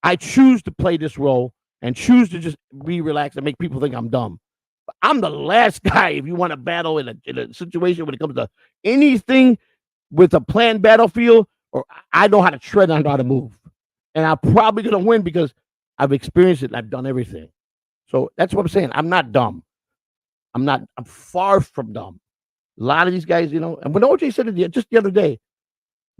S2: I choose to play this role and choose to just be relaxed and make people think I'm dumb. But I'm the last guy if you want to battle in a situation when it comes to anything with a planned battlefield, or I know how to tread, I know how to move. And I'm probably going to win because I've experienced it and I've done everything. So that's what I'm saying. I'm not dumb. I'm far from dumb. A lot of these guys, you know, and when OJ said it just the other day,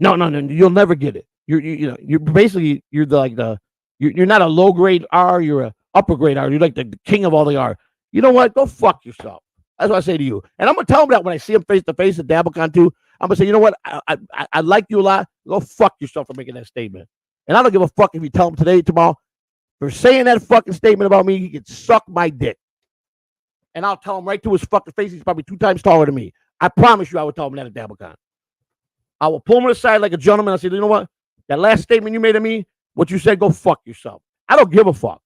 S2: no, you'll never get it. You're basically you're not a low grade R, you're a upper grade R. You're like the king of all the R. You know what? Go fuck yourself. That's what I say to you. And I'm gonna tell him that when I see him face to face at DabbleCon too. I'm gonna say, you know what? I like you a lot. Go fuck yourself for making that statement. And I don't give a fuck if you tell him today, tomorrow, for saying that fucking statement about me. He can suck my dick. And I'll tell him right to his fucking face. He's probably 2 times taller than me. I promise you, I would tell him that at DabbleCon. I will pull him aside like a gentleman. I say, you know what? That last statement you made to me, what you said, go fuck yourself. I don't give a fuck.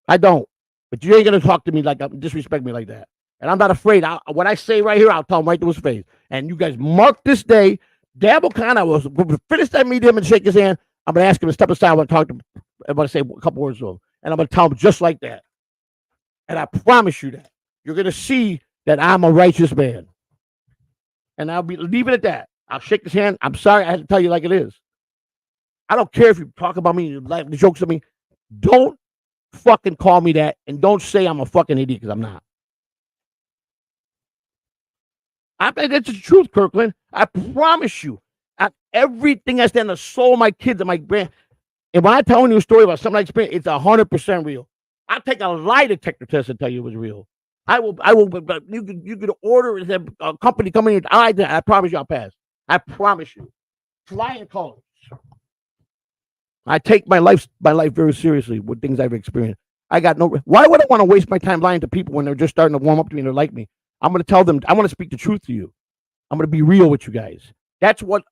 S2: I don't. But you ain't going to talk to me like that, disrespect me like that. And I'm not afraid. What I say right here, I'll tell him right to his face. And you guys mark this day. DabbleCon, I will finish that meeting and shake his hand. I'm going to ask him to step aside. I'm going to talk to him. I'm going to say a couple words to him. And I'm going to tell him just like that. And I promise you that. You're going to see that I'm a righteous man. And I'll be leaving it at that. I'll shake his hand. I'm sorry I had to tell you like it is. I don't care if you talk about me, you like the jokes at me. Don't fucking call me that, and don't say I'm a fucking idiot, because I'm not. That's the truth, Kirkland. I promise you. Everything I stand, the soul of my kids and my grand. And when I'm telling you a story about something I experienced, it's 100% real. I'll take a lie detector test and tell you it was real. I will. You could order a company coming in. I promise you, I'll pass. I promise you. Flying colors. I take my life very seriously with things I've experienced. I got no. Why would I want to waste my time lying to people when they're just starting to warm up to me and they're like me? I'm going to tell them. I want to speak the truth to you. I'm going to be real with you guys. That's what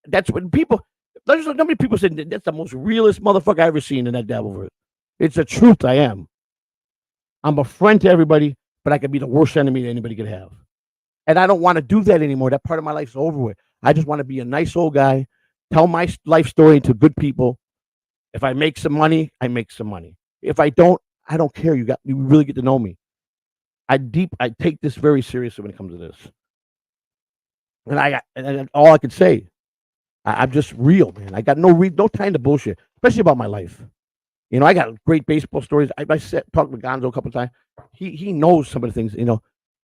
S2: people. There's so many people said that's the most realest motherfucker I ever seen in that Dabbleverse. It's the truth. I am. I'm a friend to everybody, but I could be the worst enemy that anybody could have. And I don't want to do that anymore. That part of my life is over with. I just want to be a nice old guy, tell my life story to good people. If I make some money, I make some money. If I don't care. You really get to know me. I take this very seriously when it comes to this. And all I could say, I'm just real, man. I got no time to bullshit, especially about my life. I got great baseball stories. I talked with Gonzo a couple of times. He knows some of the things.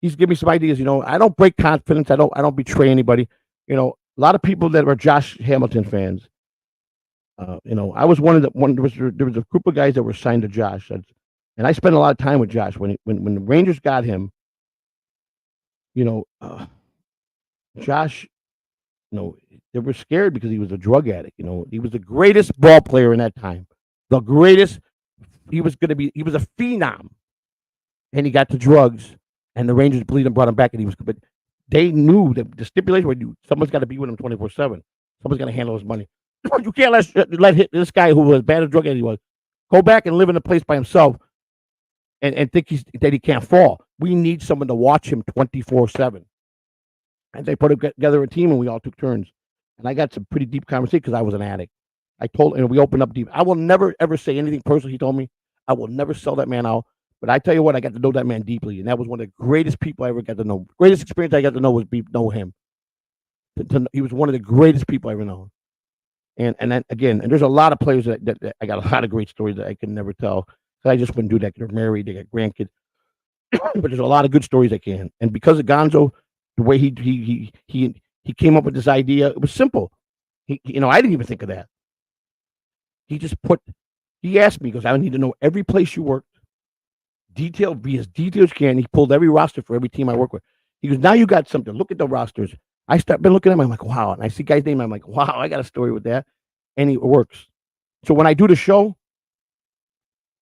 S2: He's given me some ideas. I don't break confidence. I don't betray anybody. A lot of people that were Josh Hamilton fans. I was one. There was a group of guys that were signed to Josh, and I spent a lot of time with Josh when the Rangers got him. Josh, they were scared because he was a drug addict. He was the greatest ball player in that time, the greatest. He was a phenom, and he got the drugs, and the Rangers believed him, brought him back, and but they knew that the stipulation was someone's got to be with him 24/7. Someone's got to handle his money. You can't let this guy who was bad as drug addict he was go back and live in a place by himself and think that he can't fall. We need someone to watch him 24/7. And they put together a team, and we all took turns. And I got some pretty deep conversation because I was an addict. We opened up deep. I will never ever say anything personal. He told me I will never sell that man out. But I tell you what, I got to know that man deeply, and that was one of the greatest people I ever got to know. Greatest experience I got to know was know him. He was one of the greatest people I ever known. And then again, and there's a lot of players that I got a lot of great stories that I can never tell. I just wouldn't do that. They're married, they got grandkids, but there's a lot of good stories I can. And because of Gonzo, the way he came up with this idea, it was simple. I didn't even think of that. He asked me, he goes, I need to know every place you worked, be as detailed as you can. He pulled every roster for every team I work with. He goes, now you got something. Look at the rosters. Been looking at them. I'm like, wow. And I see guys' name. I'm like, wow, I got a story with that. And it works. So when I do the show,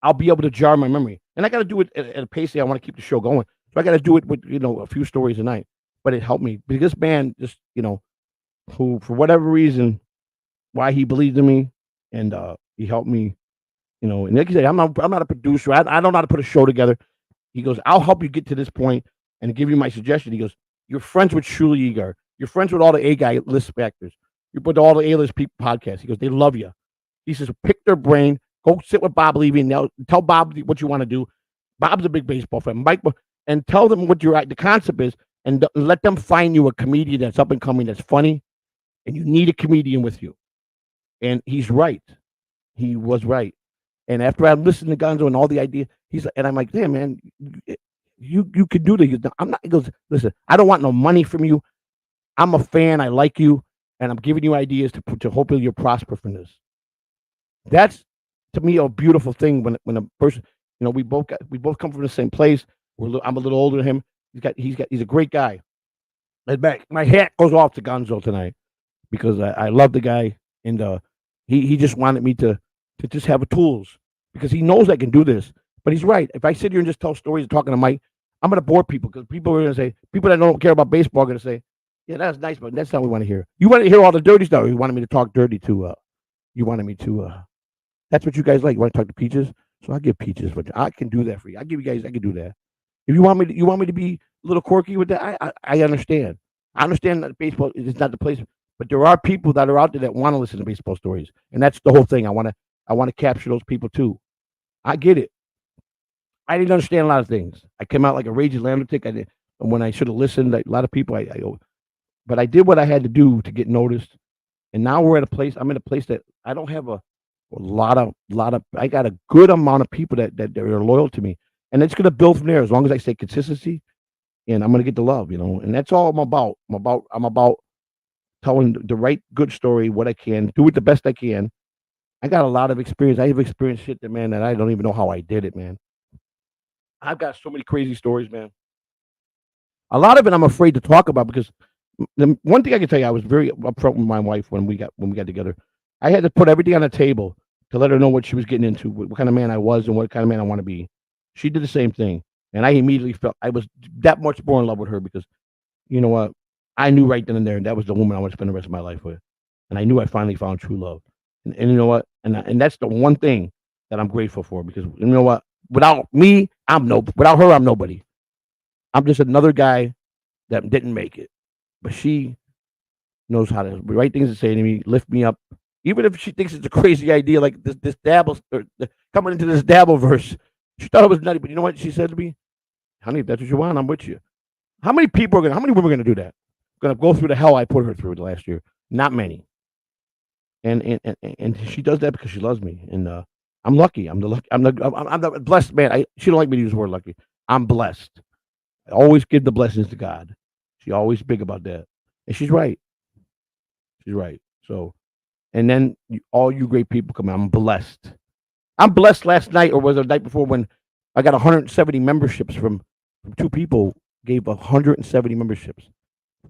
S2: I'll be able to jar my memory. And I got to do it at a pace that I want to keep the show going. So I got to do it with, a few stories a night. But it helped me. Because this man just, who, for whatever reason, why he believed in me, and he helped me, and like I said, I'm not a producer. I don't know how to put a show together. He goes, I'll help you get to this point and give you my suggestion. He goes, you're friends with Shuli Egar. You're friends with all the A-guy list actors. You're with all the A-list people podcasts. He goes, they love you. He says, pick their brain. Go sit with Bob Levy and tell Bob what you want to do. Bob's a big baseball fan. Mike, and tell them what the concept is, and let them find you a comedian that's up and coming, that's funny, and you need a comedian with you. And he's right. He was right. And after I listened to Gonzo and all the ideas, and I'm like, damn, man, you could do this. I'm not. He goes, listen, I don't want no money from you. I'm a fan. I like you, and I'm giving you ideas to hopefully you'll prosper from this. That's to me a beautiful thing when a person, we both come from the same place. I'm a little older than him. He's a great guy. My hat goes off to Gonzo tonight because I love the guy, and he just wanted me to just have tools because he knows I can do this. But he's right. If I sit here and just tell stories and talking to Mike, I'm going to bore people because people are going to say, people that don't care about baseball are going to say, yeah, that's nice, but that's not what we want to hear. You want to hear all the dirty stuff. You wanted me to talk dirty to, that's what you guys like. You want to talk to Peaches? So I'll give Peaches, but I can do that for you. I can do that. If you want me to be a little quirky with that, I understand. I understand that baseball is not the place, but there are people that are out there that want to listen to baseball stories. And that's the whole thing. I want to capture those people too. I get it. I didn't understand a lot of things. I came out like a raging lunatic. And when I should have listened, like a lot of people, but I did what I had to do to get noticed. And now I'm in a place that I don't have a lot of, I got a good amount of people that are loyal to me. And it's going to build from there as long as I say consistency, and I'm going to get the love, and that's all I'm about. I'm about telling the right good story, what I can, do it the best I can. I got a lot of experience. I have experienced shit that I don't even know how I did it, man. I've got so many crazy stories, man. A lot of it I'm afraid to talk about because the one thing I can tell you, I was very upfront with my wife when we got together. I had to put everything on the table to let her know what she was getting into, what kind of man I was, and what kind of man I want to be. She did the same thing, and I immediately felt I was that much more in love with her because, you know what, I knew right then and there, and that was the woman I want to spend the rest of my life with. and I knew I finally found true love. And you know what? And that's the one thing that I'm grateful for because you know what? Without me, without her, I'm nobody. I'm just another guy that didn't make it. But she knows how to write things to say to me, lift me up. Even if she thinks it's a crazy idea, like this dabble coming into this dabble verse, she thought it was nutty. But you know what she said to me, honey? If that's what you want, I'm with you. How many women are gonna do that? Gonna go through the hell I put her through the last year? Not many. And she does that because she loves me. And I'm lucky. I'm the blessed man. She don't like me to use the word lucky. I'm blessed. I always give the blessings to God. She always big about that, and she's right. She's right. So, and then all you great people come out. I'm blessed. I'm blessed. Last night, or was it the night before, when I got 170 memberships from two people gave 170 memberships.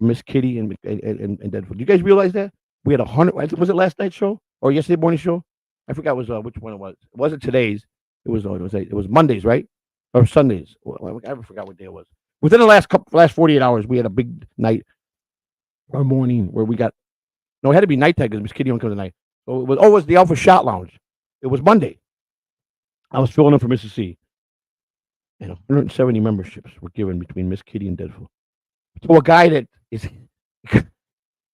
S2: Miss Kitty and Deadpool. Do you guys realize that we had 100? Was it last night's show or yesterday morning show? I forgot which one it was. It wasn't today's. It was Mondays, right? Or Sundays. I forgot what day it was. Within the last 48 hours, we had a big night or morning where we got. No, it had to be nighttime because Miss Kitty only comes at night. So it was the Alpha Shot Lounge. It was Monday. I was filling in for Mrs. C. And 170 memberships were given between Miss Kitty and Deadpool. So a guy that is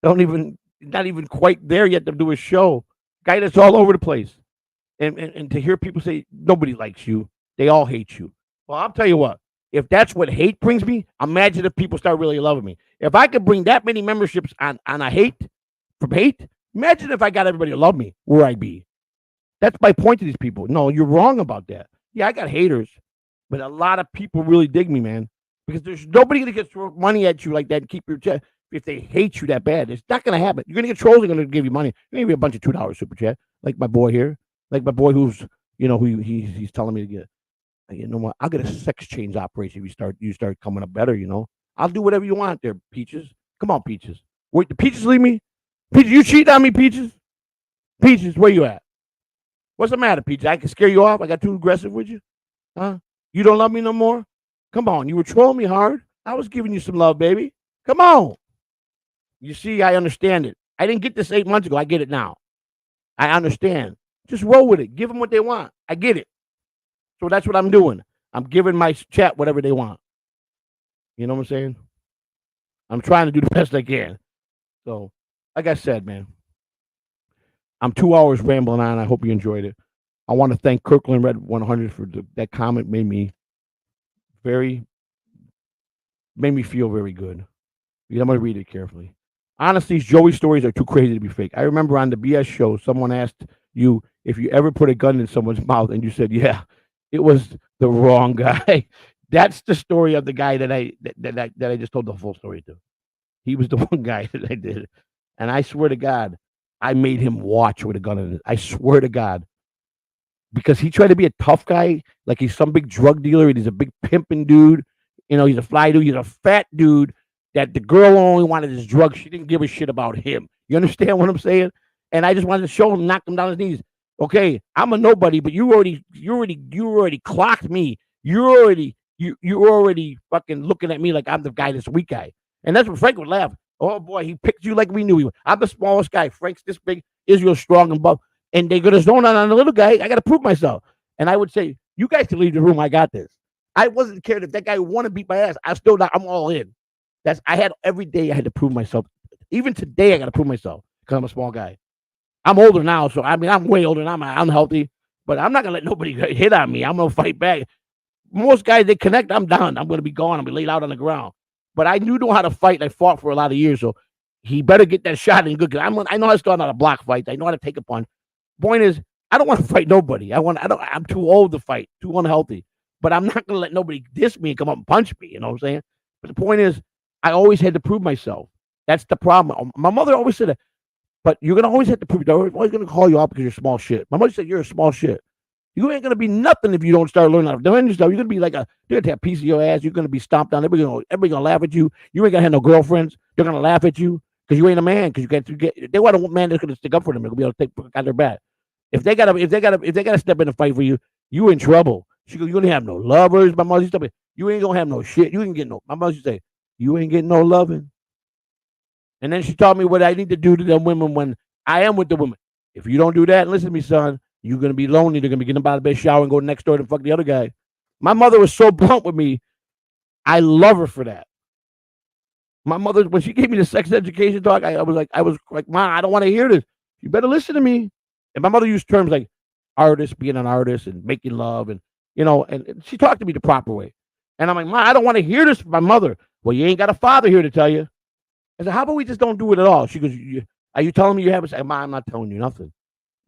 S2: not even quite there yet to do a show, guy that's all over the place, and to hear people say nobody likes you, they all hate you. Well, I'll tell you what. If that's what hate brings me, imagine if people start really loving me. If I could bring that many memberships on a hate, imagine if I got everybody to love me, where I'd be. That's my point to these people. No, you're wrong about that. Yeah, I got haters, but a lot of people really dig me, man. Because there's nobody going to throw money at you like that and keep your chat if they hate you that bad. It's not going to happen. You're going to get trolls. They're going to give you money. You're going to give you a bunch of $2 super chat, like my boy here, like my boy who's he's telling me to get. You know what? I'll get a sex change operation if you start coming up better. I'll do whatever you want there, Peaches. Come on, Peaches. Wait, the Peaches leave me? Peaches, you cheat on me, Peaches? Peaches, where you at? What's the matter, Peaches? I can scare you off? I got too aggressive with you? Huh? You don't love me no more? Come on, you were trolling me hard. I was giving you some love, baby. Come on. You see, I understand it. I didn't get this 8 months ago. I get it now. I understand. Just roll with it. Give them what they want. I get it. So that's what I'm doing. I'm giving my chat whatever they want. You know what I'm saying? I'm trying to do the best I can. So, like I said, man, I'm 2 hours rambling on. I hope you enjoyed it. I want to thank Kirkland Red 100 for that comment. Made me feel very good. I'm going to read it carefully. Honestly, Joey's stories are too crazy to be fake. I remember on the BS show, someone asked you if you ever put a gun in someone's mouth, and you said, yeah. It was the wrong guy. That's the story of the guy that I just told the full story to. He was the one guy that I did. And I swear to God, I made him watch with a gun in it. I swear to God. Because he tried to be a tough guy, like he's some big drug dealer, and he's a big pimping dude. He's a fly dude. He's a fat dude that the girl only wanted his drugs. She didn't give a shit about him. You understand what I'm saying? And I just wanted to show him, knock him down his knees. Okay, I'm a nobody, but you already clocked me. You already fucking looking at me like I'm the guy, this weak guy. And that's what Frank would laugh. Oh boy, he picked you like we knew he was. I'm the smallest guy. Frank's this big. Israel's strong and buff. And they're gonna zone on the little guy. I gotta prove myself. And I would say, you guys can leave the room. I got this. I wasn't cared if that guy want to beat my ass. I'm all in. I had every day I had to prove myself. Even today I gotta prove myself because I'm a small guy. I'm older now, so I'm way older and I'm unhealthy, but I'm not gonna let nobody hit on me. I'm gonna fight back. Most guys, they connect, I'm done. I'm gonna be gone. I'm gonna be laid out on the ground. But I know how to fight. I fought for a lot of years, so he better get that shot in good. I know how to start out a block fight. I know how to take a punch. Point is, I don't want to fight nobody. I'm too old to fight, too unhealthy. But I'm not gonna let nobody diss me and come up and punch me. You know what I'm saying? But the point is, I always had to prove myself. That's the problem. My mother always said that. But you're going to always have to prove. They're always going to call you out because you're small shit. My mother said you're a small shit. You ain't going to be nothing if you don't start learning how to defend yourself. You're going to be like you're going to have a piece of your ass. You're going to be stomped on. Everybody going to laugh at you. You ain't going to have no girlfriends. They're going to laugh at you because you ain't a man. Because they want a man that's going to stick up for them. They're going to be able to take out their back. If they got to step in and fight for you, you in trouble. She goes, you going to have no lovers. My mother used to say, you ain't going to have no shit. You ain't getting no. My mother used to say, you ain't getting no loving. And then she taught me what I need to do to them women when I am with the woman. If you don't do that, listen to me, son, you're going to be lonely. They're going to be getting out of bed, shower, and go next door to fuck the other guy. My mother was so blunt with me. I love her for that. My mother, when she gave me the sex education talk, I was like, Mom, I don't want to hear this. You better listen to me. And my mother used terms like artist, being an artist, and making love, and and she talked to me the proper way. And I'm like, Mom, I don't want to hear this from my mother. Well, you ain't got a father here to tell you. I said, how about we just don't do it at all? She goes, are you telling me you have a sex? Ma, I'm not telling you nothing.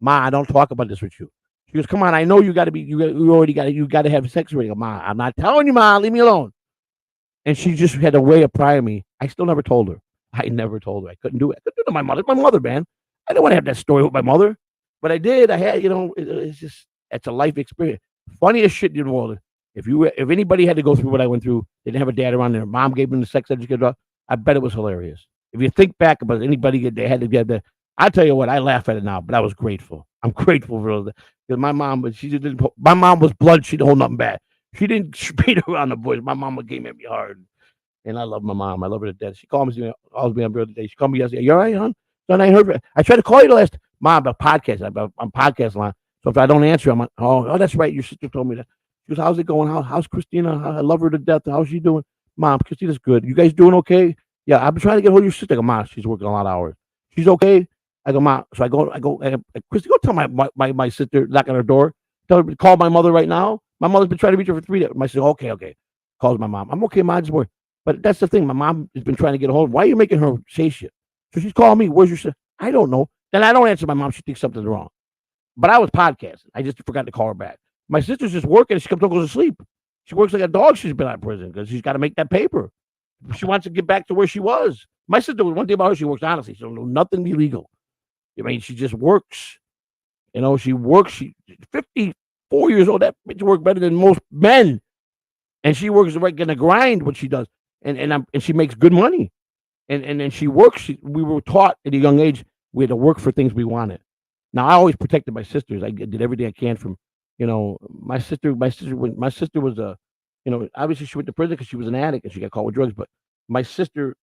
S2: Ma, I don't talk about this with you. She goes, come on, I know you got to be, you got to have sex with me. Ma, I'm not telling you, Ma, leave me alone. And she just had a way of prying me. I still never told her. I never told her. I couldn't do it. I couldn't do it to my mother. My mother, man. I didn't want to have that story with my mother. But I did. I had, it's a life experience. Funniest shit in the world. If anybody had to go through what I went through, they didn't have a dad around, their mom gave them the sex education, I bet it was hilarious. If you think back about anybody, they had to get that. I tell you what, I laugh at it now, but I was grateful. I'm grateful for that. Because my mom, my mom was blood. She didn't hold nothing back. She didn't beat around the bush. My mama came at me hard. And I love my mom. I love her to death. She calls me on the other day. She called me yesterday. You all right, hon? Son, I heard. I tried to call you the last. Mom, I'm podcast. I'm podcast line. So if I don't answer, I'm like, oh, that's right. Your sister told me that. She goes, how's it going? How's Christina? I love her to death. How's she doing? Mom, Christina's good. You guys doing okay? Yeah, I've been trying to get hold of your sister. I go, Mom, she's working a lot of hours. She's okay. I go, Mom. So I go. Christy, go tell my sister, knock on her door. Tell her, call my mother right now. My mother's been trying to reach her for 3 days. My sister, okay. Calls my mom. I'm okay, Mom. Just worry. But that's the thing. My mom has been trying to get a hold of. Why are you making her say shit? So she's calling me. Where's your sister? I don't know. Then I don't answer my mom. She thinks something's wrong. But I was podcasting. I just forgot to call her back. My sister's just working. And she comes home, goes to sleep. She works like a dog. She's been out of prison because she's got to make that paper. She wants to get back to where she was. My sister, one thing about her, she works honestly. She don't know nothing illegal. I mean, she just works. She works. She's 54 years old. That bitch works better than most men. And she works right in the grind what she does. And she makes good money. And then she works. We were taught at a young age we had to work for things we wanted. Now I always protected my sisters. I did everything I can from, my sister. My sister was obviously she went to prison because she was an addict and she got caught with drugs. But my sister,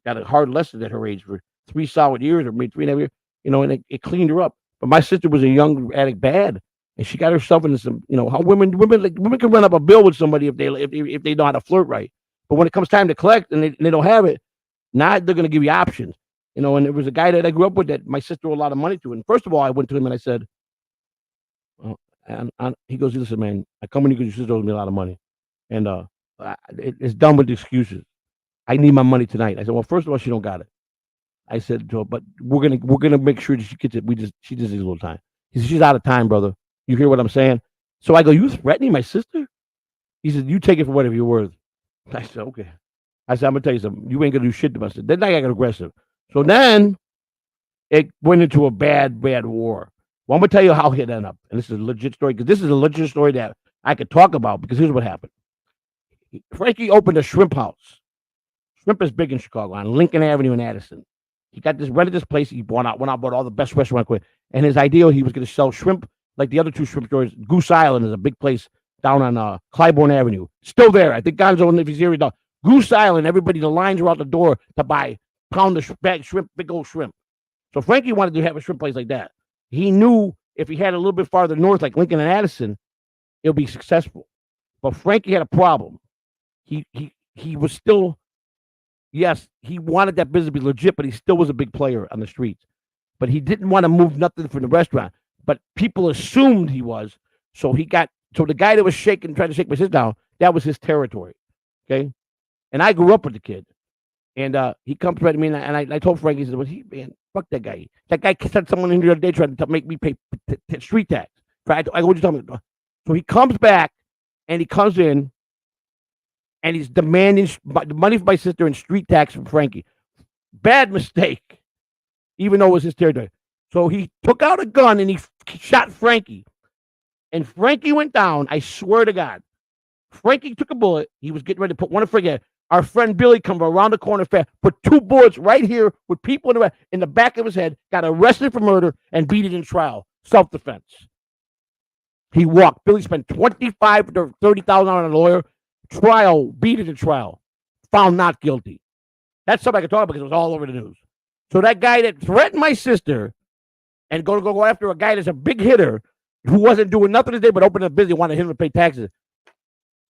S2: got a hard lesson at her age for 3 solid years or maybe 3.5 years. And it cleaned her up. But my sister was a young addict bad, and she got herself into some. How women can run up a bill with somebody if they know how to flirt right. But when it comes time to collect and they don't have it, now they're going to give you options. And there was a guy that I grew up with that my sister owed a lot of money to. And first of all, I went to him and I said, he goes, listen, man, I come in because your sister owes me a lot of money. And it's done with the excuses. I need my money tonight. I said, well, first of all, she don't got it. I said to her, but we're gonna make sure that she gets it. She just needs a little time. He said, she's out of time, brother. You hear what I'm saying? So I go, you threatening my sister? He said, you take it for whatever you're worth. I said, okay. I said, I'm gonna tell you something. You ain't gonna do shit to us. Then I got aggressive. So then it went into a bad war. Well, I'm gonna tell you how it ended up. And this is a legit story, because this is a legit story that I could talk about, because here's what happened. Frankie opened a shrimp house. Shrimp is big in Chicago on Lincoln Avenue in Addison. He rented this place. He went out, bought all the best restaurant equipment. And his idea, he was going to sell shrimp like the other two shrimp stores. Goose Island is a big place down on Clybourne Avenue. Still there. I think Gonzo, if he's here, Goose Island, everybody, the lines were out the door to buy pound of bag shrimp, big old shrimp. So Frankie wanted to have a shrimp place like that. He knew if he had a little bit farther north, like Lincoln and Addison, it'll be successful. But Frankie had a problem. He was still, yes, he wanted that business to be legit, but he still was a big player on the streets. But he didn't want to move nothing from the restaurant. But people assumed he was. So the guy that was trying to shake my sister down, that was his territory. Okay. And I grew up with the kid. And he comes right to me, and I told Frankie, he said, well, man, fuck that guy. That guy sent someone in the other day trying to make me pay street tax. I go, what you tell me? So he comes back, and he comes in, and he's demanding the money for my sister and street tax from Frankie. Bad mistake, even though it was his territory. So he took out a gun and he shot Frankie. And Frankie went down. I swear to God. Frankie took a bullet. He was getting ready to put one in Frankie. Our friend Billy come around the corner, put 2 bullets right here with people in the back of his head, got arrested for murder, and beat it in trial. Self-defense. He walked. Billy spent $25,000 to $30,000 on a lawyer. Trial, beat it in trial. Found not guilty. That's something I could talk about because it was all over the news. So that guy that threatened my sister and go after a guy that's a big hitter who wasn't doing nothing today but opening a business, wanted him to pay taxes,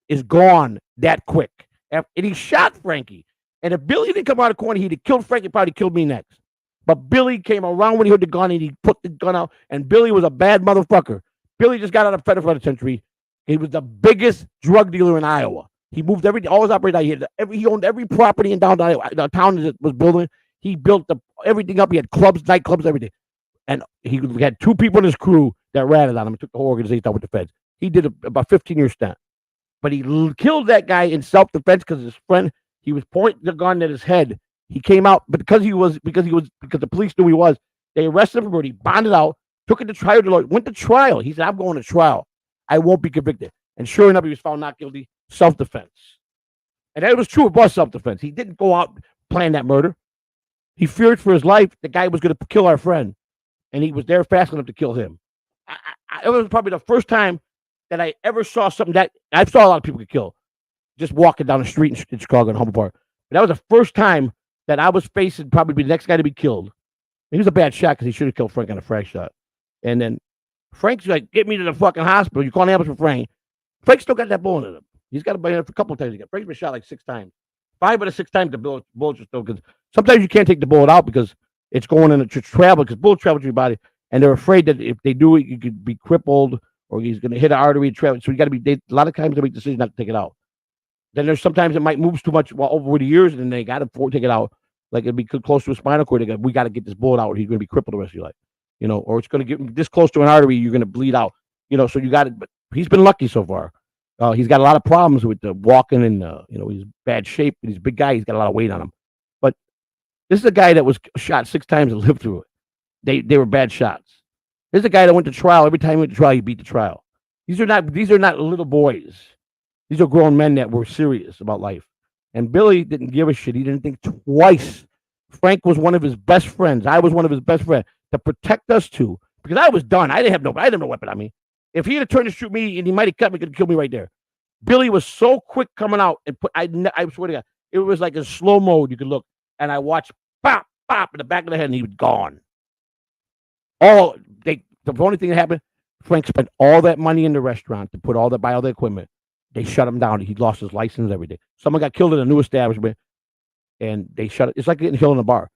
S2: is gone that quick. And he shot Frankie. And if Billy didn't come out of the corner, he'd have killed Frankie, probably killed me next. But Billy came around when he heard the gun and he put the gun out. And Billy was a bad motherfucker. Billy just got out of federal penitentiary. He was the biggest drug dealer in Iowa. He moved always operated out. He owned every property in downtown Iowa. The town that was building. He built everything up. He had clubs, nightclubs, everything. And he had 2 people in his crew that ratted on him and took the whole organization out with the feds. He did about 15-year stint. But he killed that guy in self-defense because his friend, he was pointing the gun at his head. He came out, but because the police knew he was, they arrested him for murder. He bonded out, took it to trial, went to trial. He said, I'm going to trial. I won't be convicted. And sure enough, he was found not guilty, self-defense. And that was true, it was self-defense. He didn't go out plan that murder. He feared for his life. The guy was going to kill our friend. And he was there fast enough to kill him. It was probably the first time that I ever saw something that I saw a lot of people get killed just walking down the street in Chicago and Humboldt Park. But that was the first time that I was facing probably the next guy to be killed. He was a bad shot because he should have killed Frank on a frag shot. And then Frank's like, get me to the fucking hospital. You call an ambulance for Frank. Frank still got that bullet in him. He's got a bullet a couple of times. Frank's been shot like 6 times. 5 out of 6 times the bullets are still, because sometimes you can't take the bullet out because it's going in to travel, because bullets travel to your body. And they're afraid that if they do it, you could be crippled or he's going to hit an artery and travel. So you got to be, a lot of times they make decisions not to take it out. Then there's sometimes it might move too much over the years, and then they got to take it out. Like it'd be close to a spinal cord. We got to get this bullet out. He's going to be crippled the rest of your life, or it's going to get this close to an artery. You're going to bleed out, So you got it. But he's been lucky so far. He's got a lot of problems with the walking, and he's bad shape. He's a big guy. He's got a lot of weight on him. But this is a guy that was shot 6 times and lived through it. They were bad shots. This is a guy that went to trial. Every time he went to trial, he beat the trial. These are not little boys. These are grown men that were serious about life. And Billy didn't give a shit. He didn't think twice. Frank was one of his best friends. I was one of his best friends to protect us two, because I was done. I didn't have no weapon on me. If he had turned to shoot me and he might have cut me, could kill me right there. Billy was so quick coming out and I swear to God, it was like a slow mode. You could look, and I watched pop, pop in the back of the head, and he was gone. The only thing that happened, Frank spent all that money in the restaurant to buy all the equipment. They shut him down. He lost his license, everything. Someone got killed in a new establishment, and they shut it. It's like getting killed in a bar.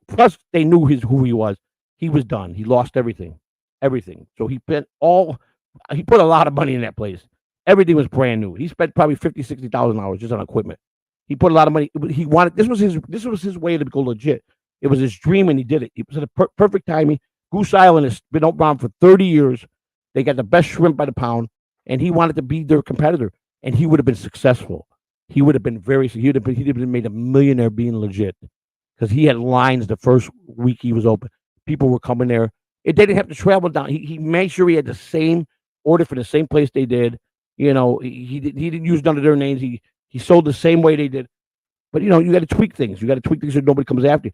S2: Plus they knew who he was. He was done. He lost everything. So he put a lot of money in that place. Everything was brand new. He spent probably $50,000-$60,000 just on equipment. He put a lot of money. He wanted, this was his way to go legit. It was his dream, and he did it. It was at a perfect timing. Goose Island has been around for 30 years. They got the best shrimp by the pound, and he wanted to be their competitor, and he would have been successful. He would have been he'd have been made a millionaire being legit, because he had lines the first week he was open. People were coming there. They didn't have to travel down. He made sure he had the same order for the same place they did. He didn't use none of their names. He sold the same way they did. But you got to tweak things. You got to tweak things so nobody comes after you.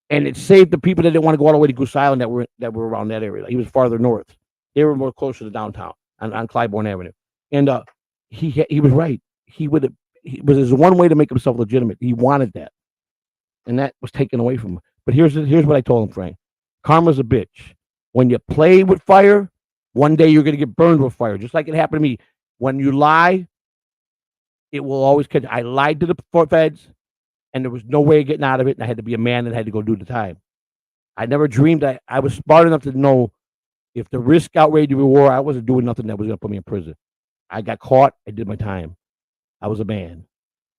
S2: And it saved the people that didn't want to go all the way to Goose Island that were around that area. He was farther north. They were more closer to downtown on Clybourne Avenue. And he was right. He was his one way to make himself legitimate. He wanted that, and that was taken away from him. But here's what I told him, Frank. Karma's a bitch. When you play with fire, one day you're going to get burned with fire, just like it happened to me. When you lie, it will always catch. I lied to the feds, and there was no way of getting out of it, and I had to be a man and had to go do the time. I never dreamed that I was smart enough to know if the risk outweighed the reward, I wasn't doing nothing that was going to put me in prison. I got caught. I did my time. I was a man.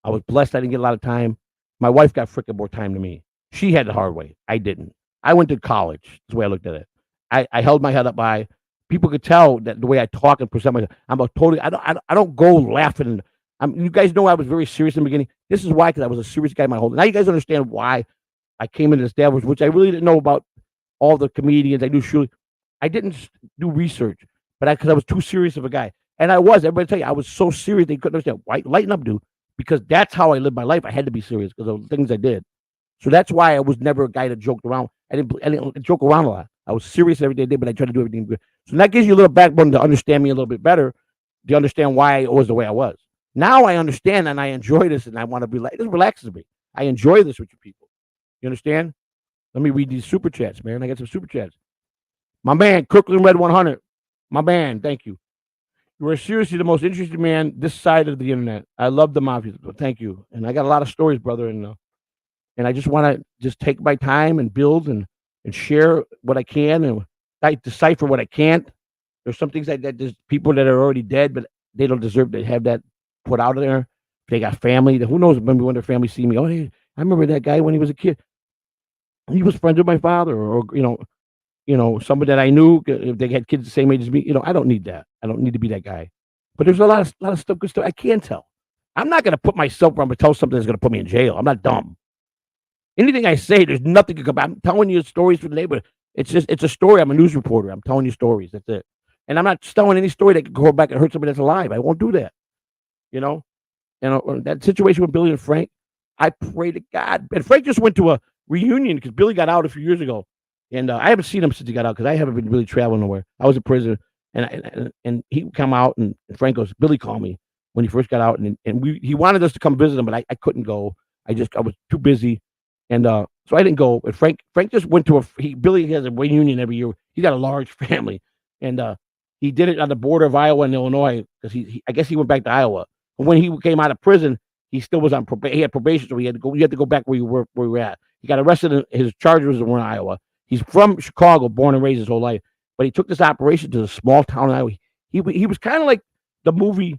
S2: I was blessed. I didn't get a lot of time. My wife got freaking more time than me. She had the hard way. I didn't. I went to college. That's the way I looked at it. I held my head up high. People could tell that the way I talk and present myself. I don't go laughing. You guys know I was very serious in the beginning. This is why, because I was a serious guy my whole life. Now you guys understand why I came into this establishment, which I really didn't know about all the comedians. I knew Shirley. I didn't do research, but because I was too serious of a guy. And I was. Everybody tell you, I was so serious they couldn't understand. Why? Lighten up, dude. Because that's how I lived my life. I had to be serious because of the things I did. So that's why I was never a guy that joked around. I didn't joke around a lot. I was serious every day I did, but I tried to do everything good. So that gives you a little backbone to understand me a little bit better, to understand why I was the way I was. Now I understand and I enjoy this, and I want to be like, this relaxes me. I enjoy this with you people. You understand? Let me read these super chats, man. I got some super chats. My man, Kirkland Red 100. My man, thank you. You are seriously the most interesting man this side of the internet. I love the mafia. Thank you. And I got a lot of stories, brother. And I just want to just take my time and build and share what I can, and I decipher what I can't. There's some things that there's people that are already dead, but they don't deserve to have that put out there. They got family. Who knows? Maybe when their family see me, oh, hey, I remember that guy when he was a kid. He was friends with my father, or somebody that I knew. If they had kids the same age as me, I don't need that. I don't need to be that guy. But there's a lot of stuff, good stuff I can tell. I'm not going to put myself where I'm going to tell something that's going to put me in jail. I'm not dumb. Anything I say, there's nothing to come back. I'm telling you stories from the neighborhood. It's a story. I'm a news reporter. I'm telling you stories. That's it. And I'm not telling any story that could go back and hurt somebody that's alive. I won't do that. That situation with Billy and Frank, I pray to God. And Frank just went to a reunion because Billy got out a few years ago. And I haven't seen him since he got out because I haven't been really traveling nowhere. I was in prison. And he would come out, and Frank goes, Billy called me when he first got out. And he wanted us to come visit him, but I couldn't go. I was too busy. And so I didn't go. But Frank just went to Billy has a reunion every year. He's got a large family. And he did it on the border of Iowa and Illinois because I guess he went back to Iowa. But when he came out of prison, he still was on probation. He had probation, so he had to go. You had to go back where you were at. He got arrested. His charges were in Iowa. He's from Chicago, born and raised his whole life. But he took this operation to a small town in Iowa. He was kind of like the movie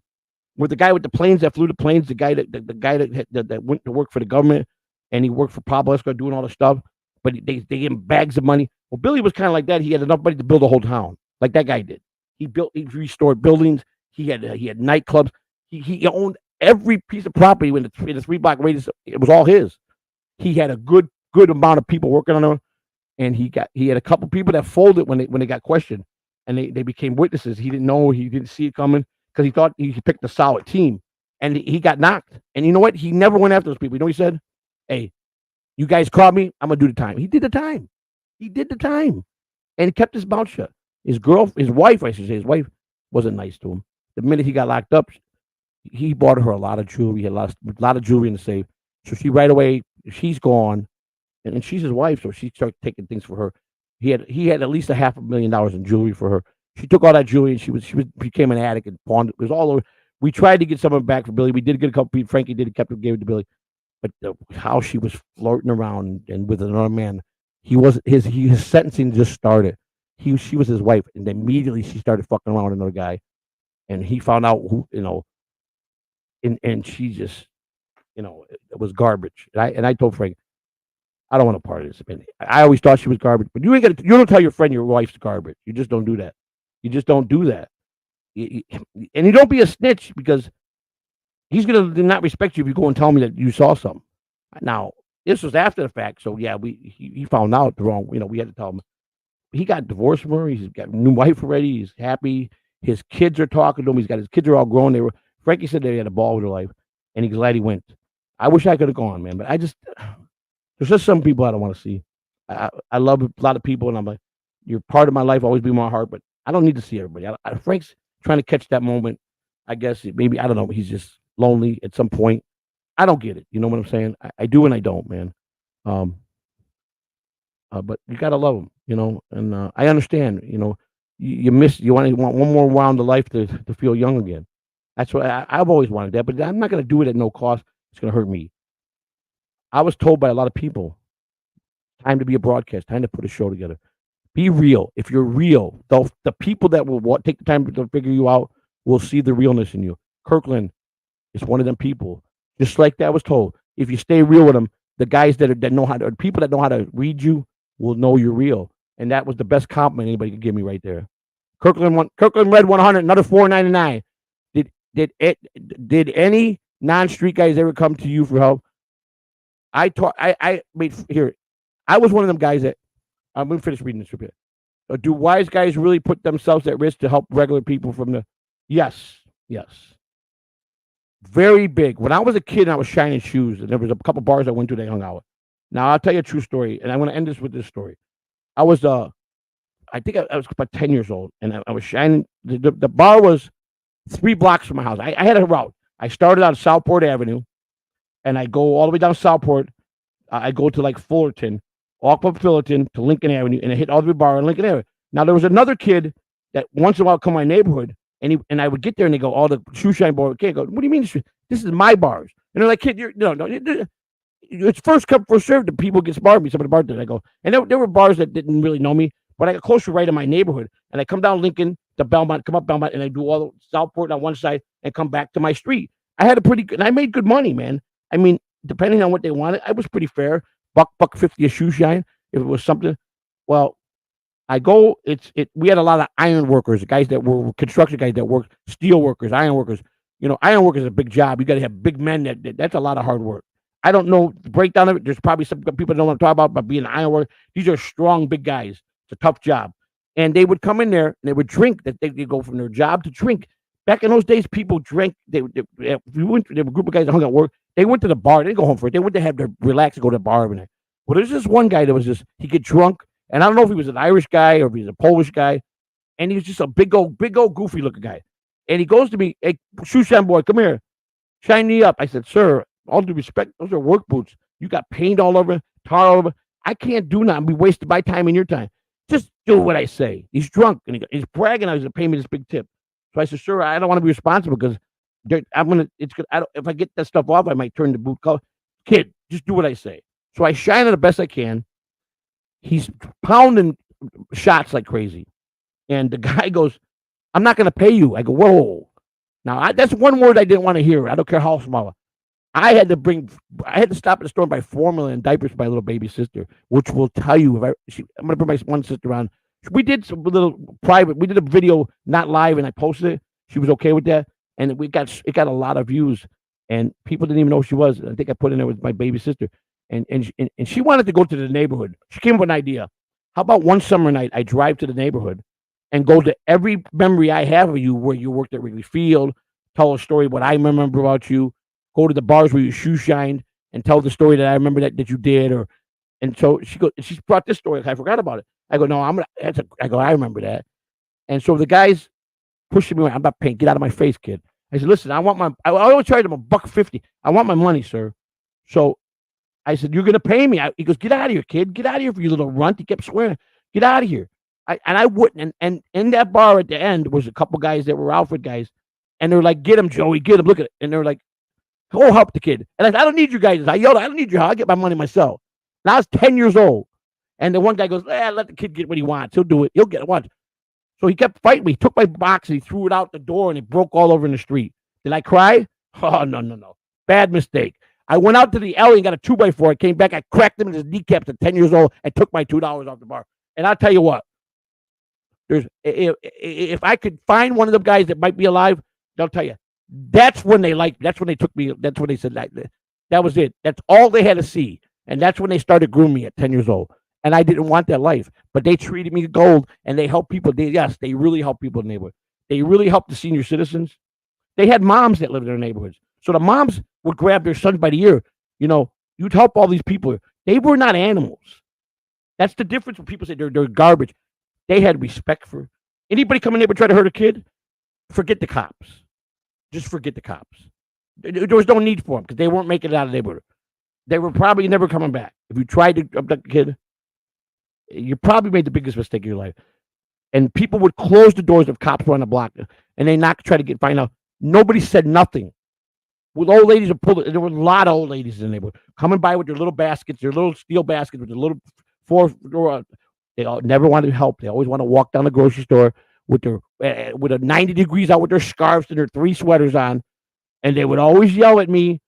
S2: with the guy with the planes that flew the planes, the guy that went to work for the government, and he worked for Pablo Escobar doing all the stuff. But they gave him bags of money. Well, Billy was kind of like that. He had enough money to build a whole town, like that guy did. He restored buildings. He had nightclubs. He owned every piece of property in the 3-block radius. It was all his. He had a good amount of people working on him, and he had a couple people that folded when they got questioned, and they became witnesses. He didn't know, he didn't see it coming because he thought he picked a solid team, and he got knocked. And you know what? He never went after those people. You know what he said? Hey, you guys caught me. I'm gonna do the time. He did the time. And he kept his mouth shut. His wife, I should say, his wife wasn't nice to him. The minute he got locked up, he bought her a lot of jewelry. He had a lot of jewelry in the safe. So she right away, she's gone, and she's his wife, so she started taking things for her. He had at least $500,000 in jewelry for her. She took all that jewelry, and she became an addict and pawned it. It was all over. We tried to get some of it back for Billy. We did get a couple people. Frankie did. Gave it to Billy. But how she was flirting around and with another man, his sentencing just started. She was his wife, and immediately she started fucking around with another guy, and he found out who, and she just, it was garbage. And I told Frank, I don't want to part of this. I always thought she was garbage, but you don't tell your friend your wife's garbage. You just don't do that. You just don't do that. And you don't be a snitch because he's gonna not respect you if you go and tell me that you saw something. Now, this was after the fact, so yeah, he found out the wrong. We had to tell him. He got divorced from her. He's got a new wife already. He's happy. His kids are talking to him. His kids are all grown. Frankie said they had a ball with their life, and he's glad he went. I wish I could have gone, man, but there's just some people I don't want to see. I love a lot of people, and I'm like, you're part of my life, always be in my heart, but I don't need to see everybody. Frank's trying to catch that moment. I guess maybe, I don't know, he's just lonely at some point. I don't get it. You know what I'm saying? I do and I don't, man. But you gotta love them, and I understand. You want one more round of life to feel young again. That's what I've always wanted that, but I'm not gonna do it at no cost. It's gonna hurt me. I was told by a lot of people, time to be a broadcast, time to put a show together. Be real. If you're real, the people that will take the time to figure you out will see the realness in you. Kirkland is one of them people. Just like that was told. If you stay real with them, the guys that know how to, people that know how to read you will know you're real. And that was the best compliment anybody could give me right there. Kirkland Red 100, another $4.99. Did any non-street guys ever come to you for help? I was one of them guys that, I'm going to finish reading this a bit. Do wise guys really put themselves at risk to help regular people from the... Yes. Very big. When I was a kid and I was shining shoes, and there was a couple bars I went to, they hung out. Now, I'll tell you a true story, and I'm going to end this with this story. I was, I think I was about 10 years old, and I was shining. The bar was 3 blocks from my house. I had a route. I started on Southport Avenue, and I go all the way down Southport. I go to like Fullerton, walk from Fullerton to Lincoln Avenue, and I hit all the bar in Lincoln Avenue. Now there was another kid that once in a while come to my neighborhood, and I would get there and they go, "Oh, the shoe shine boy." Okay, I go, "What do you mean? This is my bars." And they're like, "Kid, you're no, it's first come first served. The people get smart with me. Some of the bars that I go, and there were bars that didn't really know me, but I got closer right in my neighborhood, and I come down Lincoln to Belmont, come up Belmont, and I do all the Southport on one side and come back to my street. I had a pretty good, and I made good money, man. I mean, depending on what they wanted, I was pretty fair. Buck 50 a shoe shine if it was something. Well, I go. We had a lot of iron workers, guys that were construction guys that worked, steel workers, iron workers. Iron work is a big job. You got to have big men. That's a lot of hard work. I don't know the breakdown of it. There's probably some people that don't want to talk about being an iron worker. These are strong, big guys. It's a tough job. And they would come in there and they would drink. That they go from their job to drink. Back in those days, people drank. There were a group of guys that hung out at work. They went to the bar. They didn't go home for it. They went to have their relax and go to the bar every night. Well, there's this one guy that was he get drunk. And I don't know if he was an Irish guy or if he's a Polish guy. And he was just a big old, goofy looking guy. And he goes to me, "Hey, shoe shine boy, come here. Shine me up." I said, "Sir, all due respect, those are work boots. You got paint all over, tar all over. I can't do nothing. Be wasting my time and your time. Just do what I say." He's drunk and he's bragging. I was going to pay me this big tip. So I said, "Sir, I don't want to be responsible because it's good. If I get that stuff off, I might turn the boot color. Kid, just do what I say." So I shine it the best I can. He's pounding shots like crazy. And the guy goes, "I'm not going to pay you." I go, "Whoa." Now, that's one word I didn't want to hear. I don't care how small. I had to stop at the store and buy formula and diapers for my little baby sister, which will tell you I'm going to bring my one sister on. We did some little private. We did a video, not live, and I posted it. She was okay with that, and it got a lot of views, and people didn't even know who she was. I think I put in there with my baby sister, and she wanted to go to the neighborhood. She came up with an idea. How about one summer night I drive to the neighborhood and go to every memory I have of you where you worked at Wrigley Field, tell a story what I remember about you, go to the bars where you shoe shined and tell the story that I remember that you did, and so she brought this story. I forgot about it. I go, "No, I remember that." And so the guys pushing me away. "I'm not paying. Get out of my face, kid." I said, "Listen, I always charge them $1.50. I want my money, sir." So I said, "You're going to pay me." He goes, "Get out of here, kid. Get out of here, for you little runt." He kept swearing, "Get out of here." I wouldn't. And in that bar at the end was a couple guys that were Alfred guys. And they're like, "Get him, Joey. Get him. Look at it." And they're like, "Go help the kid." And I said, "I don't need you guys." I yelled, "I don't need your help. I'll get my money myself." Now I was 10 years old. And the one guy goes, "Let the kid get what he wants. He'll do it. He'll get it once." So he kept fighting me. He took my box and he threw it out the door and it broke all over in the street. Did I cry? Oh, no. Bad mistake. I went out to the alley and got a 2x4. I came back. I cracked him in his kneecaps at 10 years old and took my $2 off the bar. And I'll tell you what, if I could find one of them guys that might be alive, they'll tell you. That's when they took me. That's when they said that was it. That's all they had to see. And that's when they started grooming me at 10 years old. And I didn't want that life. But they treated me gold and they helped people. They really helped people in the neighborhood. They really helped the senior citizens. They had moms that lived in their neighborhoods. So the moms would grab their sons by the ear. You'd help all these people. They were not animals. That's the difference when people say they're garbage. They had respect for anybody coming in and try to hurt a kid. Forget the cops. Just forget the cops. There was no need for them because they weren't making it out of the neighborhood. They were probably never coming back. If you tried to abduct a kid, you probably made the biggest mistake of your life. And people would close the doors if cops were on the block, and they try to find out. Nobody said nothing. With old ladies would pull it. There were a lot of old ladies in the neighborhood coming by with their little baskets, their little steel baskets with their little four-door. They all never wanted help. They always want to walk down the grocery store with a 90 degrees out with their scarves and their 3 sweaters on, and they would always yell at me,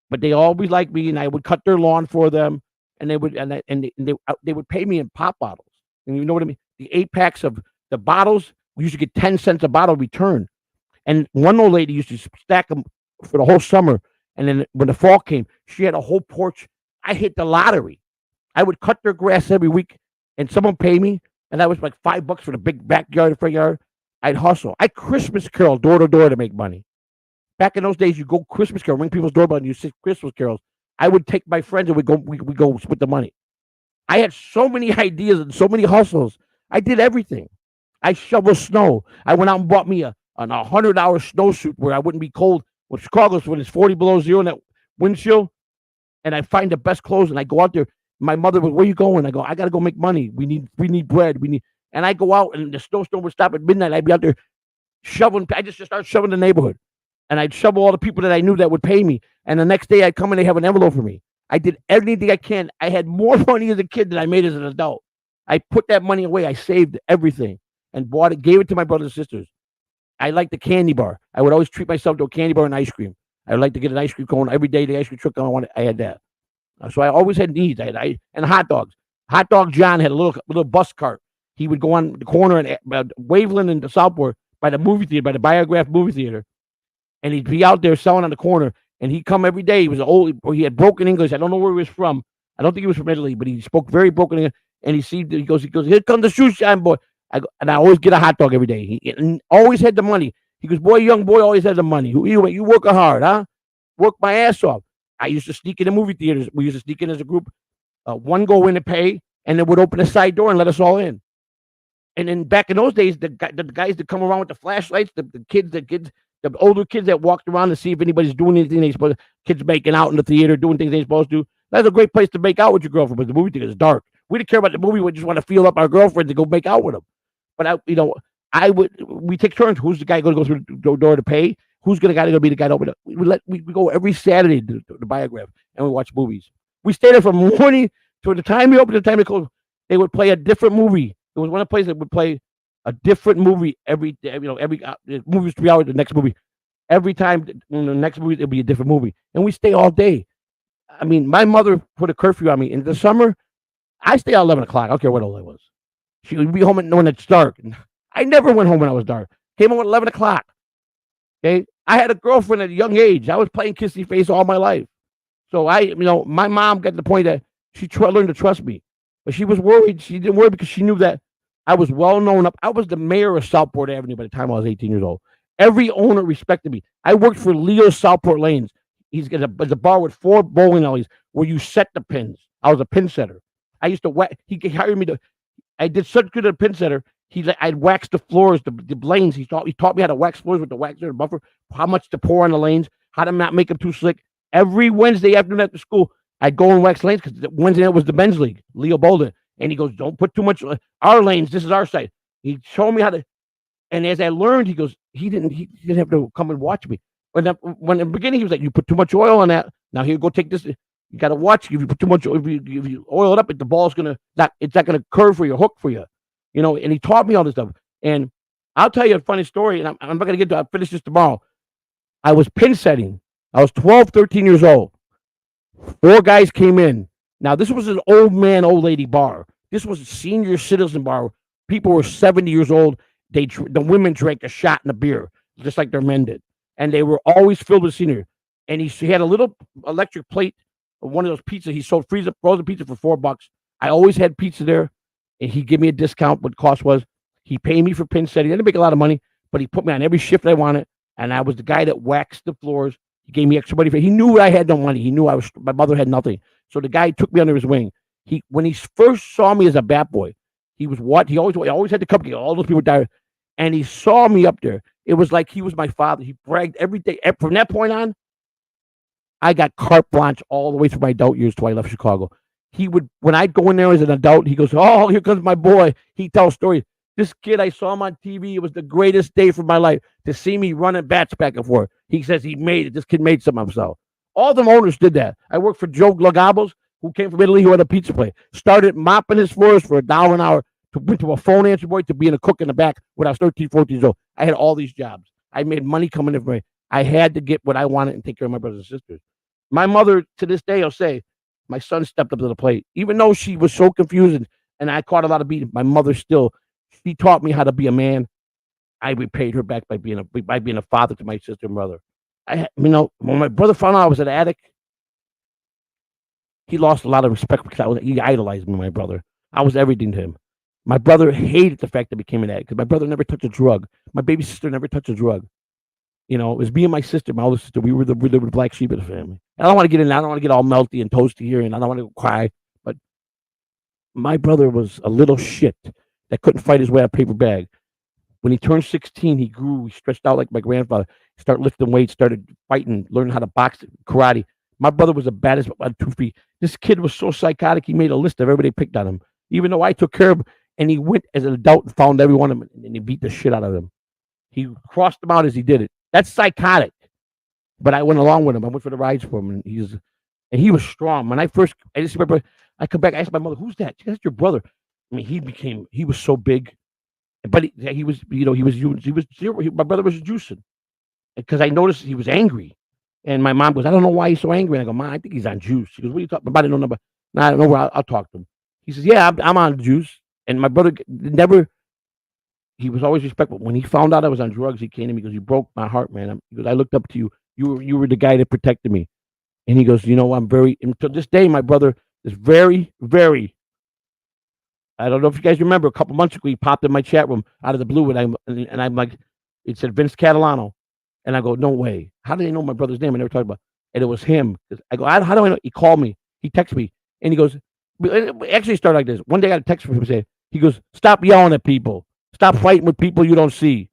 S2: but they always liked me, and I would cut their lawn for them, and they would pay me in pop bottles. And you know what I mean? The 8-packs of the bottles, we used to get 10 cents a bottle return. And one old lady used to stack them for the whole summer, and then when the fall came, she had a whole porch. I hit the lottery. I would cut their grass every week, and someone paid me, and that was like $5 for the big backyard, front yard. I'd hustle. I Christmas carol door to door to make money. Back in those days, you go Christmas carol, ring people's doorbell, and you sing Christmas carols. I would take my friends and we go split the money. I had so many ideas and so many hustles. I did everything. I shoveled snow. I went out and bought me a $100 snowsuit where I wouldn't be cold. When Chicago's when it's 40 below zero in that windshield, and I find the best clothes and I go out there. My mother was, "Where you going?" I go, "I got to go make money. We need bread. And I go out and the snowstorm would stop at midnight. I'd be out there shoveling. I just started shoveling the neighborhood. And I'd shovel all the people that I knew that would pay me. And the next day I'd come and they have an envelope for me. I did anything I can. I had more money as a kid than I made as an adult. I put that money away. I saved everything and bought it, gave it to my brothers and sisters. I liked the candy bar. I would always treat myself to a candy bar and ice cream. I would like to get an ice cream cone every day. The ice cream truck I had that. So I always had needs. And hot dogs. Hot Dog John had a little bus cart. He would go on the corner at Waveland and Southport by the movie theater, by the Biograph movie theater, and he'd be out there selling on the corner. And he'd come every day. He was old. He had broken English. I don't know where he was from. I don't think he was from Italy, but he spoke very broken English. And he goes, here comes the shoe shine boy. And I always get a hot dog every day. He always had the money. He goes, boy, young boy always had the money. You working hard, huh? Work my ass off. I used to sneak in the movie theaters. We used to sneak in as a group. One go in to pay, and then would open the side door and let us all in. And then back in those days, the guys that come around with the flashlights, the older kids that walked around to see if anybody's doing anything they supposed to, kids making out in the theater, doing things they supposed to do. That's a great place to make out with your girlfriend, but the movie theater is dark. We didn't care about the movie. We just want to feel up our girlfriends and go make out with them. But we take turns. Who's the guy going to go through the door to pay? Who's going to be the guy to open it? We go every Saturday to the Biograph and we watch movies. We stayed there from morning to the time we opened, to the time they closed. They would play a different movie. There was one place that would play a different movie every day. Every movie was 3 hours. The next movie, every time the next movie it'll be a different movie, and we stay all day. I mean, my mother put a curfew on me in the summer. I stay out 11 o'clock. I don't care what old I was. She would be home when it's dark. I never went home when I was dark. Came home at 11 o'clock. Okay, I had a girlfriend at a young age. I was playing kissy face all my life. So my mom got to the point that she learned to trust me, but she was worried. She didn't worry because she knew that I was well known up. I was the mayor of Southport Avenue by the time I was 18 years old. Every owner respected me. I worked for Leo Southport Lanes. He's got a bar with 4 bowling alleys where you set the pins. I was a pin setter. I used to he hired me to. I did such good at a pin setter. I'd wax the floors, the lanes. He taught me how to wax floors with the waxer and buffer, how much to pour on the lanes, how to not make them too slick. Every Wednesday afternoon after school, I'd go and wax lanes because Wednesday night was the men's league, Leo Bolden. And he goes, don't put too much our lanes. This is our side. He showed me how to. And as I learned, he goes, he didn't have to come and watch me. When in the beginning, he was like, you put too much oil on that. Now here, go take this. You got to watch. If you put too much, if you oil it up, the ball's it's not gonna curve for you, hook for you, And he taught me all this stuff. And I'll tell you a funny story. And I'm not gonna get to. I'll finish this tomorrow. I was pin setting. I was 12, 13 years old. 4 guys came in. Now this was an old man, old lady bar. This was a senior citizen bar. People were 70 years old. The women drank a shot in the beer, just like their men did, and they were always filled with senior. And he had a little electric plate. One of those pizzas, he sold frozen pizza for $4. I always had pizza there, and he gave me a discount. What the cost was, he paid me for pin setting. I didn't make a lot of money, but he put me on every shift I wanted, and I was the guy that waxed the floors. He gave me extra money he knew I had no money. He knew my mother had nothing, so the guy took me under his wing. When he first saw me as a bat boy, he always had the cupcake. All those people died, and he saw me up there. It was like he was my father. He bragged every day. From that point on, I got carte blanche all the way through my adult years till I left Chicago. When I'd go in there as an adult, he goes, oh, here comes my boy. He tells stories. This kid, I saw him on TV. It was the greatest day for my life to see me running bats back and forth. He says he made it. This kid made something of himself. All the owners did that. I worked for Joe Glagabos, who came from Italy, who had a pizza place. Started mopping his floors for $1 an hour, went to a phone answer boy, to being a cook in the back when I was 13, 14 years old. I had all these jobs. I made money coming in for me. I had to get what I wanted and take care of my brothers and sisters. My mother, to this day, will say, my son stepped up to the plate. Even though she was so confused and I caught a lot of beating, my mother she taught me how to be a man. I repaid her back by being a father to my sister and brother. When my brother found out I was an addict, he lost a lot of respect because he idolized me, my brother. I was everything to him. My brother hated the fact that I became an addict because my brother never touched a drug. My baby sister never touched a drug. It was me and my sister, my older sister. We were the black sheep of the family. And I don't want to get in. I don't want to get all melty and toasty here, and I don't want to cry. But my brother was a little shit that couldn't fight his way out of a paper bag. When he turned 16, he grew. He stretched out like my grandfather. He started lifting weights, started fighting, learning how to box, karate. My brother was the baddest on 2 feet. This kid was so psychotic, he made a list of everybody picked on him. Even though I took care of him, And he went as an adult and found every one of them, and he beat the shit out of them. He crossed them out as he did it. That's psychotic. But I went along with him. I went for the rides for him, and he was strong. When I just remember, I come back. I asked my mother, "Who's that?" She goes, "That's your brother." I mean, he was so big, but he was, my brother was juicing because I noticed he was angry, and my mom goes, "I don't know why he's so angry." And I go, "Mom, I think he's on juice." She goes, "What are you talking about?" I don't know, but no, I don't know. I'll talk to him. He says, "Yeah, I'm on juice." And my brother never. He was always respectful. When he found out I was on drugs, he came to me because "You broke my heart, man." He goes, "I looked up to you. You were the guy that protected me." And he goes, "I'm very." And to this day, my brother is very, very. I don't know if you guys remember. A couple months ago, he popped in my chat room out of the blue, and I'm like, it said Vince Catalano, and I go, "No way! How do they know my brother's name?" I never talked about, and it was him. I go, "How do I know?" He called me. He texted me, and he goes, actually, it started like this. One day, I got a text from him saying, he goes, "Stop yelling at people. Stop fighting with people you don't see."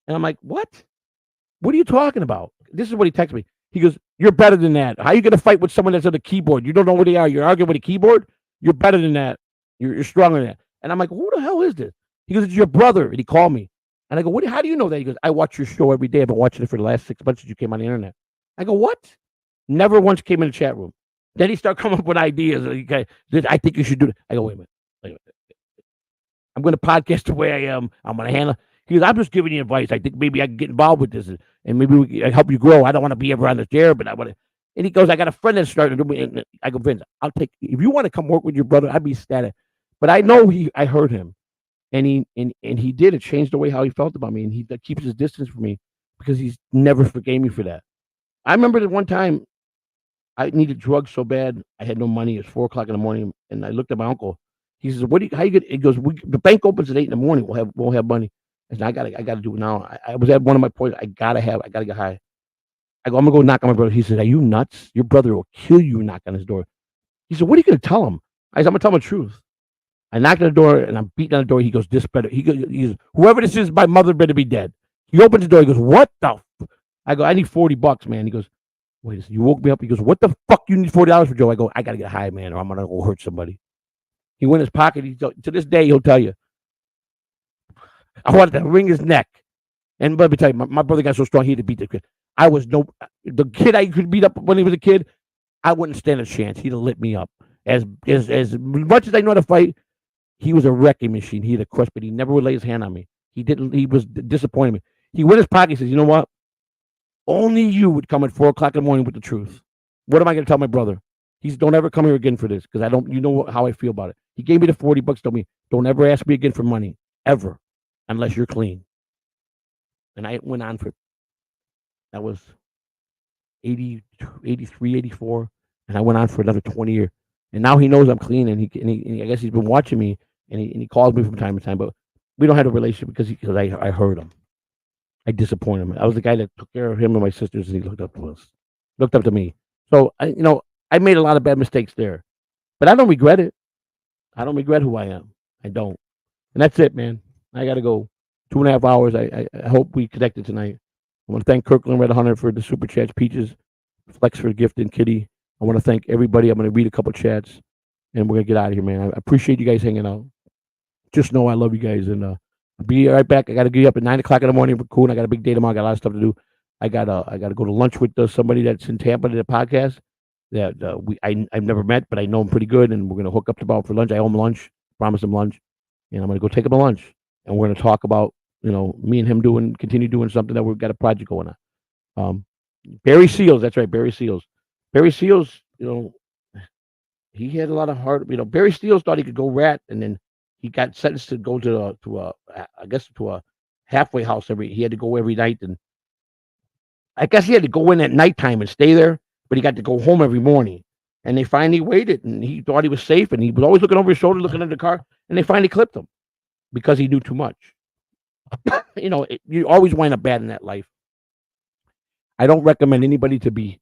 S2: And I'm like, "What? What are you talking about?" This is what he texted me. He goes, "You're better than that. How are you going to fight with someone that's on the keyboard? You don't know where they are. You're arguing with a keyboard. You're better than that. You're stronger than that." And I'm like, "Who the hell is this?" He goes, "It's your brother." And he called me. And I go, "How do you know that?" He goes, "I watch your show every day. I've been watching it for the last 6 months since you came on the internet." I go, "What?" Never once came in the chat room. Then he started coming up with ideas. I think you should do it. I go, "Wait a minute. Wait a minute. I'm going to podcast the way I am. I'm going to handle." He goes, "I'm just giving you advice. I think maybe I can get involved with this, and maybe we can help you grow. I don't want to be ever on the chair, but I want to." And he goes, "I got a friend that's starting to do it." And I go, "Vince, I'll take, if you want to come work with your brother, I'd be ecstatic." But I know I heard him, and he did. It changed the way how he felt about me, and he keeps his distance from me because he's never forgave me for that. I remember that one time I needed drugs so bad, I had no money. It was 4 o'clock in the morning, and I looked at my uncle. He says, How you get?" He goes, "The bank opens at 8 in the morning. We'll have money." I said, I gotta do it now. I was at one of my points. I gotta get high. I go, "I'm gonna go knock on my brother." He said, "Are you nuts? Your brother will kill you." Knock on his door. He said, "What are you gonna tell him?" I said, "I'm gonna tell him the truth." I knocked on the door, and I'm beating on the door. He goes, "This better." He goes, "Whoever this is, my mother better be dead." He opens the door. He goes, "What the?" I go, "I need $40, man." He goes, "Wait a second, you woke me up." He goes, "What the fuck you need $40 for, Joe?" I go, "I gotta get high, man, or I'm gonna go hurt somebody." He went in his pocket. To this day, he'll tell you, I wanted to wring his neck. And let me tell you, my brother got so strong, he had to beat the kid. The kid I could beat up when he was a kid, I wouldn't stand a chance. He'd have lit me up. As much as I know how to fight, he was a wrecking machine. He had a crush, but he never would lay his hand on me. He didn't. He was disappointed me. He went in his pocket. He says, "You know what? Only you would come at 4 o'clock in the morning with the truth. What am I going to tell my brother?" He's, "Don't ever come here again for this because I don't. You know how I feel about it." He gave me the $40. Told me, "Don't ever ask me again for money ever, unless you're clean." And I went on for, that was 80, 83, 84, and I went on for another 20 years. And now he knows I'm clean, and I guess he's been watching me, and he calls me from time to time. But we don't have a relationship because I hurt him. I disappointed him. I was the guy that took care of him and my sisters, and he looked up to me. So I made a lot of bad mistakes there, but I don't regret it. I don't regret who I am. I don't. And that's it, man. I got to go. 2.5 hours. I hope we connected tonight. I want to thank Kirkland Red Hunter for the super chats, Peaches, Flex for the gift, and Kitty. I want to thank everybody. I'm going to read a couple chats, and we're going to get out of here, man. I appreciate you guys hanging out. Just know I love you guys, and I'll be right back. I got to get up at 9 o'clock in the morning for Coon. I got a big day tomorrow. I got a lot of stuff to do. I got to go to lunch with somebody that's in Tampa to the podcast that I've never met, but I know him pretty good, and we're going to hook up tomorrow for lunch. I owe him lunch, promise him lunch, and I'm going to go take him to lunch, and we're going to talk about me and him continue doing something that we've got a project going on. Barry Seals, that's right, Barry Seals. Barry Seals, he had a lot of heart. Barry Seals thought he could go rat, and then he got sentenced to go to a halfway house he had to go every night, and I guess he had to go in at nighttime and stay there, but he got to go home every morning. And they finally waited, and he thought he was safe, and he was always looking over his shoulder, looking at the car, and they finally clipped him because he knew too much. You always wind up bad in that life. I don't recommend anybody to be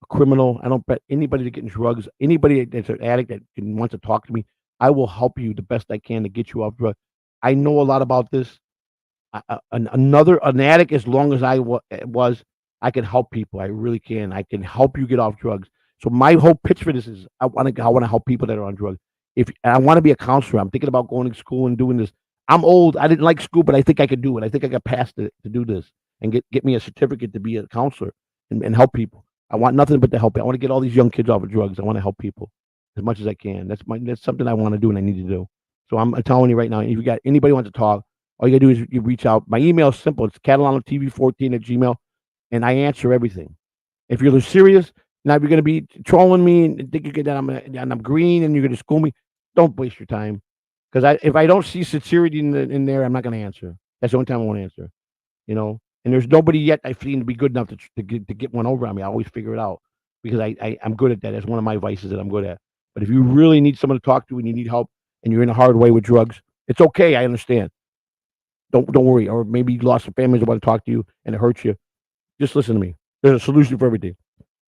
S2: a criminal. I don't bet anybody to get in drugs. Anybody that's an addict that wants to talk to me, I will help you the best I can to get you off drugs. I know a lot about this. An addict, as long as I was, I can help people. I really can. I can help you get off drugs. So my whole pitch for this is I want to help people that are on drugs. if I want to be a counselor, I'm thinking about going to school and doing this. I'm old. I didn't like school, but I think I could do it. I think I got past it to do this and get me a certificate to be a counselor and help people. I want nothing but to help. I want to get all these young kids off of drugs. I want to help people as much as I can. That's something I want to do and I need to do. So I'm telling you right now, if you got anybody wants to talk, all you gotta do is you reach out. My email is simple. It's catalanotv14 @gmail, and I answer everything. If you're serious, now if you're gonna be trolling me and think that I'm green and you're gonna school me, don't waste your time. Because if I don't see sincerity in there, I'm not gonna answer. That's the only time I want to answer. You know, and there's nobody yet I feel to be good enough to get one over on me. I always figure it out because I'm good at that. That's one of my vices that I'm good at. But if you really need someone to talk to and you need help and you're in a hard way with drugs, it's okay. I understand. Don't worry. Or maybe you lost some families that want to talk to you and it hurts you. Just listen to me. There's a solution for everything.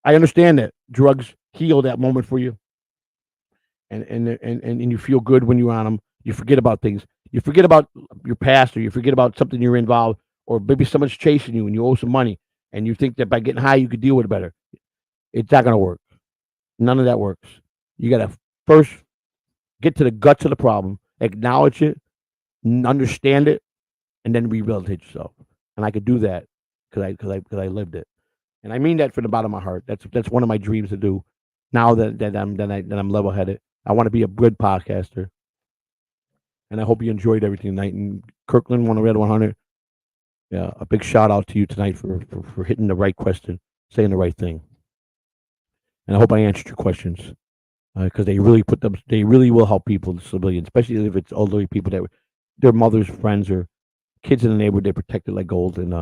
S2: I understand that drugs heal that moment for you, and you feel good when you're on them. You forget about things. You forget about your past, or you forget about something you're involved, or maybe someone's chasing you and you owe some money, and you think that by getting high you could deal with it better. It's not going to work. None of that works. You got to first get to the guts of the problem, acknowledge it, understand it, and then rehabilitate yourself. And I could do that because I lived it, and I mean that from the bottom of my heart. That's one of my dreams to do. Now that I'm level headed, I want to be a good podcaster, and I hope you enjoyed everything tonight. And Kirkland, one of Red 100. Yeah, a big shout out to you tonight for hitting the right question, saying the right thing, and I hope I answered your questions because they really they really will help people, the civilians, especially if it's elderly people that their mothers, friends, or kids in the neighborhood they protected like gold, and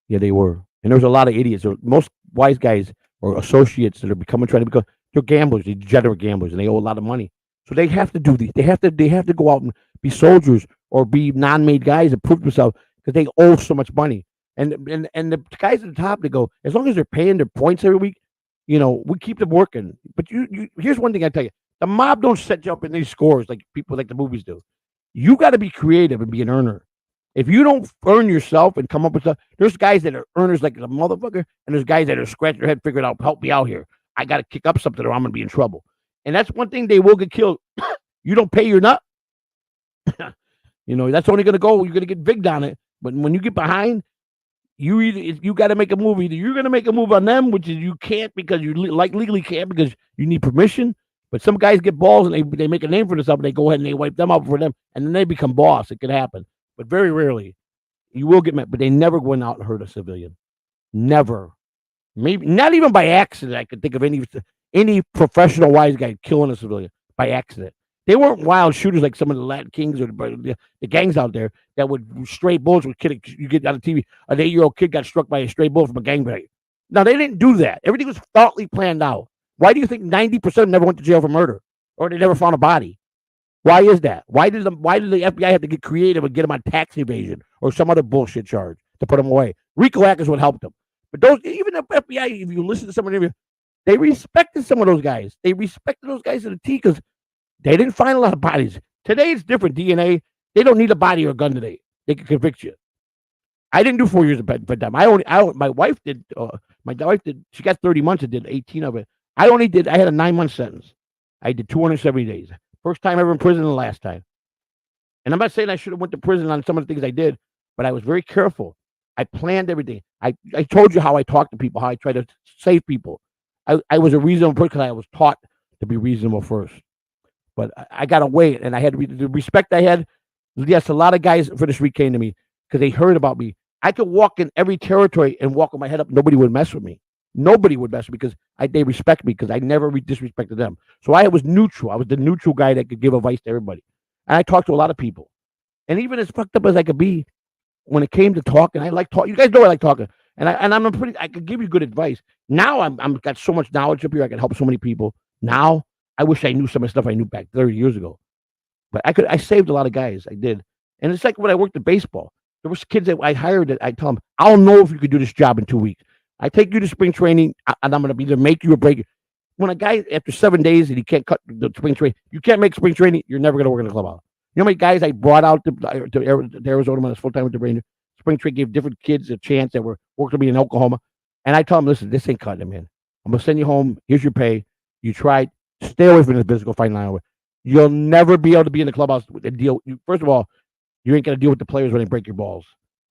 S2: yeah, they were. And there's a lot of idiots. Most wise guys or associates that are trying to become, they're gamblers, they're degenerate gamblers, and they owe a lot of money. So they have to do these. They have to go out and be soldiers or be non-made guys and prove themselves because they owe so much money. And the guys at the top, they go, as long as they're paying their points every week, we keep them working. But here's one thing I tell you: the mob don't set you up in these scores like people like the movies do. You got to be creative and be an earner. If you don't earn yourself and come up with stuff, there's guys that are earners like a motherfucker, and there's guys that are scratching their head, figuring out, help me out here. I got to kick up something or I'm going to be in trouble. And that's one thing, they will get killed. You don't pay your nut. That's only going to go. You're going to get vigged on it. But when you get behind, you got to make a move. Either you're going to make a move on them, which is you can't because you legally can't because you need permission. But some guys get balls and they make a name for themselves and they go ahead and they wipe them out for them, and then they become boss. It could happen. But very rarely, you will get met. But they never went out and hurt a civilian. Never. Maybe not even by accident. I could think of any professional wise guy killing a civilian by accident. They weren't wild shooters like some of the Latin Kings or the gangs out there that would stray bullets would kill. You get on the TV, an 8-year-old kid got struck by a stray bullet from a gangbang. No, they didn't do that. Everything was thoughtfully planned out. Why do you think 90% never went to jail for murder or they never found a body? Why is that? Why did the FBI have to get creative and get them on tax evasion or some other bullshit charge to put them away? RICO Act is what helped them. But even the FBI, if you listen to some of them, they respected some of those guys. They respected those guys to the T because they didn't find a lot of bodies. Today it's different. DNA, they don't need a body or a gun today. They can convict you. I didn't do 4 years of bedtime. My wife did. She got 30 months and did 18 of it. I had a 9-month sentence. I did 270 days. First time ever in prison and the last time. And I'm not saying I should have went to prison on some of the things I did, but I was very careful. I planned everything. I told you how I talk to people, how I try to save people. I was a reasonable person because I was taught to be reasonable first. But I got away, and I had the respect I had. Yes, a lot of guys for the street came to me because they heard about me. I could walk in every territory and walk with my head up. Nobody would mess with me. Nobody would mess with me because they respect me because I never disrespected them. So I was neutral. I was the neutral guy that could give advice to everybody. And I talked to a lot of people. And even as fucked up as I could be, when it came to talking, I like talking. You guys know I like talking. And I could give you good advice. Now I'm got so much knowledge up here. I can help so many people. Now I wish I knew some of the stuff I knew back 30 years ago. But I saved a lot of guys. I did. And it's like when I worked at baseball. There was kids that I hired that I tell them, I'll know if you could do this job in 2 weeks. I take you to spring training, and I'm going to either make you or break you. When a guy, after 7 days, and he can't cut the spring training, you can't make spring training, you're never going to work in the clubhouse. You know how many guys I brought out to Arizona when I was full-time with the Rangers? Spring training gave different kids a chance that were working with me in Oklahoma. And I tell them, listen, this ain't cutting it, man. I'm going to send you home. Here's your pay. You tried. Stay away from this business. Go find an hour. You'll never be able to be in the clubhouse and deal. First of all, you ain't gonna deal with the players when they break your balls,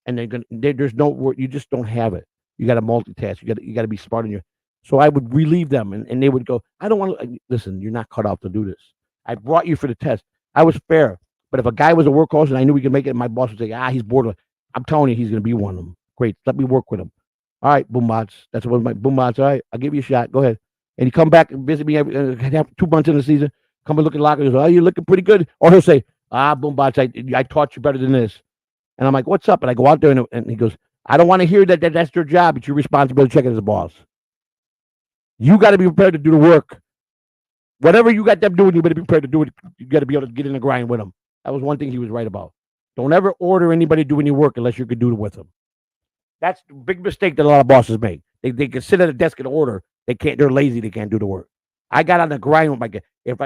S2: and there's no. You just don't have it. You got to multitask. You got to be smart in your. So I would relieve them, and they would go. I don't want to listen. You're not cut out to do this. I brought you for the test. I was fair, but if a guy was a workhorse and I knew we could make it, my boss would say, he's borderline. I'm telling you, he's gonna be one of them. Great, let me work with him. All right, Boombots. That's what my Boombots. All right, I'll give you a shot. Go ahead. And he come back and visit me every 2 months in the season. Come and look at the locker. He goes, you're looking pretty good. Or he'll say, Boombots, I taught you better than this. And I'm like, what's up? And I go out there and he goes, I don't want to hear that that's your job. It's your responsibility to check it as a boss. You got to be prepared to do the work. Whatever you got them doing, you better be prepared to do it. You got to be able to get in the grind with them. That was one thing he was right about. Don't ever order anybody to do any work unless you can do it with them. That's the big mistake that a lot of bosses make. They can sit at a desk and order. They can't. They're lazy. They can't do the work. I got on the grind with my guy.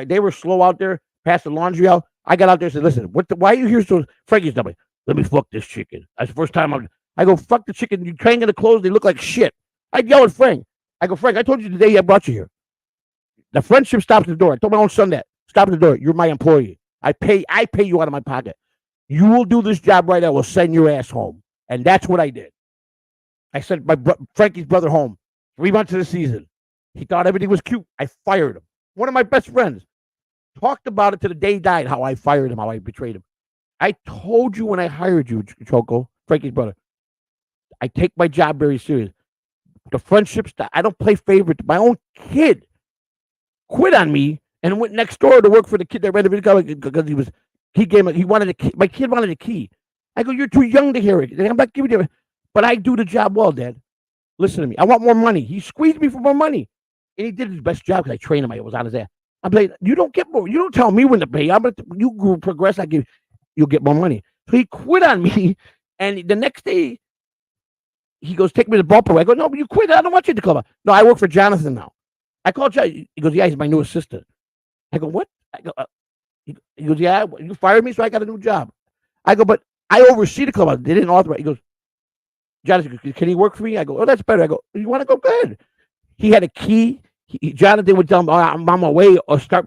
S2: They were slow out there, passed the laundry out, I got out there and said, listen, why are you here so Frankie's dummy? Let me fuck this chicken. That's the first time I go, fuck the chicken. You can't get the clothes. They look like shit. I'd yell at Frank. I go, Frank, I told you the day I brought you here. The friendship stops at the door. I told my own son that. Stop at the door. You're my employee. I pay you out of my pocket. You will do this job right. I will send your ass home. And that's what I did. I sent Frankie's brother home 3 months of the season. He thought everything was cute. I fired him. One of my best friends talked about it to the day he died, how I fired him, how I betrayed him. I told you when I hired you, Choco, Frankie's brother, I take my job very serious. The friendships, I don't play favorites. My own kid quit on me and went next door to work for the kid that rented it because he wanted a key. My kid wanted a key. I go, you're too young to hear it. I'm not giving you, but I do the job well, Dad. Listen to me. I want more money. He squeezed me for more money. And he did his best job because I trained him. I was on his ass. I'm like, you don't get more. You don't tell me when to pay. You progress. You'll get more money. So he quit on me. And the next day, he goes, take me to the ballpark. I go, no, but you quit. I don't want you to come out. No, I work for Jonathan now. I called Jonathan. He goes, yeah, he's my new assistant. I go, what? I go, he goes, yeah, you fired me, so I got a new job. I go, but I oversee the club. They didn't authorize. He goes, Jonathan, can he work for me? I go, oh, that's better. I go, you want to go? Go ahead. He had a key. Jonathan would tell him, I'm on my way, or start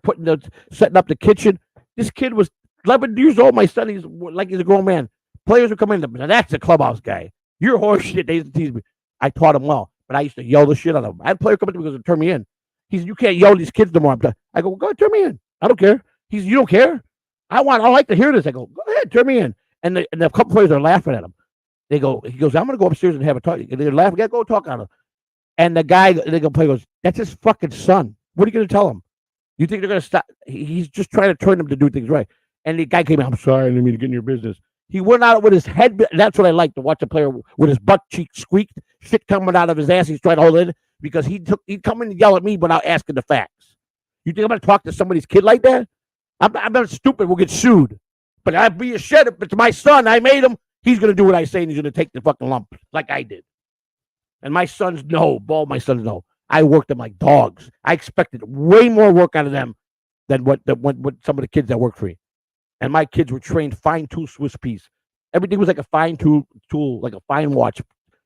S2: setting up the kitchen. This kid was 11 years old. My son, he's a grown man. Players would come in. Now that's the clubhouse guy. You're horse shit. They used to tease me. I taught him well, but I used to yell the shit out of him. I had a player come up to me because turn me in. He said, you can't yell at these kids no more. I go, go ahead, turn me in. I don't care. He said, you don't care? I like to hear this. I go, go ahead, turn me in. And the couple players are laughing at him. He goes, I'm going to go upstairs and have a talk. They're laughing. Go talk on him. And the guy, goes, that's his fucking son. What are you going to tell him? You think they're going to stop? He's just trying to turn them to do things right. And the guy came out, I'm sorry, I didn't mean to get in your business. He went out with his head. That's what I like, to watch a player with his butt cheek squeaked, shit coming out of his ass. He's trying to hold it because he'd come in and yell at me without asking the facts. You think I'm going to talk to somebody's kid like that? I'm not stupid. We'll get sued. But I'd be a shit if it's my son. I made him. He's going to do what I say, and he's going to take the fucking lump like I did. And my sons know. My sons know. I worked them like dogs. I expected way more work out of them than what some of the kids that worked for me. And my kids were trained fine tool Swiss piece. Everything was like a fine tool, like a fine watch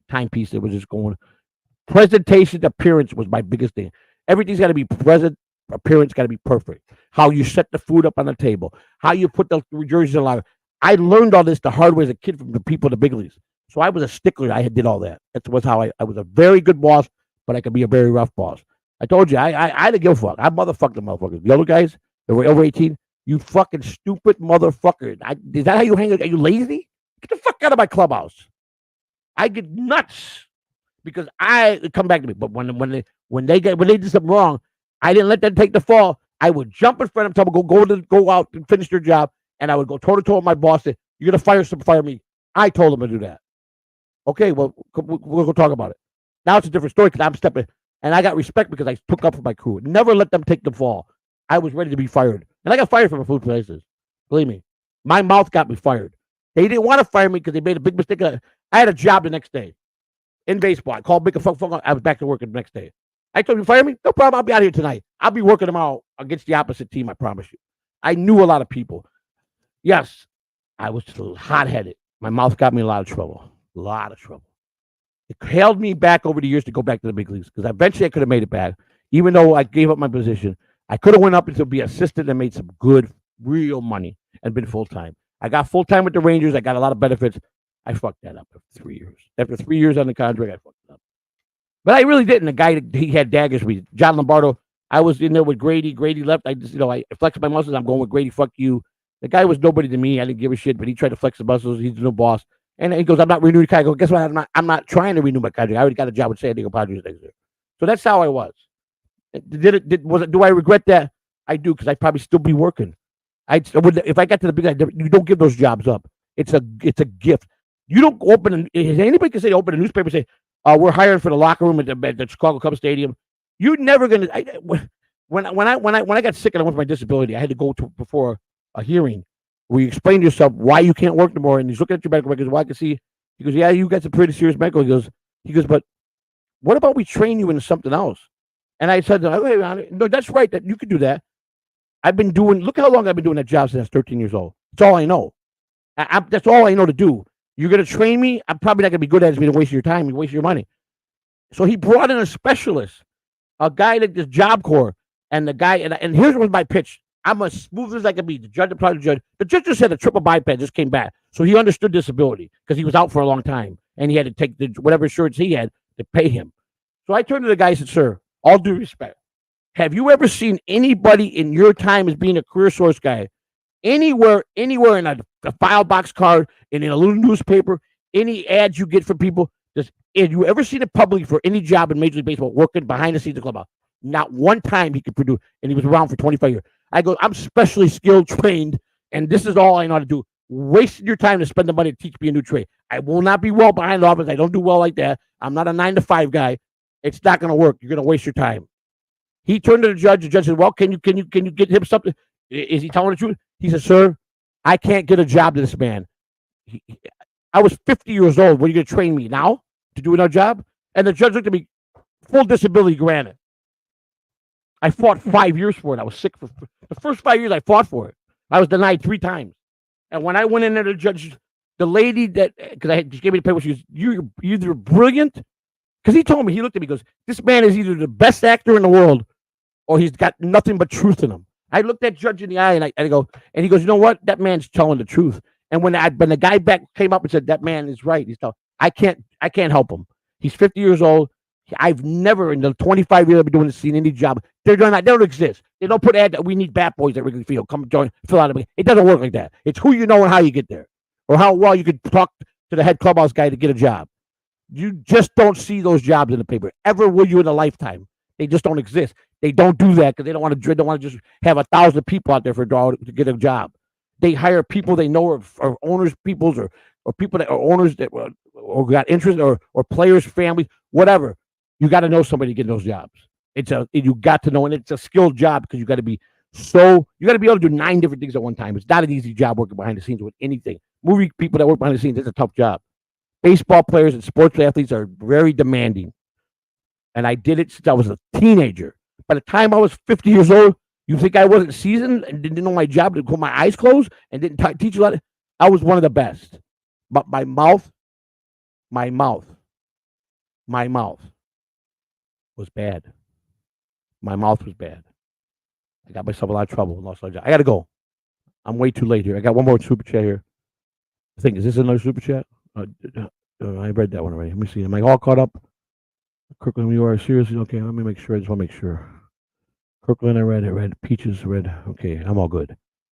S2: timepiece. It was just going. Presentation appearance was my biggest thing. Everything's got to be present. Appearance got to be perfect. How you set the food up on the table. How you put the jerseys in the locker. I learned all this the hard way as a kid from the people in the big leagues. So I was a stickler. I did all that. That was how I was a very good boss, but I could be a very rough boss. I told you, I didn't give a fuck. I motherfucked the motherfuckers. The other guys that were over 18, you fucking stupid motherfucker. Is that how you hang out? Are you lazy? Get the fuck out of my clubhouse. I get nuts because I come back to me. But when they did something wrong, I didn't let them take the fall. I would jump in front of them, tell them go out and finish their job, and I would go toe to toe with my boss. Say, you're gonna fire me. I told them to do that. Okay, well, we'll go talk about it. Now it's a different story because I'm stepping, and I got respect because I took up for my crew. Never let them take the fall. I was ready to be fired, and I got fired from a food places. Believe me, my mouth got me fired. They didn't want to fire me because they made a big mistake. I had a job the next day in baseball. I called big fuck. I was back to work the next day. I told you, fire me? No problem. I'll be out here tonight. I'll be working tomorrow against the opposite team. I promise you. I knew a lot of people. Yes, I was hot-headed. My mouth got me in a lot of trouble. A lot of trouble. It held me back over the years to go back to the big leagues because eventually I could have made it back. Even though I gave up my position, I could have went up to be assistant and made some good, real money and been full time. I got full time with the Rangers. I got a lot of benefits. I fucked that up after 3 years. After 3 years on the contract, I fucked it up. But I really didn't. The guy that he had daggers with John Lombardo. I was in there with Grady. Grady left. I just, I flexed my muscles. I'm going with Grady. Fuck you. The guy was nobody to me. I didn't give a shit, but he tried to flex the muscles. He's no boss. And he goes, I'm not renewing the contract. I go, guess what? I'm not trying to renew my contract. I already got a job with San Diego Padres next year. So that's how I was. Do I regret that? I do, because I'd probably still be working. If I got to the big, you don't give those jobs up. It's a gift. You don't open. Anybody can say open a newspaper and say, we're hiring for the locker room at the Chicago Cubs Stadium. You're never gonna. When I got sick and I went for my disability, I had to go before a hearing where you explain to yourself why you can't work anymore. And he's looking at your medical records. Well, I can see. He goes, yeah, you got some pretty serious medical. He goes, but what about we train you into something else? And I said, no, that's right. That you could do that. Look how long I've been doing that job since I was 13 years old. That's all I know. That's all I know to do. You're going to train me. I'm probably not going to be good at it. It's going to waste your time and waste your money. So he brought in a specialist, a guy that does Job Corps. And the guy, and here's was my pitch. I'm as smooth as I can be. The judge just said a triple bypass just came back. So he understood disability because he was out for a long time. And he had to take whatever insurance he had to pay him. So I turned to the guy and said, sir, all due respect, have you ever seen anybody in your time as being a career source guy anywhere in a file box card, in a little newspaper, any ads you get from people? Have you ever seen it publicly for any job in Major League Baseball working behind the scenes of the clubhouse? Not one time he could produce, and he was around for 25 years. I go, I'm specially skilled, trained, and this is all I know how to do. Wasting your time to spend the money to teach me a new trade. I will not be well behind the office. I don't do well like that. I'm not a 9-to-5 guy. It's not going to work. You're going to waste your time. He turned to the judge. The judge said, well, can you get him something? Is he telling the truth? He said, sir, I can't get a job to this man. I was 50 years old. What are you going to train me now to do another job? And the judge looked at me, full disability granted. I fought 5 years for it. I was sick for the first 5 years. I fought for it. I was denied 3 times. And when I went in there, the judge, the lady that, because I just gave me the paper, she goes, you're either brilliant. Because he told me, he looked at me, he goes, this man is either the best actor in the world or he's got nothing but truth in him. I looked that judge in the eye and I go, and he goes, you know what? That man's telling the truth. And when the guy back came up and said, that man is right, I can't help him. He's 50 years old. I've never, in the 25 years I've been doing this, seen any job. They don't exist. They don't put ad that we need bat boys at Wrigley Field. Come join, fill out. It doesn't work like that. It's who you know and how you get there, or how well you could talk to the head clubhouse guy to get a job. You just don't see those jobs in the paper. Ever will you in a lifetime? They just don't exist. They don't do that because they don't want to just have 1,000 people out there to get a job. They hire people they know are owners, peoples, or people that are owners that or got interest, or players, families, whatever. You got to know somebody to get those jobs. You got to know, and it's a skilled job because you got to be able to do 9 different things at one time. It's not an easy job working behind the scenes with anything. Movie people that work behind the scenes, it's a tough job. Baseball players and sports athletes are very demanding. And I did it since I was a teenager. By the time I was 50 years old, you think I wasn't seasoned and didn't know my job to put my eyes closed and didn't teach a lot? I was one of the best. But my mouth was bad. My mouth was bad. I got myself a lot of trouble and lost my job. I got to go. I'm way too late here. I got one more super chat here. I think, is this another super chat? I read that one already. Let me see. Am I all caught up? Kirkland, you are seriously okay. Let me make sure. I just want to make sure. Kirkland, I read. Peaches, read. Okay, I'm all good.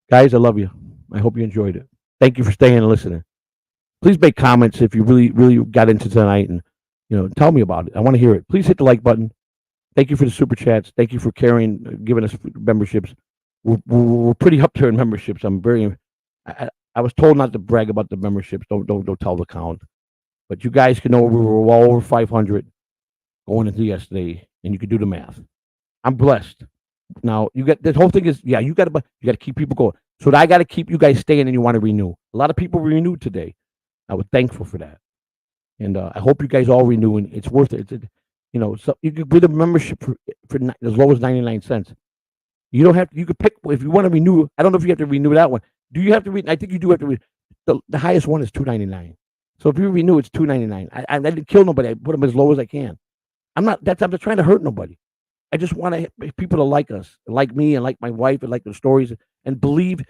S2: Guys, I love you. I hope you enjoyed it. Thank you for staying and listening. Please make comments if you really, really got into tonight, and tell me about it. I want to hear it. Please hit the like button. Thank you for the super chats. Thank you for giving us memberships. We're pretty up there in memberships. I was told not to brag about the memberships. Don't tell the count. But you guys can know we were well over 500 going into yesterday, and you can do the math. I'm blessed. Now you got this whole thing is you got to keep people going. So I got to keep you guys staying, and you want to renew. A lot of people renewed today. I was thankful for that, and I hope you guys all renew. And it's worth it. So you could get a membership for as low as 99 cents. You don't have to. You could pick if you want to renew. I don't know if you have to renew that one. Do you have to read? I think you do have to read. The highest one is $2.99. So if you renew, it's $2.99. I didn't kill nobody. I put them as low as I can. I'm just trying to hurt nobody. I just want people to like us, like me, and like my wife, and like the stories, and believe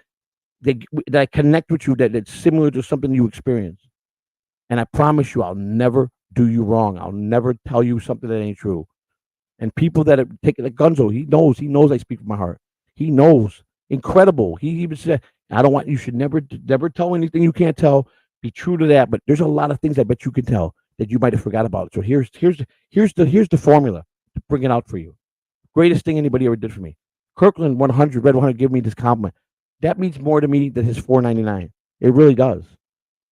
S2: that I connect with you, that it's similar to something you experience. And I promise you, I'll never do you wrong. I'll never tell you something that ain't true. And people that are taking the Gunzo, he knows I speak from my heart. He knows. Incredible. He even said, I don't want, you should never tell anything you can't tell. Be true to that. But there's a lot of things I bet you can tell that you might have forgot about. So here's the formula to bring it out for you. Greatest thing anybody ever did for me. Kirkland 100, Red 100, give me this compliment. That means more to me than his $4.99. It really does.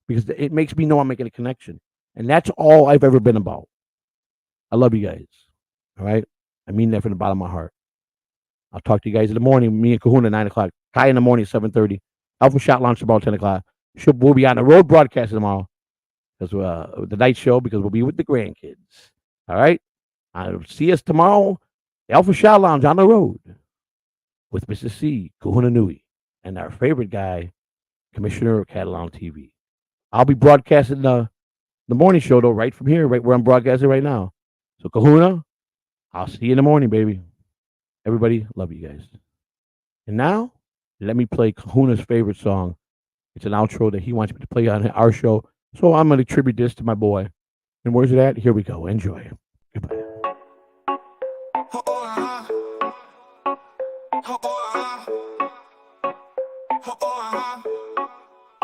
S2: Because it makes me know I'm making a connection. And that's all I've ever been about. I love you guys. All right? I mean that from the bottom of my heart. I'll talk to you guys in the morning. Me and Kahuna, 9 o'clock. Kai in the morning, 7:30. Alpha Shot launch about 10 o'clock. We'll be on the road broadcasting tomorrow. Because the night show, because we'll be with the grandkids. All right? See us tomorrow. The Alpha Shot Lounge on the road with Mr. C, Kahuna Nui, and our favorite guy, Commissioner of Catalan TV. I'll be broadcasting the morning show, though, right from here, right where I'm broadcasting right now. So, Kahuna, I'll see you in the morning, baby. Everybody, love you guys. And now, let me play Kahuna's favorite song. It's an outro that he wants me to play on our show. So I'm going to attribute this to my boy. And where's it at? Here we go. Enjoy. Goodbye.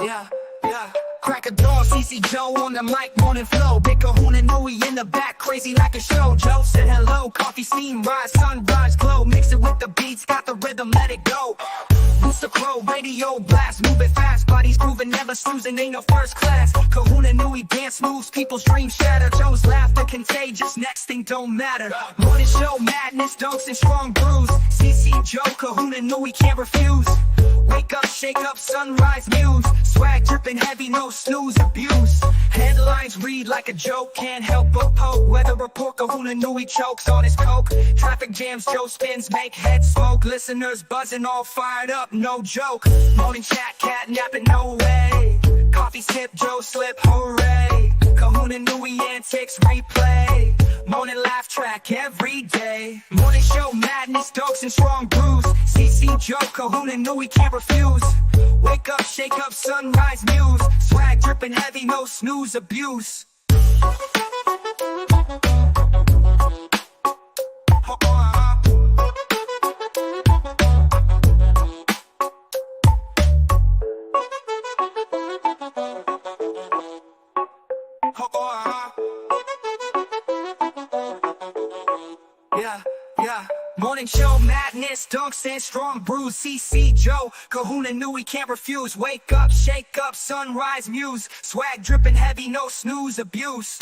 S1: Yeah. Crack a door, CC Joe on the mic, morning flow. Big Kahuna Nui in the back, crazy like a show. Joe said hello, coffee steam rise, sunrise glow. Mix it with the beats, got the rhythm, let it go. Booster Pro, radio blast, move it fast. Bodies moving, never snoozing, ain't no first class. Kahuna Nui dance moves, people's dreams shatter. Joe's laughter contagious, next thing don't matter. Morning show, madness, dunks and strong brews. CC Joe, Kahuna Nui can't refuse. Wake up, shake up, sunrise muse. Swag dripping heavy, no snooze, abuse. Headlines read like a joke, can't help but poke. Weather report, Kahuna Nui chokes on his coke. Traffic jams, Joe spins, make heads smoke. Listeners buzzing, all fired up, no joke. Morning chat, cat napping, no way. Coffee sip, Joe slip, hooray. Kahuna Nui antics, replay. Morning laugh track every day. Morning show, madness, dokes and strong brews. CC Joe, Kahuna Nui can't refuse. Wake up, shake up, sunrise muse. Swag dripping heavy, no snooze, abuse. Yeah. Morning show, madness, dunks and strong brews. CC Joe, Kahuna Nui can't refuse. Wake up, shake up, sunrise muse. Swag dripping heavy, no snooze, abuse.